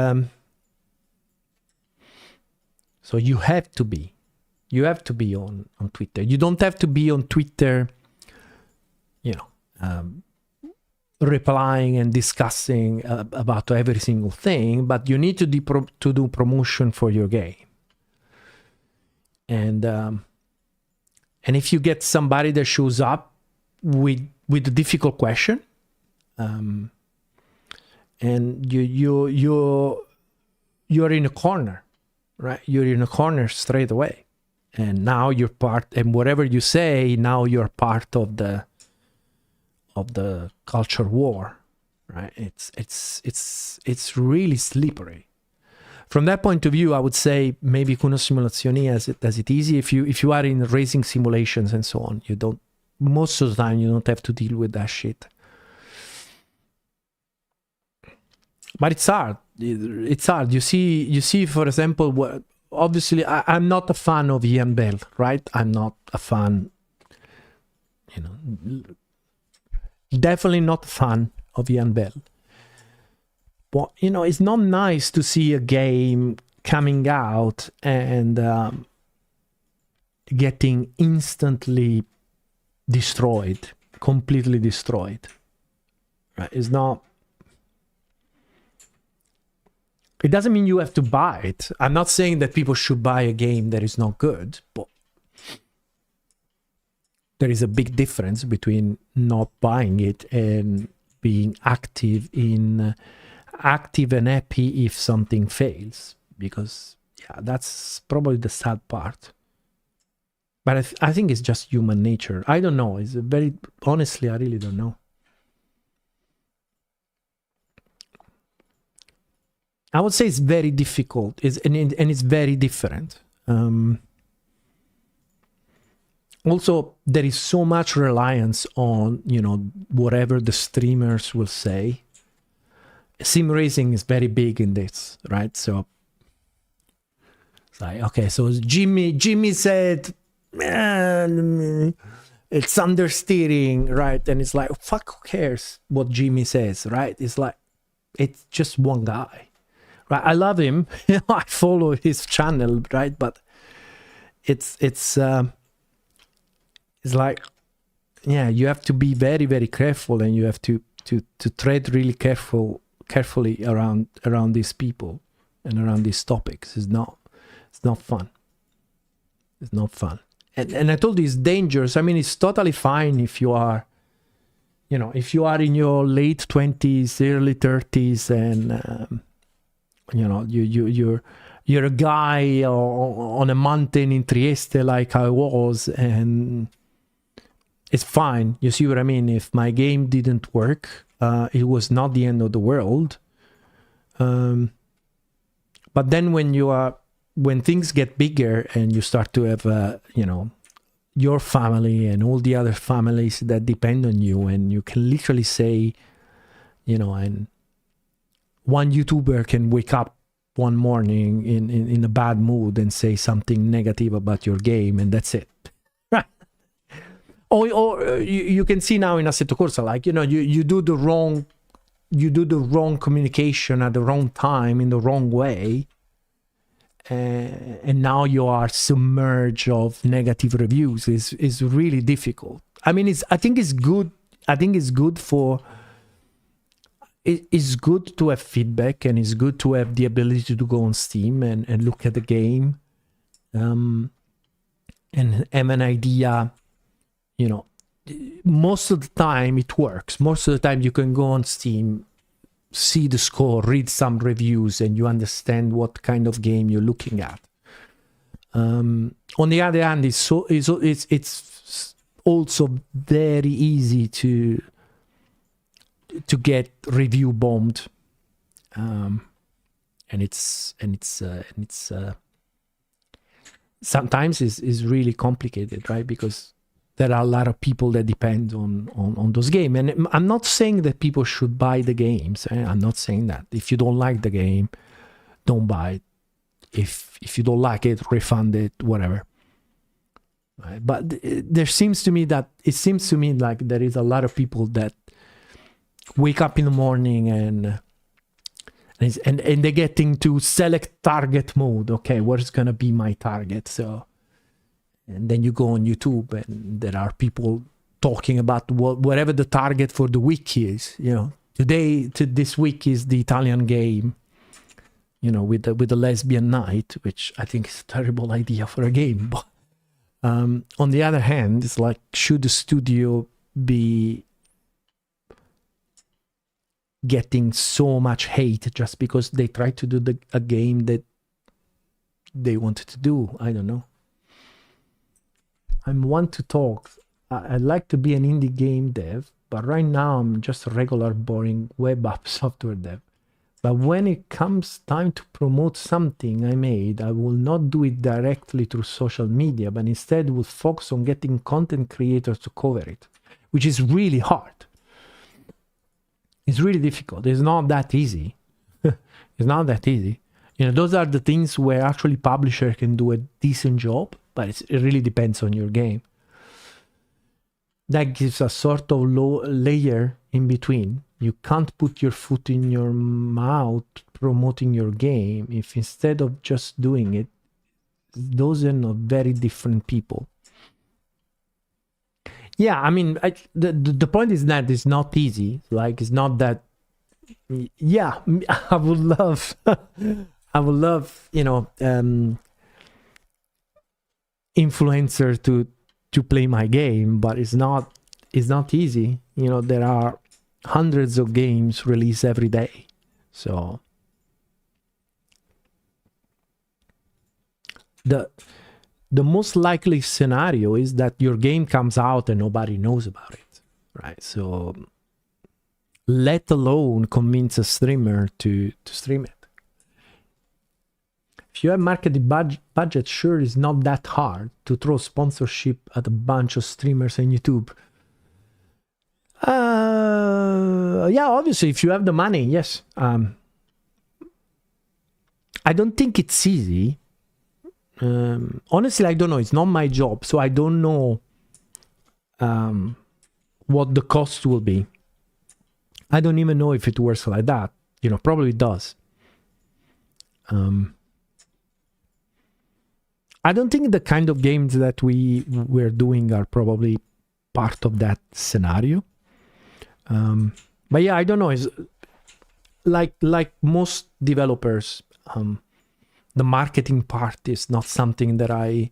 so you have to be on Twitter. You don't have to be on Twitter, replying and discussing about every single thing, but you need to do promotion for your game. And if you get somebody that shows up with a difficult question, and you're in a corner, right? You're in a corner straight away, and now you're part. And whatever you say, now you're part of the culture war, right? It's really slippery. From that point of view, I would say maybe Kunos Simulazioni has it easy. If you are in racing simulations and so on, you don't, most of the time you don't have to deal with that shit. But it's hard. It's hard. You see, for example, obviously I'm not a fan of Ian Bell, right? I'm not a fan, definitely not a fan of Ian Bell. But, it's not nice to see a game coming out and getting instantly destroyed, completely destroyed. Right? It's not It doesn't mean you have to buy it. I'm not saying that people should buy a game that is not good, but there is a big difference between not buying it and being active and happy if something fails, because yeah, that's probably the sad part. But I think it's just human nature. I don't know. It's honestly, I really don't know. I would say it's very difficult, and it's very different. Also, there is so much reliance on, whatever the streamers will say. Sim racing is very big in this, right? So it's like, okay, so Jimmy said, man, it's understeering, right? And it's like, fuck, who cares what Jimmy says, right? It's like, it's just one guy, right? I love him. I follow his channel, right? But it's like, yeah, you have to be very, very careful, and you have to tread really carefully around these people and around these topics. It's not fun. It's not fun. And I told you it's dangerous. I mean, it's totally fine if you are, if you are in your late 20s, early 30s, and you're a guy on a mountain in Trieste like I was, and it's fine. You see what I mean? If my game didn't work, it was not the end of the world. But then when things get bigger and you start to have, your family and all the other families that depend on you, and you can literally say, and one YouTuber can wake up one morning in a bad mood and say something negative about your game, and that's it. Right? Or you can see now in Assetto Corsa, like, you do the wrong communication at the wrong time in the wrong way, and now you are submerged of negative reviews. Is really difficult. I mean, I think it's good. I think it's good it's good to have feedback, and it's good to have the ability to go on Steam and look at the game, and have an idea. Most of the time it works. Most of the time you can go on Steam, see the score, read some reviews, and you understand what kind of game you're looking at. On the other hand, it's also very easy to get review bombed, and it's sometimes is really complicated, right? Because there are a lot of people that depend on those games. And I'm not saying that people should buy the games. I'm not saying that. If you don't like the game, don't buy it. If you don't like it, refund it, whatever. Right? But it seems to me like there is a lot of people that wake up in the morning and they're getting to select target mode. Okay, what's gonna be my target? So, and then you go on YouTube, and there are people talking about whatever the target for the week is. This week is the Italian game. With the lesbian night, which I think is a terrible idea for a game. But on the other hand, it's like, should the studio be getting so much hate just because they tried to do a game that they wanted to do? I don't know. I'm one to talk. I'd like to be an indie game dev, but right now I'm just a regular boring web app software dev. But when it comes time to promote something I made, I will not do it directly through social media, but instead will focus on getting content creators to cover it, which is really hard. It's really difficult. It's not that easy. It's not that easy. Those are the things where actually publisher can do a decent job, but it really depends on your game. That gives a sort of low layer in between. You can't put your foot in your mouth promoting your game if instead of just doing it, those are not very different people. Yeah, I mean, the point is that it's not easy. Like, it's not that Yeah, I would love, I would love, influencer to play my game, but it's not easy. There are hundreds of games released every day, so the most likely scenario is that your game comes out and nobody knows about it, right? So let alone convince a streamer to stream it. If you have marketing budget, sure, it's not that hard to throw sponsorship at a bunch of streamers on YouTube. Yeah, obviously, if you have the money, yes. I don't think it's easy. Honestly, I don't know. It's not my job, so I don't know what the cost will be. I don't even know if it works like that. Probably it does. I don't think the kind of games that we're doing are probably part of that scenario. But yeah, I don't know. It's like most developers, the marketing part is not something that I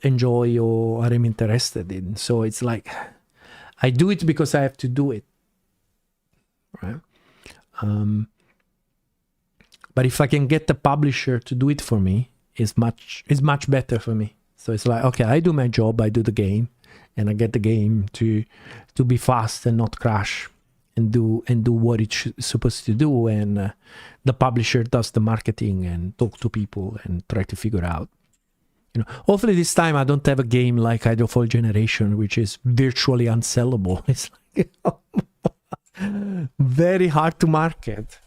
enjoy or am interested in. So it's like I do it because I have to do it, right? But if I can get the publisher to do it for me, it's much better for me. So it's like, okay, I do my job, I do the game, and I get the game to be fast and not crash, and do what it's supposed to do, and the publisher does the marketing and talk to people and try to figure out. Hopefully this time I don't have a game like Hydrofall Generation, which is virtually unsellable. It's like very hard to market.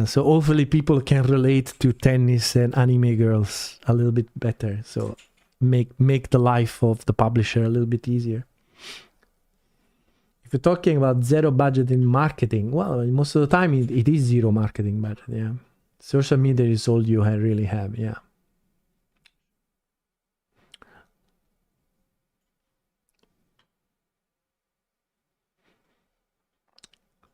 So hopefully people can relate to tennis and anime girls a little bit better. So make the life of the publisher a little bit easier. If you're talking about zero budget in marketing, well, most of the time it is zero marketing budget. Yeah, social media is all you really have. Yeah.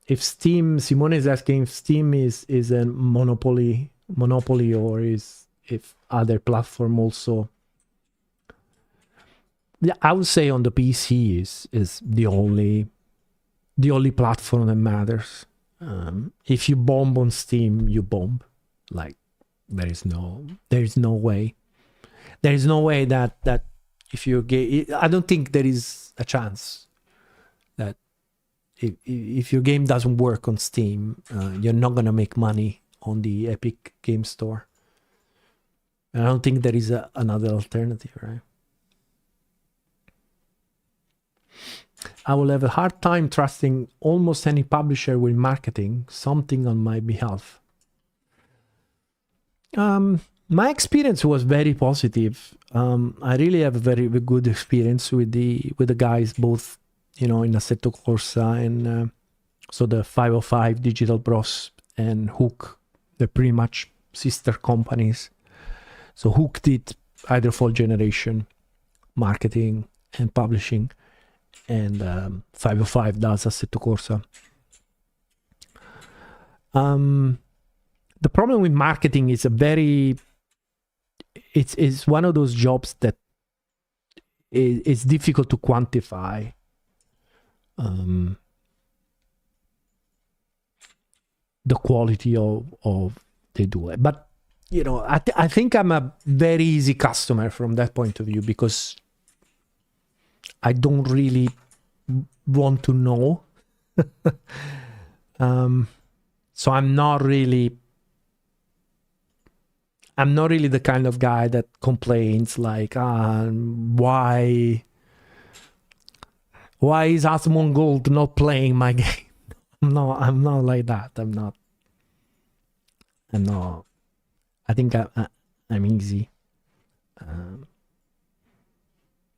If Steam, Simone is asking if Steam is a monopoly, or if other platform also. Yeah, I would say on the PC is the only platform that matters. If you bomb on Steam, you bomb. Like there is no way. There is no way that if you're gay, I don't think there is a chance that if your game doesn't work on Steam, you're not gonna make money on the Epic Game Store. I don't think there is another alternative, right? I will have a hard time trusting almost any publisher with marketing something on my behalf. My experience was very positive. I really have a very good experience with the guys, both in Assetto Corsa and so the 505 Digital Bros and Hook. They're pretty much sister companies. So Hook did Hydrofall Generation, marketing and publishing, and 505 does Assetto Corsa. The problem with marketing is it's one of those jobs that is difficult to quantify. The quality of they do it, but I think I'm a very easy customer from that point of view, because I don't really want to know. So I'm not really the kind of guy that complains like, why is Asmongold not playing my game? I'm not like that. I'm not. I think I'm easy.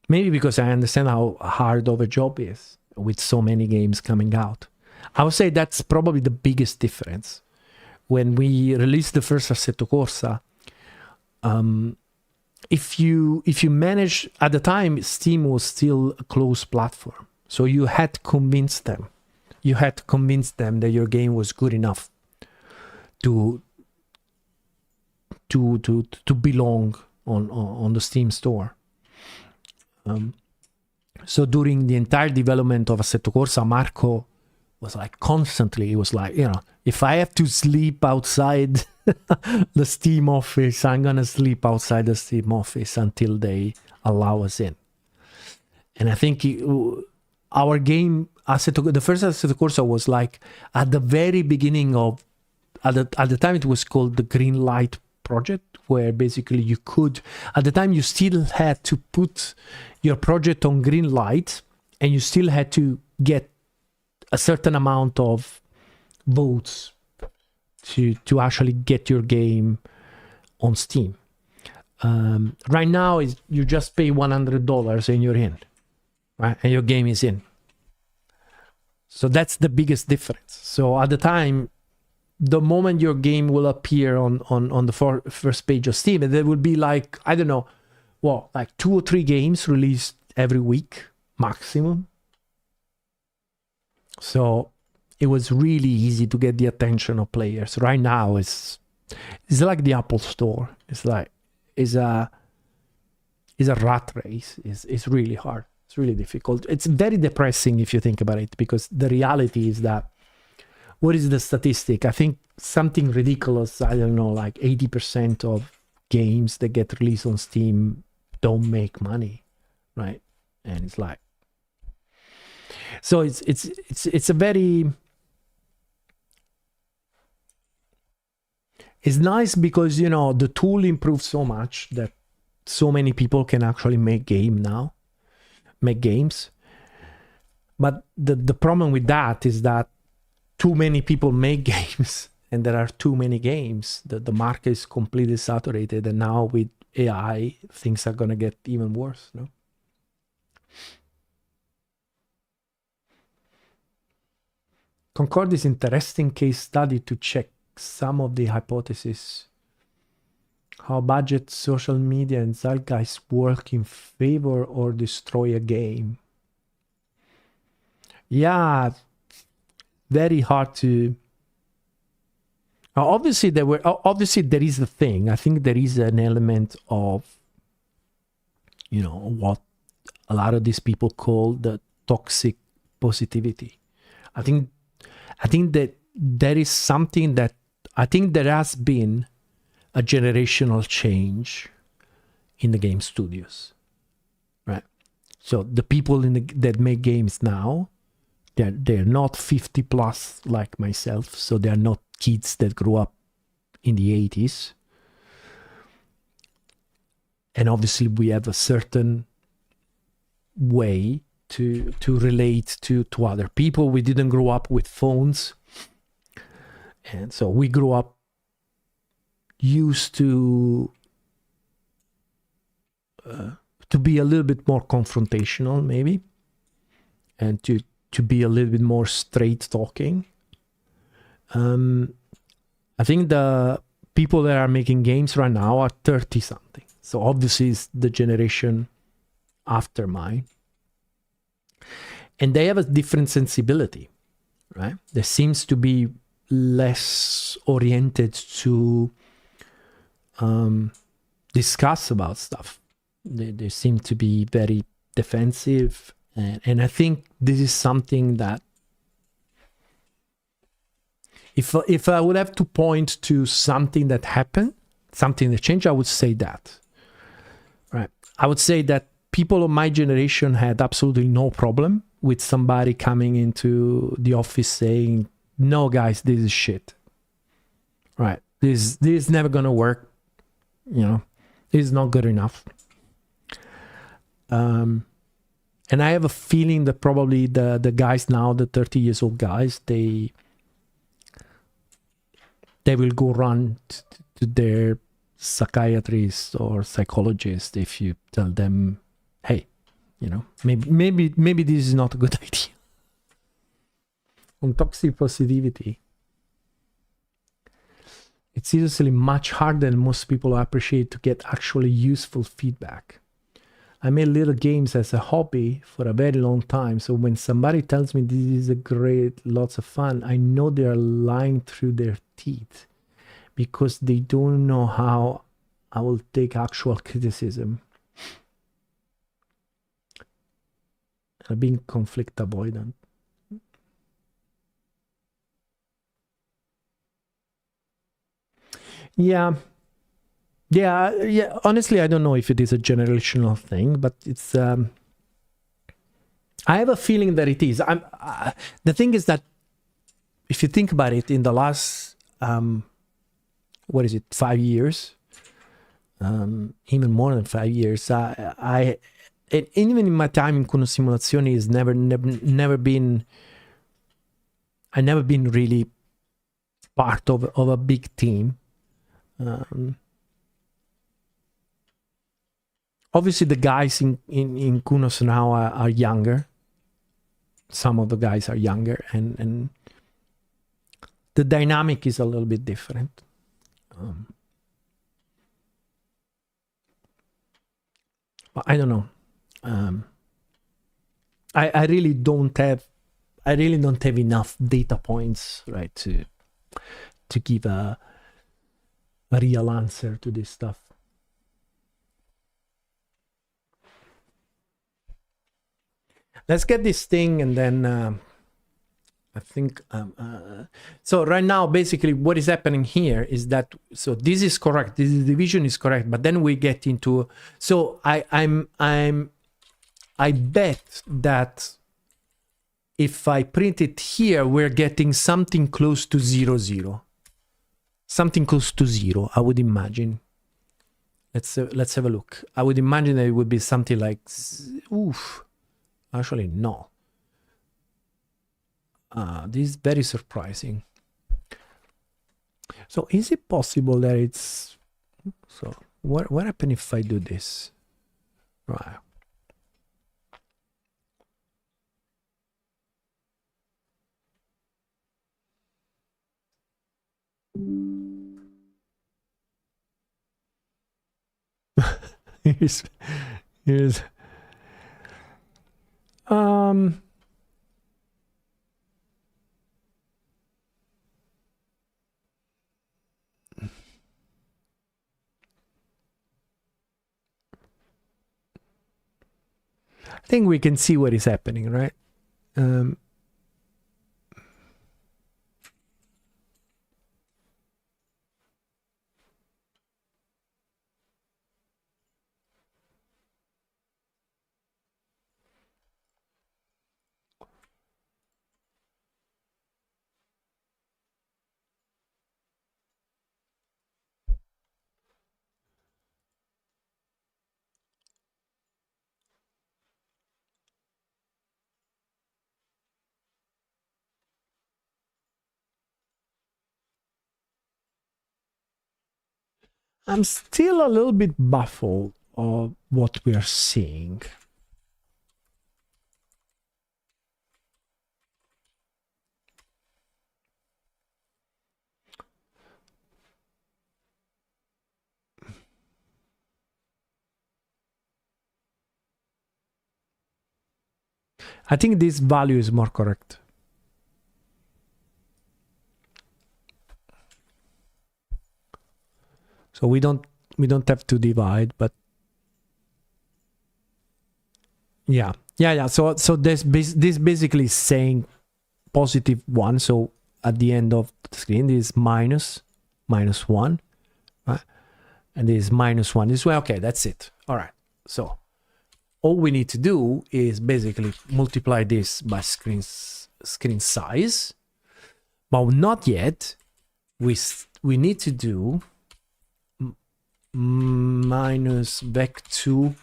Maybe because I understand how hard of a job is with so many games coming out. I would say that's probably the biggest difference. When we released the first Assetto Corsa, if you manage, at the time Steam was still a closed platform, so you had to convince them you had to convince them that your game was good enough to belong on the Steam store. So during the entire development of Assetto Corsa, Marco was like constantly, he was like, if I have to sleep outside the Steam office, I'm gonna sleep outside the Steam office until they allow us in. And I think our game, the first Assetto Corsa was like at the very beginning of, at the time it was called the Green Light Project, where basically you could, at the time you still had to put your project on green light, and you still had to get a certain amount of votes to actually get your game on Steam. Right now, you just pay $100 and you're in, right? And your game is in. So that's the biggest difference. So at the time, the moment your game will appear on the first page of Steam, and there will be like, I don't know, like 2 or 3 games released every week maximum. So it was really easy to get the attention of players. Right now, it's like the Apple Store. It's a rat race. It's really hard. It's really difficult. It's very depressing if you think about it, because the reality is that, what is the statistic? I think something ridiculous, I don't know, like 80% of games that get released on Steam don't make money, right? And it's like, so it's a very, it's nice because, the tool improves so much that so many people can actually make games. But the problem with that is that too many people make games, and there are too many games. The market is completely saturated, and now with AI, things are gonna get even worse. No? Concord is interesting case study to check some of the hypotheses. How budget, social media, and zeitgeist work in favor or destroy a game. Yeah, very hard to. Obviously, there is the thing. I think there is an element of, what a lot of these people call the toxic positivity. I think that there is something that, I think there has been a generational change in the game studios, right? So the people that make games now, they're not 50 plus like myself, so they're not kids that grew up in the 80s. And obviously we have a certain way to relate to other people. We didn't grow up with phones, and so we grew up used to be a little bit more confrontational, maybe, and to be a little bit more straight talking. I think the people that are making games right now are 30 something, so obviously it's the generation after mine, and they have a different sensibility, right? There seems to be less oriented to discuss about stuff. They seem to be very defensive, and I think this is something that, if I would have to point to something that happened, something that changed, I would say that, right? I would say that people of my generation had absolutely no problem with somebody coming into the office saying, "No, guys, this is shit," right? This is never gonna work. This is not good enough. And I have a feeling that probably the guys now, the 30 years old guys, they will go run to their psychiatrist or psychologist if you tell them, hey, maybe this is not a good idea. On toxic positivity, it's seriously much harder than most people appreciate to get actually useful feedback. I made little games as a hobby for a very long time. So when somebody tells me this is a great, lots of fun, I know they are lying through their teeth because they don't know how I will take actual criticism. Being conflict avoidant. Yeah. Yeah. Honestly, I don't know if it is a generational thing, but it's. I have a feeling that it is. The thing is that if you think about it, in the last, what is it, 5 years, even more than 5 years, even in my time in Kunos Simulazioni, is never been. I never been really part of a big team. Obviously, the guys in Kunos now are younger. Some of the guys are younger, and the dynamic is a little bit different. I don't know. I really don't have. I really don't have enough data points, right, to give a real answer to this stuff. Let's get this thing, and then I think. So right now, basically, what is happening here is that this is correct. This division is correct, but then we get into. So I bet that if I print it here, we're getting something close to 0, 0. Something close to 0, I would imagine. Let's have a look. I would imagine that it would be something like, oof. Actually, no. This is very surprising. So is it possible that it's... So what happens if I do this? Right. here's I think we can see what is happening, right? I'm still a little bit baffled of what we are seeing. I think this value is more correct. So we don't have to divide, but yeah. So this basically is saying +1. So at the end of the screen, this is -1, right? And this is -1 this way. Okay, that's it. All right. So all we need to do is basically multiply this by screen size, but not yet. We need to do minus vec2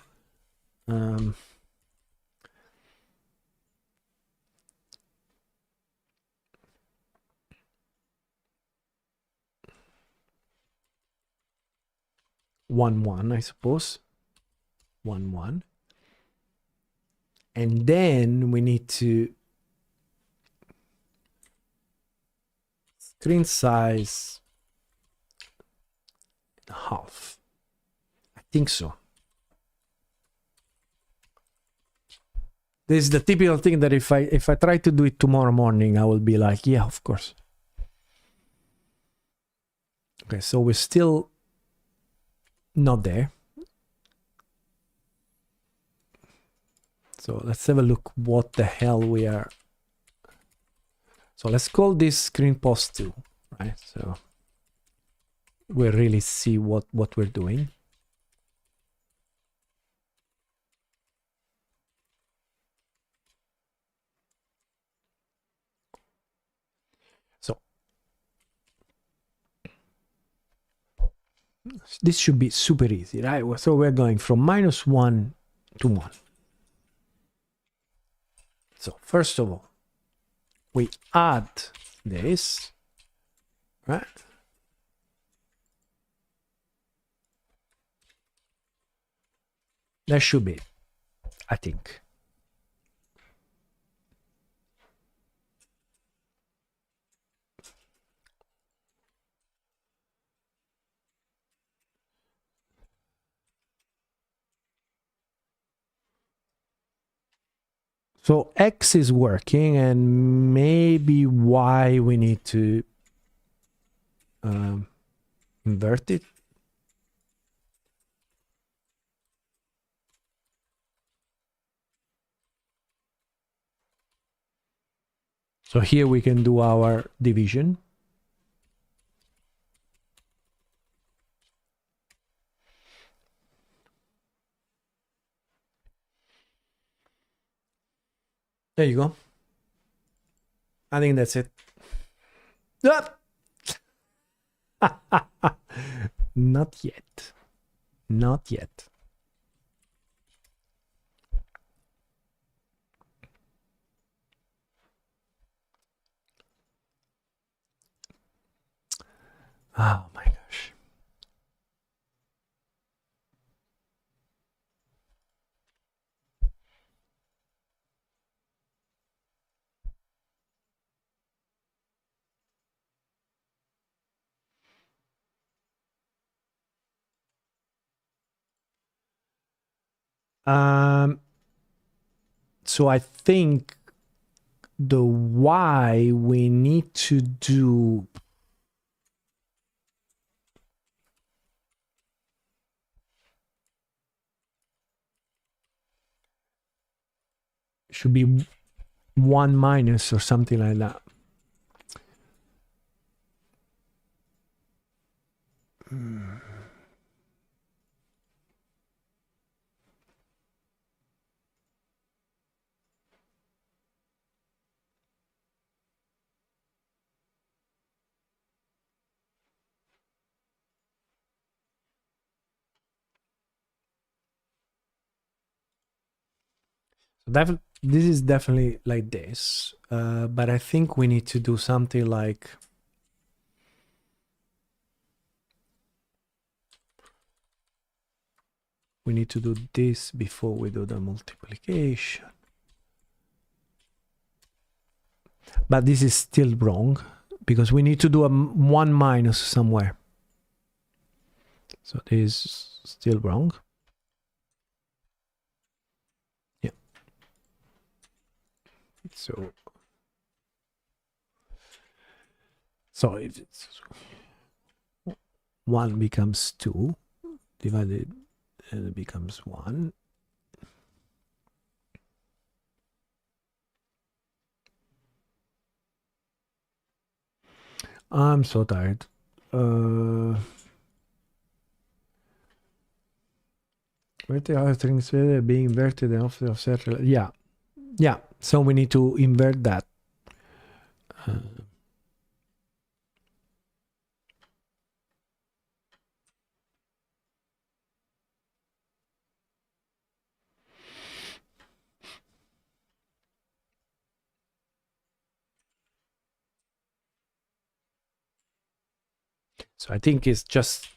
1, I suppose. 1, and then we need to screen size half. I think so. This is the typical thing that if I try to do it tomorrow morning, I will be like, yeah, of course. Okay, so we're still not there. So let's have a look what the hell we are. So let's call this screen post 2, right? So we really see what we're doing. So this should be super easy, right? So we're going from -1 to 1. So first of all, we add this, right? That should be, I think. So X is working, and maybe Y we need to invert it. So here we can do our division. There you go. I think that's it. Not yet. Not yet. Oh my gosh. So I think the Y we need to do should be 1 minus or something like that. So this is definitely like this, but I think we need to do something like we need to do this before we do the multiplication. But this is still wrong because we need to do a 1 minus somewhere. So this is still wrong. Yeah. So if it's 1 becomes 2 divided and it becomes 1. I'm so tired. Strings being inverted and offset. Yeah. Yeah. So we need to invert that. So I think it's just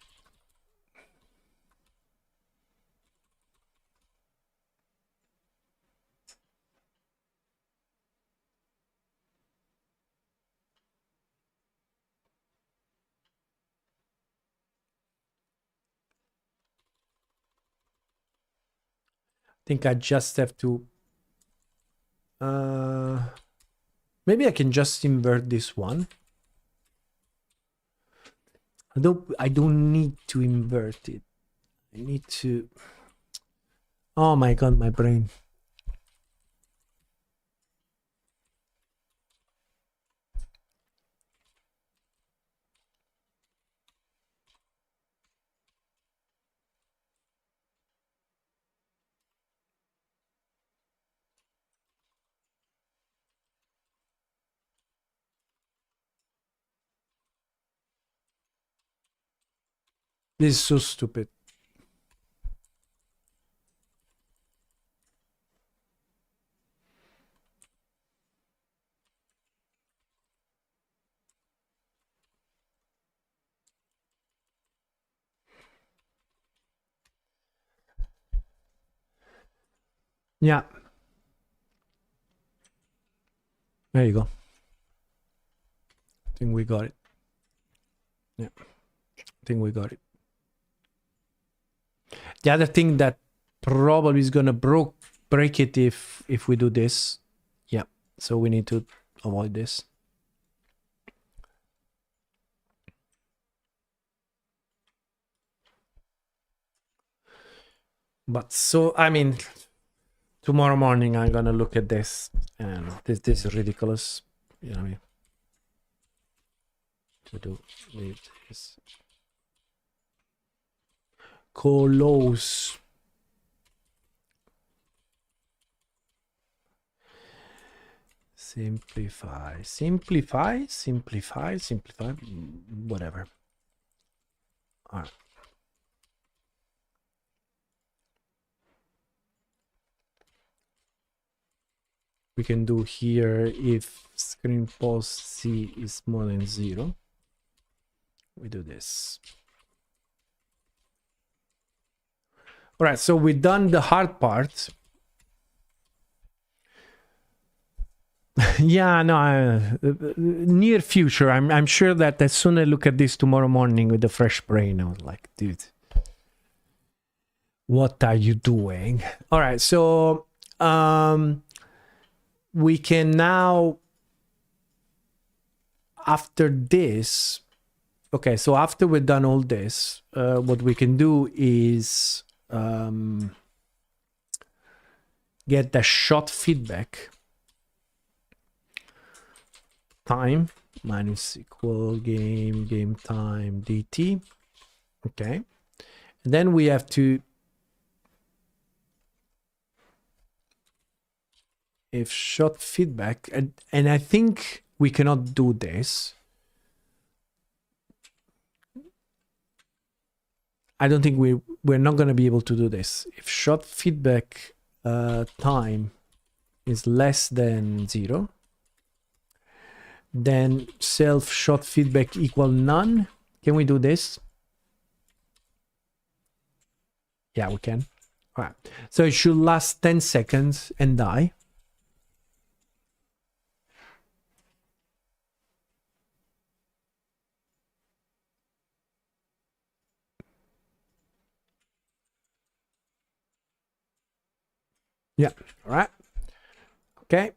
I think I just have to Maybe I can just invert this one. I don't need to invert it. I need to... Oh my god, my brain. This is so stupid. Yeah. There you go. I think we got it. Yeah. I think we got it. The other thing that probably is gonna break it if we do this. Yeah. So we need to avoid this. But so I mean, tomorrow morning I'm gonna look at this, and this is ridiculous. You know what I mean? To do with this. Kunos. Simplify. Whatever. All right. We can do here if screen pause C is more than 0. We do this. All right, so we've done the hard part. Yeah, no, near future. I'm sure that as soon as I look at this tomorrow morning with a fresh brain, I was like, dude, what are you doing? All right, so we can now, after this, okay, so after we've done all this, what we can do is get the shot feedback time minus equal game time dt. Okay, and then we have to, if shot feedback, and I think we cannot do this. I don't think we're not going to be able to do this. If shot feedback time is less than 0, then self shot feedback equal none. Can we do this? Yeah, we can. All right. So it should last 10 seconds and die. Yeah. All right. Okay.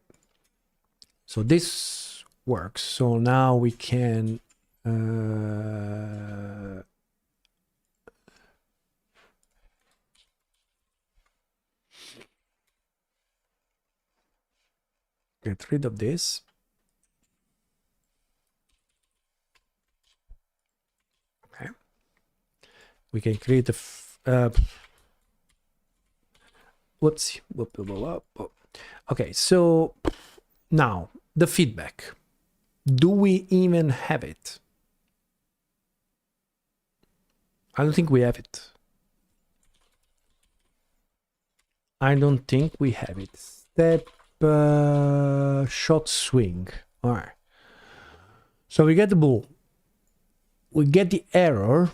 So this works. So now we can get rid of this. Okay. We can create a whoops. Okay, so now the feedback. Do we even have it? I don't think we have it. I don't think we have it. Step shot swing. All right. So we get the ball. We get the error,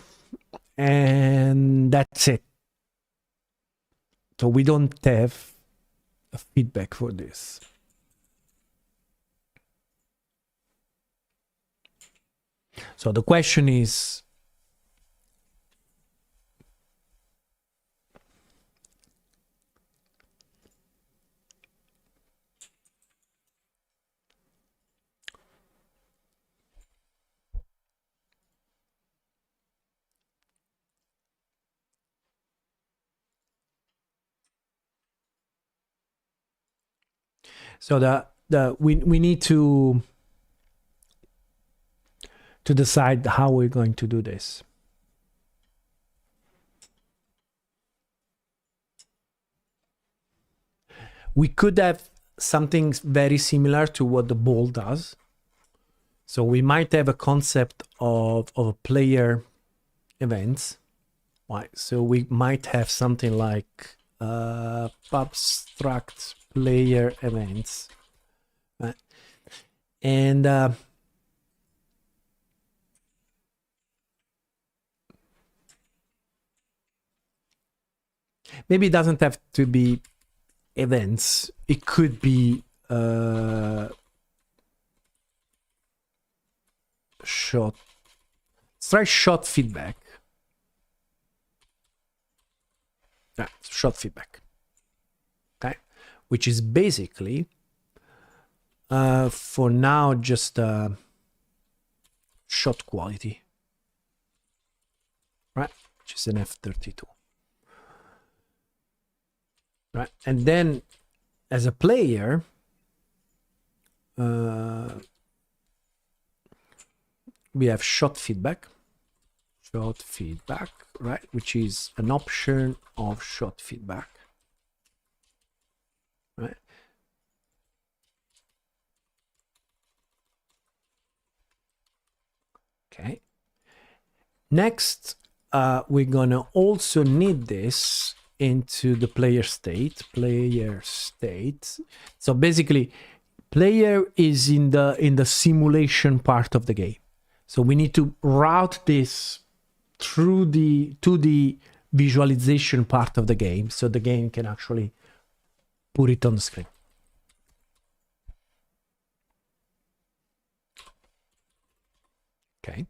and that's it. So we don't have a feedback for this. So the question is, So we need to decide how we're going to do this. We could have something very similar to what the ball does. So we might have a concept of a player events, right? So we might have something like abstract player events, right? And maybe it doesn't have to be events. It could be shot. Let's try shot feedback. Yeah, shot feedback. Okay, which is basically for now just shot quality, right? Which is an F32, right? And then as a player, we have shot feedback, right? Which is an option of shot feedback, right? Okay. Next, we're gonna also need this into the player state. So basically, player is in the simulation part of the game. So we need to route this to the visualization part of the game, so the game can actually put it on the screen. Okay.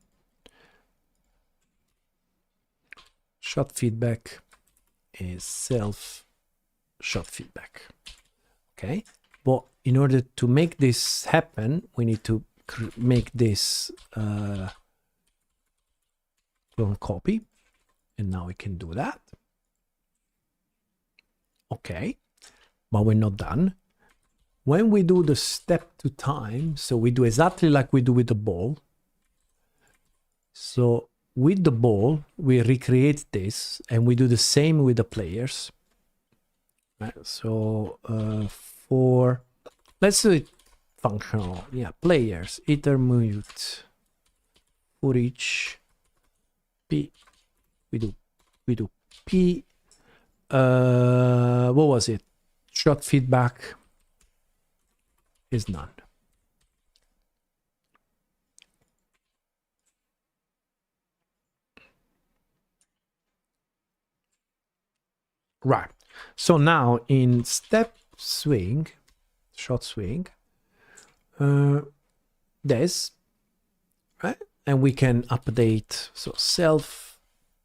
Shot feedback is self shot feedback. Okay. But in order to make this happen, we need to make this clone copy. And now we can do that. Okay. But we're not done. When we do the step to time, so we do exactly like we do with the ball. So with the ball, we recreate this and we do the same with the players. Right? So for, let's do it functional. Yeah, players, intermute for each P. We do P. What was it? Shot feedback is none. Right. So now in step swing, shot swing, this, right? And we can update. So self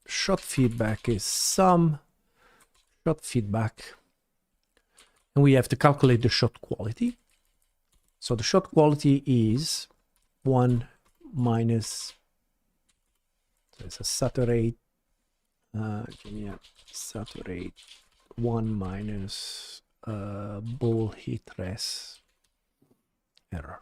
shot feedback is some shot feedback. And we have to calculate the shot quality. So the shot quality is 1 minus, so it's a saturate, saturate 1 minus ball hit res error.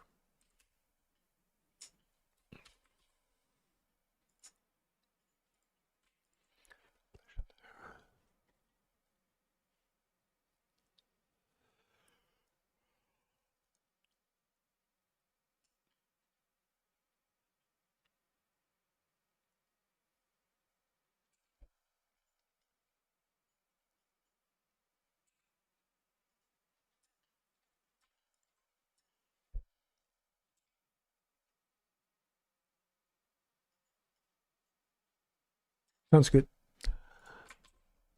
Sounds good.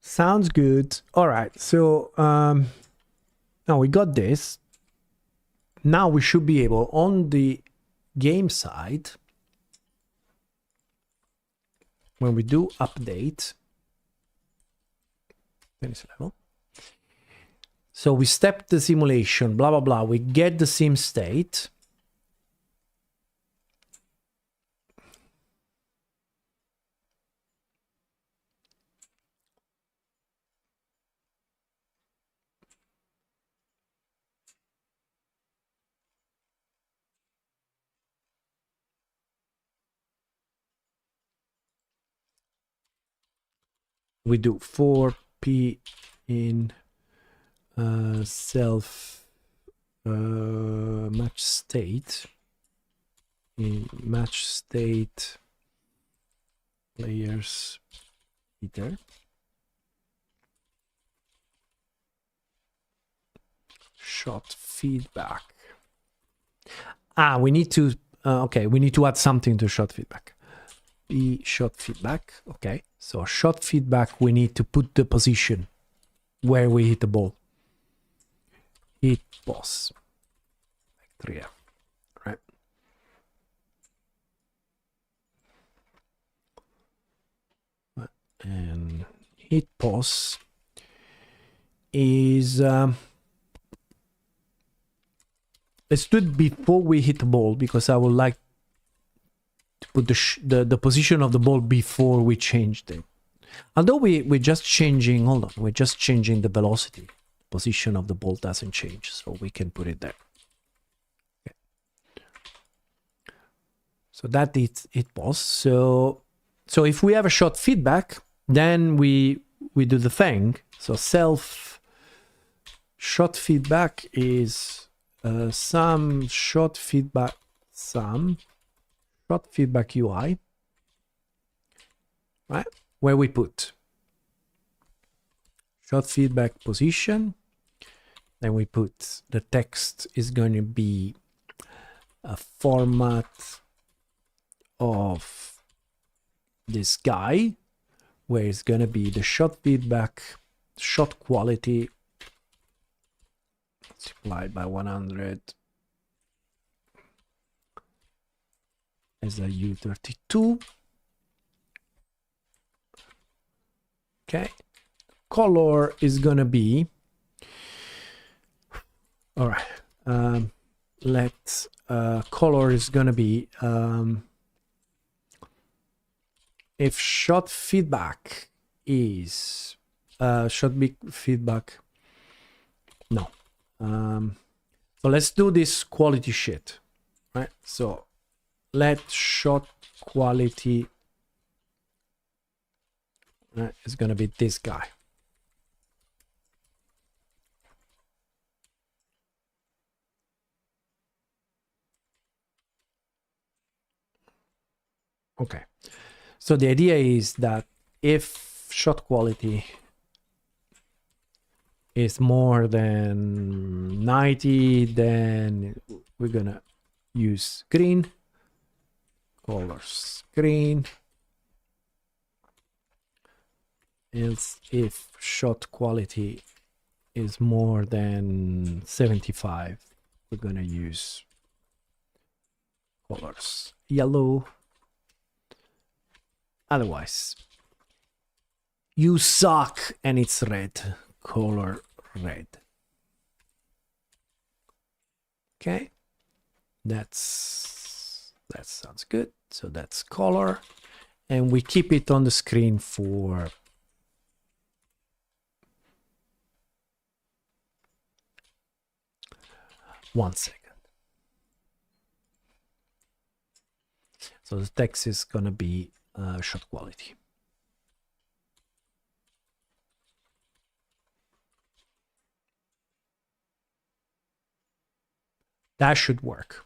Sounds good. All right. So now we got this. Now we should be able, on the game side, when we do update tennis level, so we step the simulation, blah, blah, blah. We get the sim state. we do for p in self match state, in match state players either shot feedback. We need to okay, we need to add something to shot feedback. P shot feedback. Okay, so shot feedback, we need to put the position where we hit the ball. Hit pos. Like 3F, right? And hit pos is let's do it before we hit the ball, because I would like to put the position of the ball before we change it. Although we're just changing, hold on, we're just changing the velocity. Position of the ball doesn't change, so we can put it there. Okay. So that is it was. So if we have a shot feedback, then we do the thing. So self shot feedback is some shot feedback UI, right? Where we put shot feedback position, then we put the text is going to be a format of this guy, where it's going to be the shot feedback, shot quality multiplied by 100 as a U32. Okay, color is gonna be, all right, let's color is gonna be if shot feedback is feedback, no, so let's do this quality shit, right? So let shot quality, it's gonna be this guy. Okay, so the idea is that if shot quality is more than 90, then we're gonna use green, colors green. Else if shot quality is more than 75, we're gonna use colors yellow. Otherwise, you suck and it's red, color red. Okay, that sounds good. So that's color, and we keep it on the screen for 1 second. So the text is gonna be shot quality. That should work.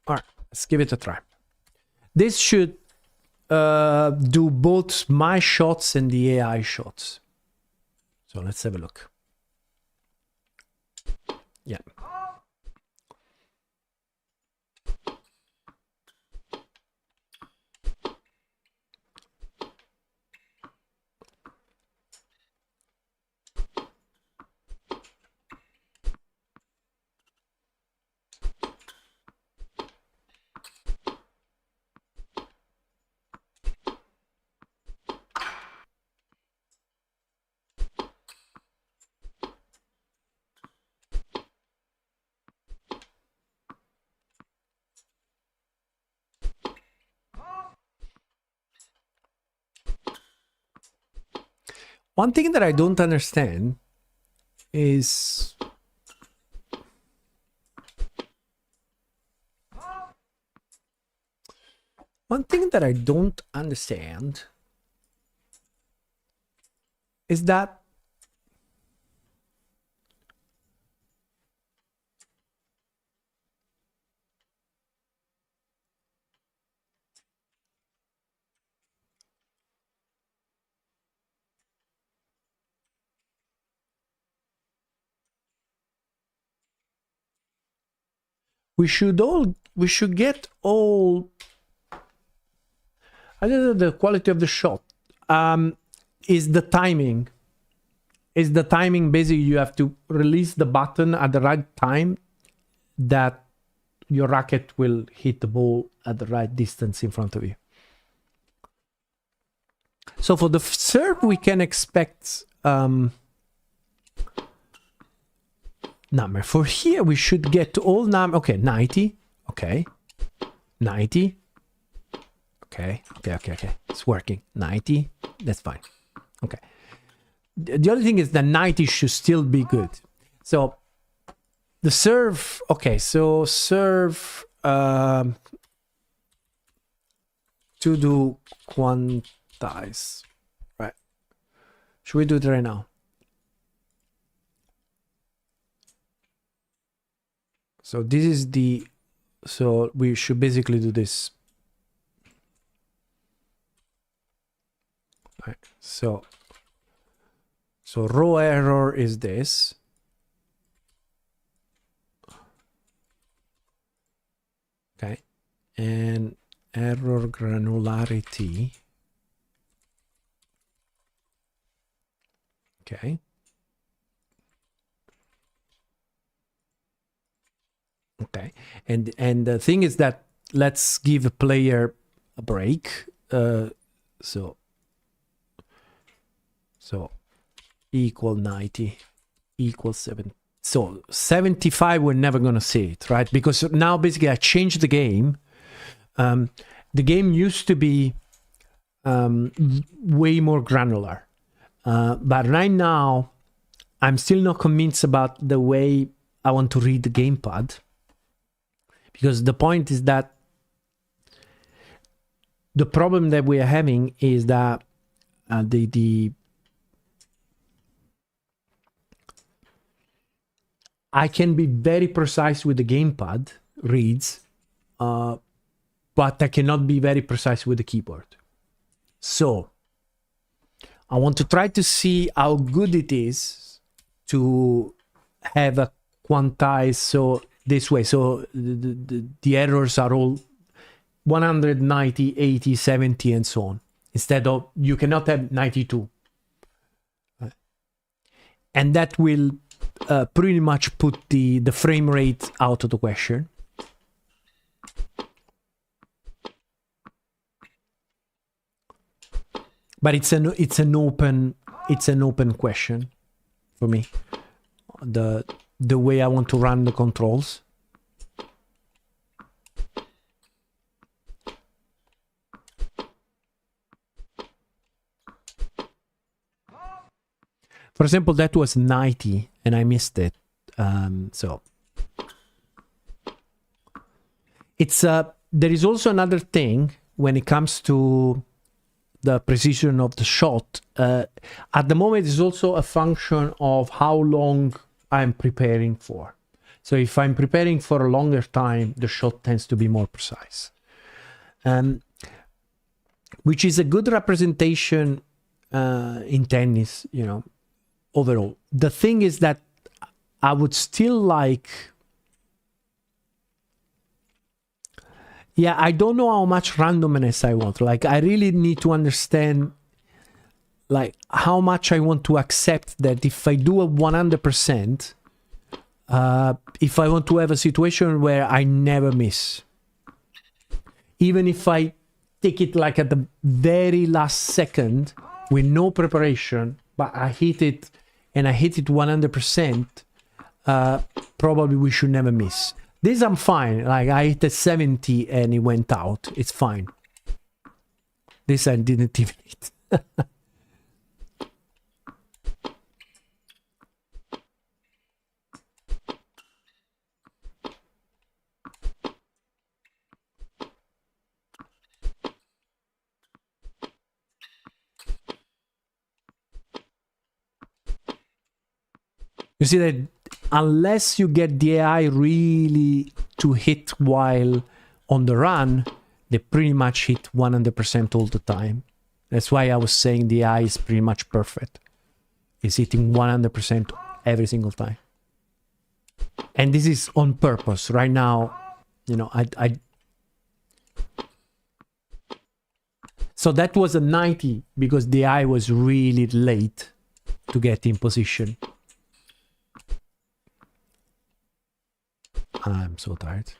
All right, let's give it a try. This should do both my shots and the AI shots. So let's have a look. Yeah. One thing that I don't understand is One thing that I don't understand is that we should get all, I don't know, the quality of the shot. Is the timing. Is the timing basically you have to release the button at the right time that your racket will hit the ball at the right distance in front of you. So for the serve, we can expect number. For here, we should get all number. Okay, 90. Okay. 90. Okay. It's working. 90. That's fine. Okay. The other thing is the 90 should still be good. So the serve. Okay, so serve to do quantize. Right. Should we do it right now? So this is the, so we should basically do this. Right. So row error is this. Okay. And error granularity. Okay. Okay. And the thing is that let's give a player a break. So equal 90 equals 7. So 75, we're never going to see it, right? Because now basically I changed the game. The game used to be way more granular. But right now, I'm still not convinced about the way I want to read the gamepad. Because the point is that the problem that we are having is that I can be very precise with the gamepad reads, but I cannot be very precise with the keyboard. So I want to try to see how good it is to have a quantize, so this way, so the errors are all 190, 80, 70 and so on, instead of you cannot have 92. And that will pretty much put the frame rate out of the question. But it's an open question for me. The way I want to run the controls. For example, that was 90 and I missed it. So it's there is also another thing when it comes to the precision of the shot. At the moment, it's also a function of how long I'm preparing for. So if I'm preparing for a longer time, the shot tends to be more precise. Which is a good representation in tennis, you know, overall. The thing is that I would still like... Yeah, I don't know how much randomness I want. Like, I really need to understand, like, how much I want to accept that if I do a 100%, if I want to have a situation where I never miss. Even if I take it like at the very last second with no preparation, but I hit it and I hit it 100%, probably we should never miss. This I'm fine. Like, I hit a 70 and it went out. It's fine. This I didn't even hit. You see that unless you get the AI really to hit while on the run, they pretty much hit 100% all the time. That's why I was saying the AI is pretty much perfect. It's hitting 100% every single time. And this is on purpose. Right now, you know, So that was a 90 because the AI was really late to get in position. I'm so tired.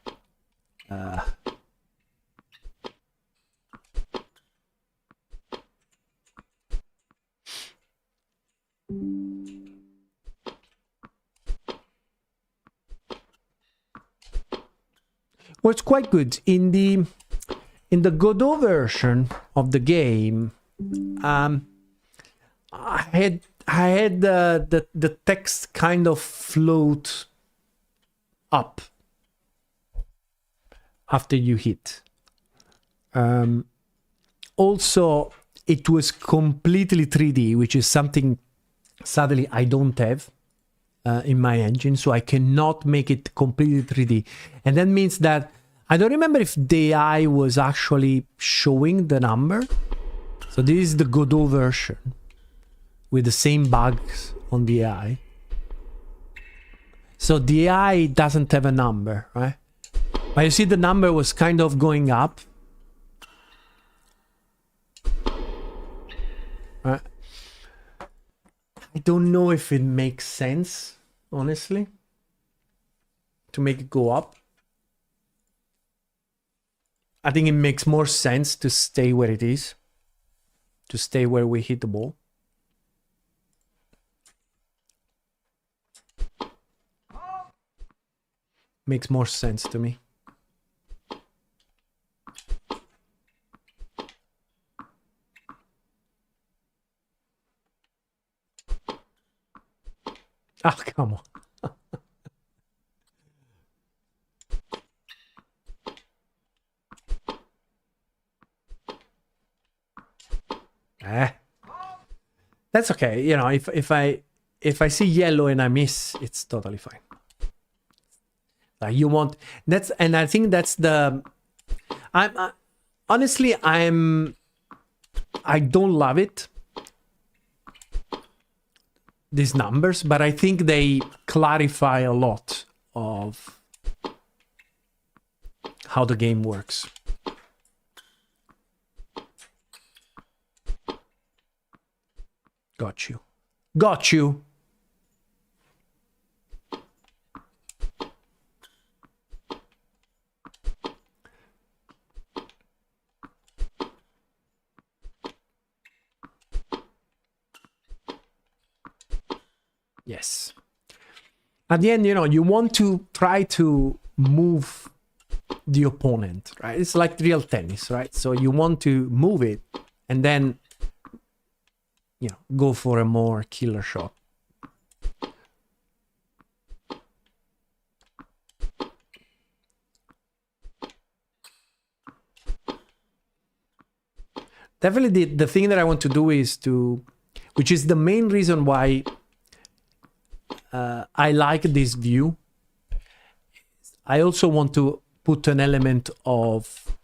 Well, it's quite good. In the Godot version of the game, I had the text kind of float up after you hit. Also, it was completely 3D, which is something sadly I don't have in my engine, so I cannot make it completely 3D. And that means that I don't remember if the AI was actually showing the number. So this is the Godot version with the same bugs on the AI. So the AI doesn't have a number, right? But you see the number was kind of going up. Right? I don't know if it makes sense, honestly, to make it go up. I think it makes more sense to stay where it is, to stay where we hit the ball. Makes more sense to me. Oh, come on. That's okay. You know, if I see yellow and I miss, it's totally fine. Like you want that's, and I think that's the. Honestly, I don't love it, these numbers, but I think they clarify a lot of how the game works. Got you. Got you. Yes. At the end, you know, you want to try to move the opponent, right? It's like real tennis, right? So you want to move it and then, you know, go for a more killer shot. Definitely the thing that I want to do is to, which is the main reason why I like this view. I also want to put an element of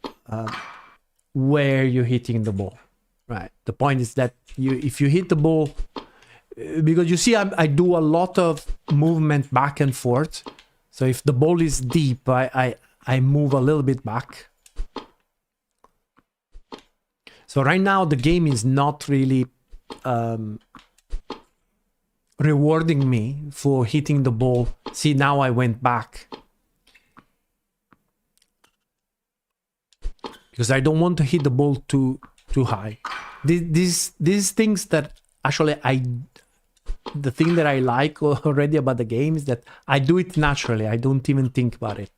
where you're hitting the ball, right? The point is that if you hit the ball, because you see I do a lot of movement back and forth. So if the ball is deep, I move a little bit back. So right now the game is not really rewarding me for hitting the ball. See, now I went back. Because I don't want to hit the ball too high. These things that actually the thing that I like already about the game is that I do it naturally. I don't even think about it.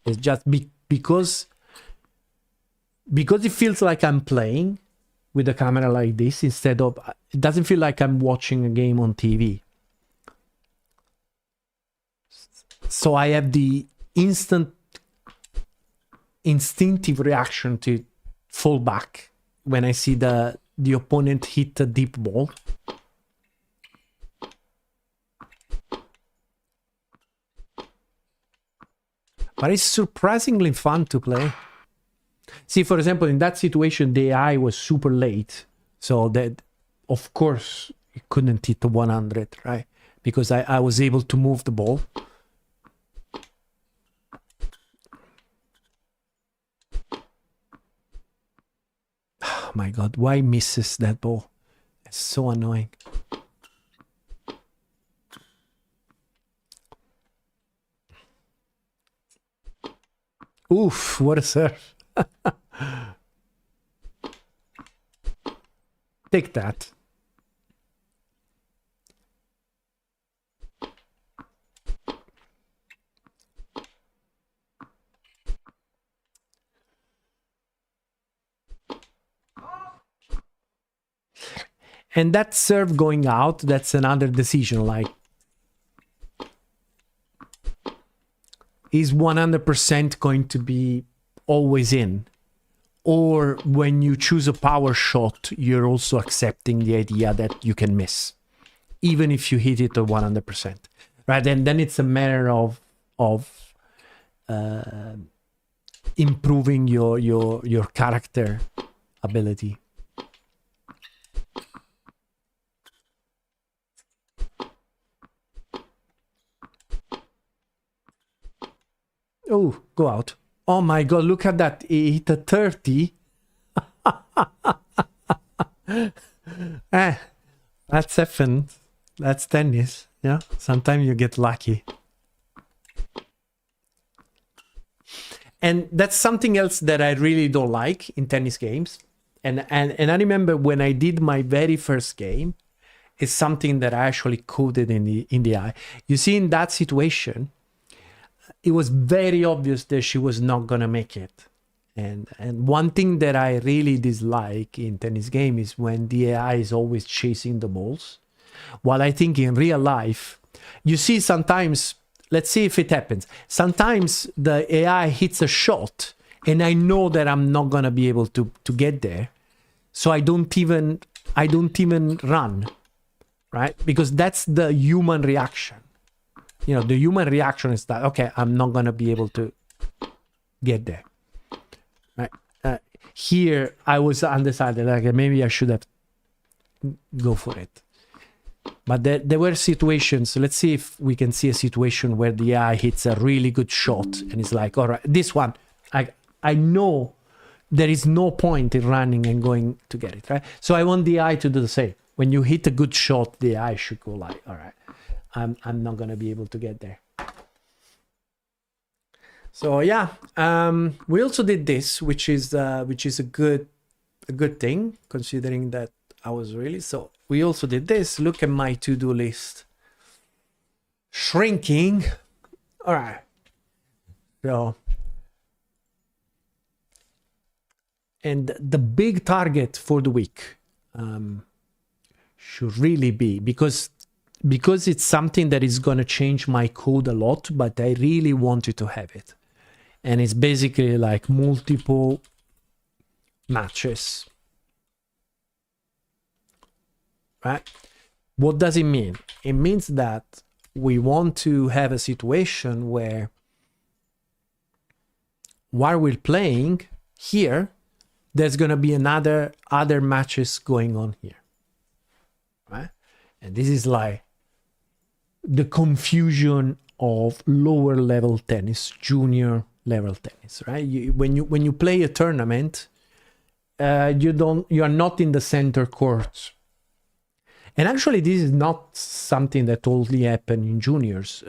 It's just because it feels like I'm playing with a camera like this instead of, it doesn't feel like I'm watching a game on TV. So I have the instinctive reaction to fall back when I see the opponent hit a deep ball. but it's surprisingly fun to play. See, for example, in that situation, the AI was super late. So that, of course, it couldn't hit the 100, right? Because I was able to move the ball. Oh my God, why misses that ball? It's so annoying. Oof, what a serve. Take that. And that serve going out, that's another decision. Like, is 100% going to be always in? Or when you choose a power shot, you're also accepting the idea that you can miss, even if you hit it at 100%, right? And then it's a matter of improving your character ability. Oh, go out. Oh my God, look at that. He hit a 30. That's F1. That's tennis. Yeah, sometimes you get lucky. And that's something else that I really don't like in tennis games. And I remember when I did my very first game, it's something that I actually coded in the eye. You see, in that situation, it was very obvious that she was not gonna make it. And one thing that I really dislike in tennis game is when the AI is always chasing the balls. While I think in real life, you see sometimes, let's see if it happens. Sometimes the AI hits a shot and I know that I'm not gonna be able to get there. So I don't even run, right? Because that's the human reaction. You know, the human reaction is that, okay, I'm not going to be able to get there. Right? Here, I was undecided. Like, maybe I should have go for it. But there were situations. Let's see if we can see a situation where the AI hits a really good shot. And it's like, all right, this one, I know there is no point in running and going to get it, right? So I want the AI to do the same. When you hit a good shot, the AI should go like, all right, I'm not gonna be able to get there. So yeah, we also did this, which is a good thing considering that I was really. So we also did this. Look at my to-do list. Shrinking. All right. So, and the big target for the week should really be, because it's something that is going to change my code a lot, but I really wanted to have it. And it's basically like multiple matches. Right? What does it mean? It means that we want to have a situation where while we're playing here, there's going to be other matches going on here. Right? And this is like the confusion of lower level tennis, junior level tennis, right? When you play a tournament, you are not in the center court. And actually, this is not something that only happen in juniors.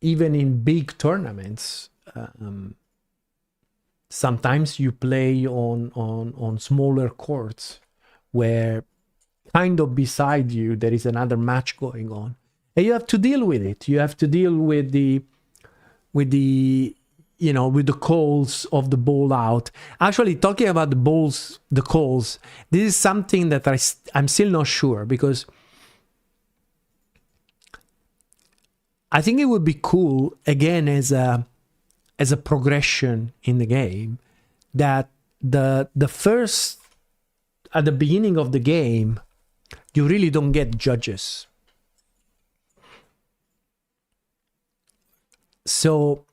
Even in big tournaments, sometimes you play on smaller courts where kind of beside you there is another match going on, and you have to deal with it. You have to deal with the calls of the ball out. Actually, talking about the calls, this is something that I'm still not sure, because I think it would be cool, again, as a progression in the game, that the first, at the beginning of the game, you really don't get judges. So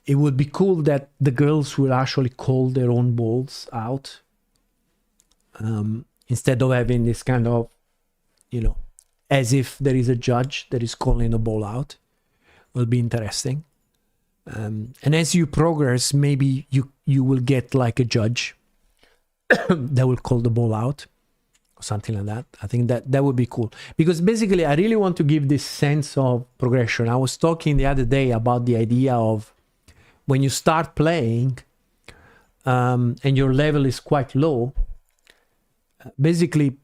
it would be cool that the girls will actually call their own balls out, instead of having this kind of, as if there is a judge that is calling the ball out. Will be interesting. And as you progress, maybe you will get like a judge that will call the ball out or something like that. I think that would be cool, because basically I really want to give this sense of progression. I was talking the other day about the idea of when you start playing and your level is quite low, basically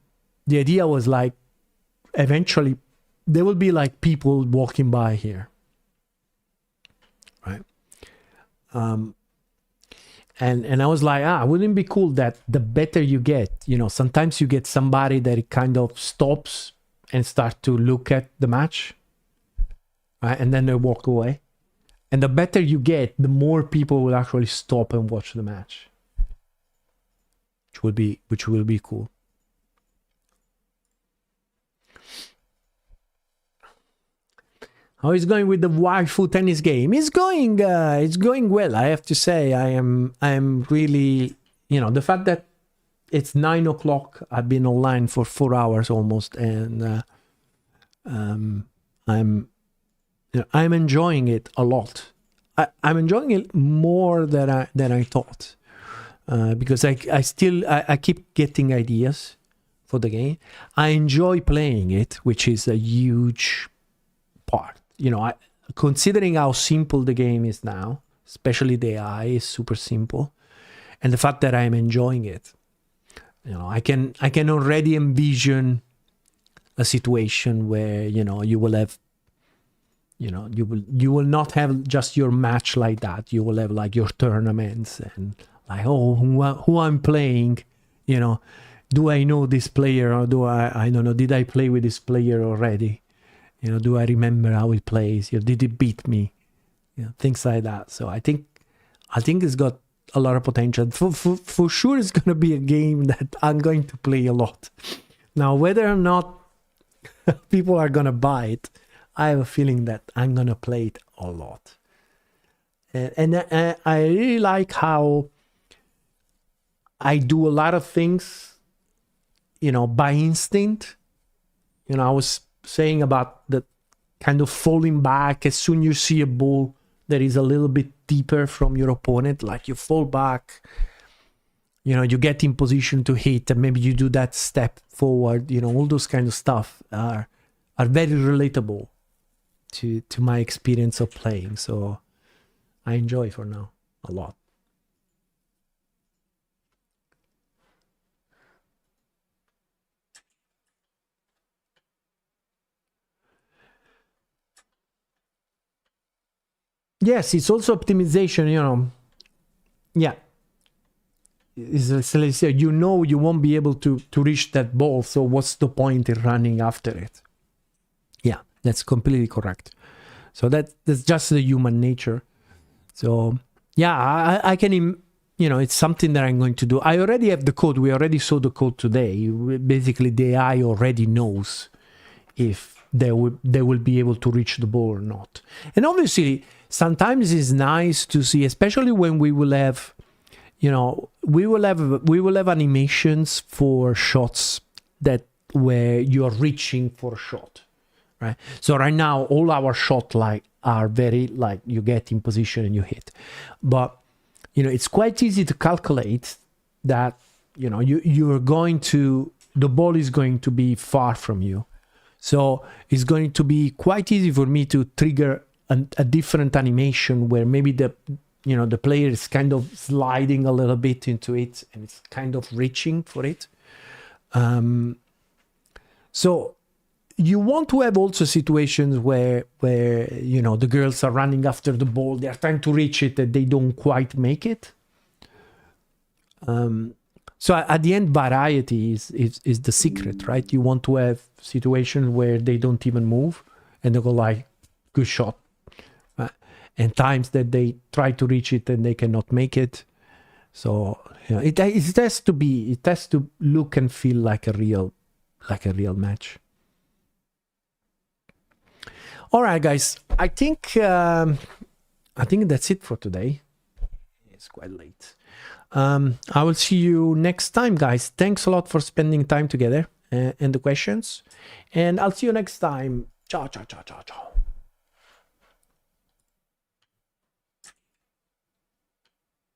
the idea was like eventually there will be like people walking by here, right? And I was like, wouldn't it be cool that the better you get, sometimes you get somebody that kind of stops and start to look at the match, right? And then they walk away. And the better you get, the more people will actually stop and watch the match, which will be cool. How is it going with the waifu tennis game? It's going well. I have to say, I'm really, the fact that it's 9 o'clock. I've been online for 4 hours almost, and I'm enjoying it a lot. I'm enjoying it more than I thought, because I keep getting ideas for the game. I enjoy playing it, which is a huge part. Considering how simple the game is now, especially the AI is super simple, and the fact that I'm enjoying it, I can already envision a situation where you will have, you will not have just your match like that. You will have like your tournaments and like, who I'm playing, do I know this player, or do I don't know, did I play with this player already? Do I remember how he plays? Did he beat me? Things like that. So I think it's got a lot of potential. For sure, it's going to be a game that I'm going to play a lot. Now, whether or not people are going to buy it, I have a feeling that I'm going to play it a lot. And I really like how I do a lot of things, by instinct. I was saying about the kind of falling back as soon you see a ball that is a little bit deeper from your opponent, like you fall back, you get in position to hit, and maybe you do that step forward, all those kind of stuff are very relatable to my experience of playing. So I enjoy for now a lot. Yes, it's also optimization, Yeah. You won't be able to reach that ball, so what's the point in running after it? Yeah, that's completely correct. So that's just the human nature. So, yeah, I can, it's something that I'm going to do. I already have the code. We already saw the code today. Basically, the AI already knows if they will be able to reach the ball or not. And obviously, sometimes it's nice to see, especially when we will have, we will have animations for shots where you're reaching for a shot, right? So right now, all our shots are very you get in position and you hit, but it's quite easy to calculate that the ball is going to be far from you. So it's going to be quite easy for me to trigger a different animation where maybe the player is kind of sliding a little bit into it and it's kind of reaching for it. So you want to have also situations where the girls are running after the ball, they're trying to reach it and they don't quite make it. So at the end, variety is the secret, right? You want to have situations where they don't even move and they go like, good shot. And times that they try to reach it and they cannot make it. So it has to look and feel like a real match. All right, guys. I think that's it for today. It's quite late. I will see you next time, guys. Thanks a lot for spending time together and the questions. And I'll see you next time. Ciao, ciao, ciao, ciao, ciao.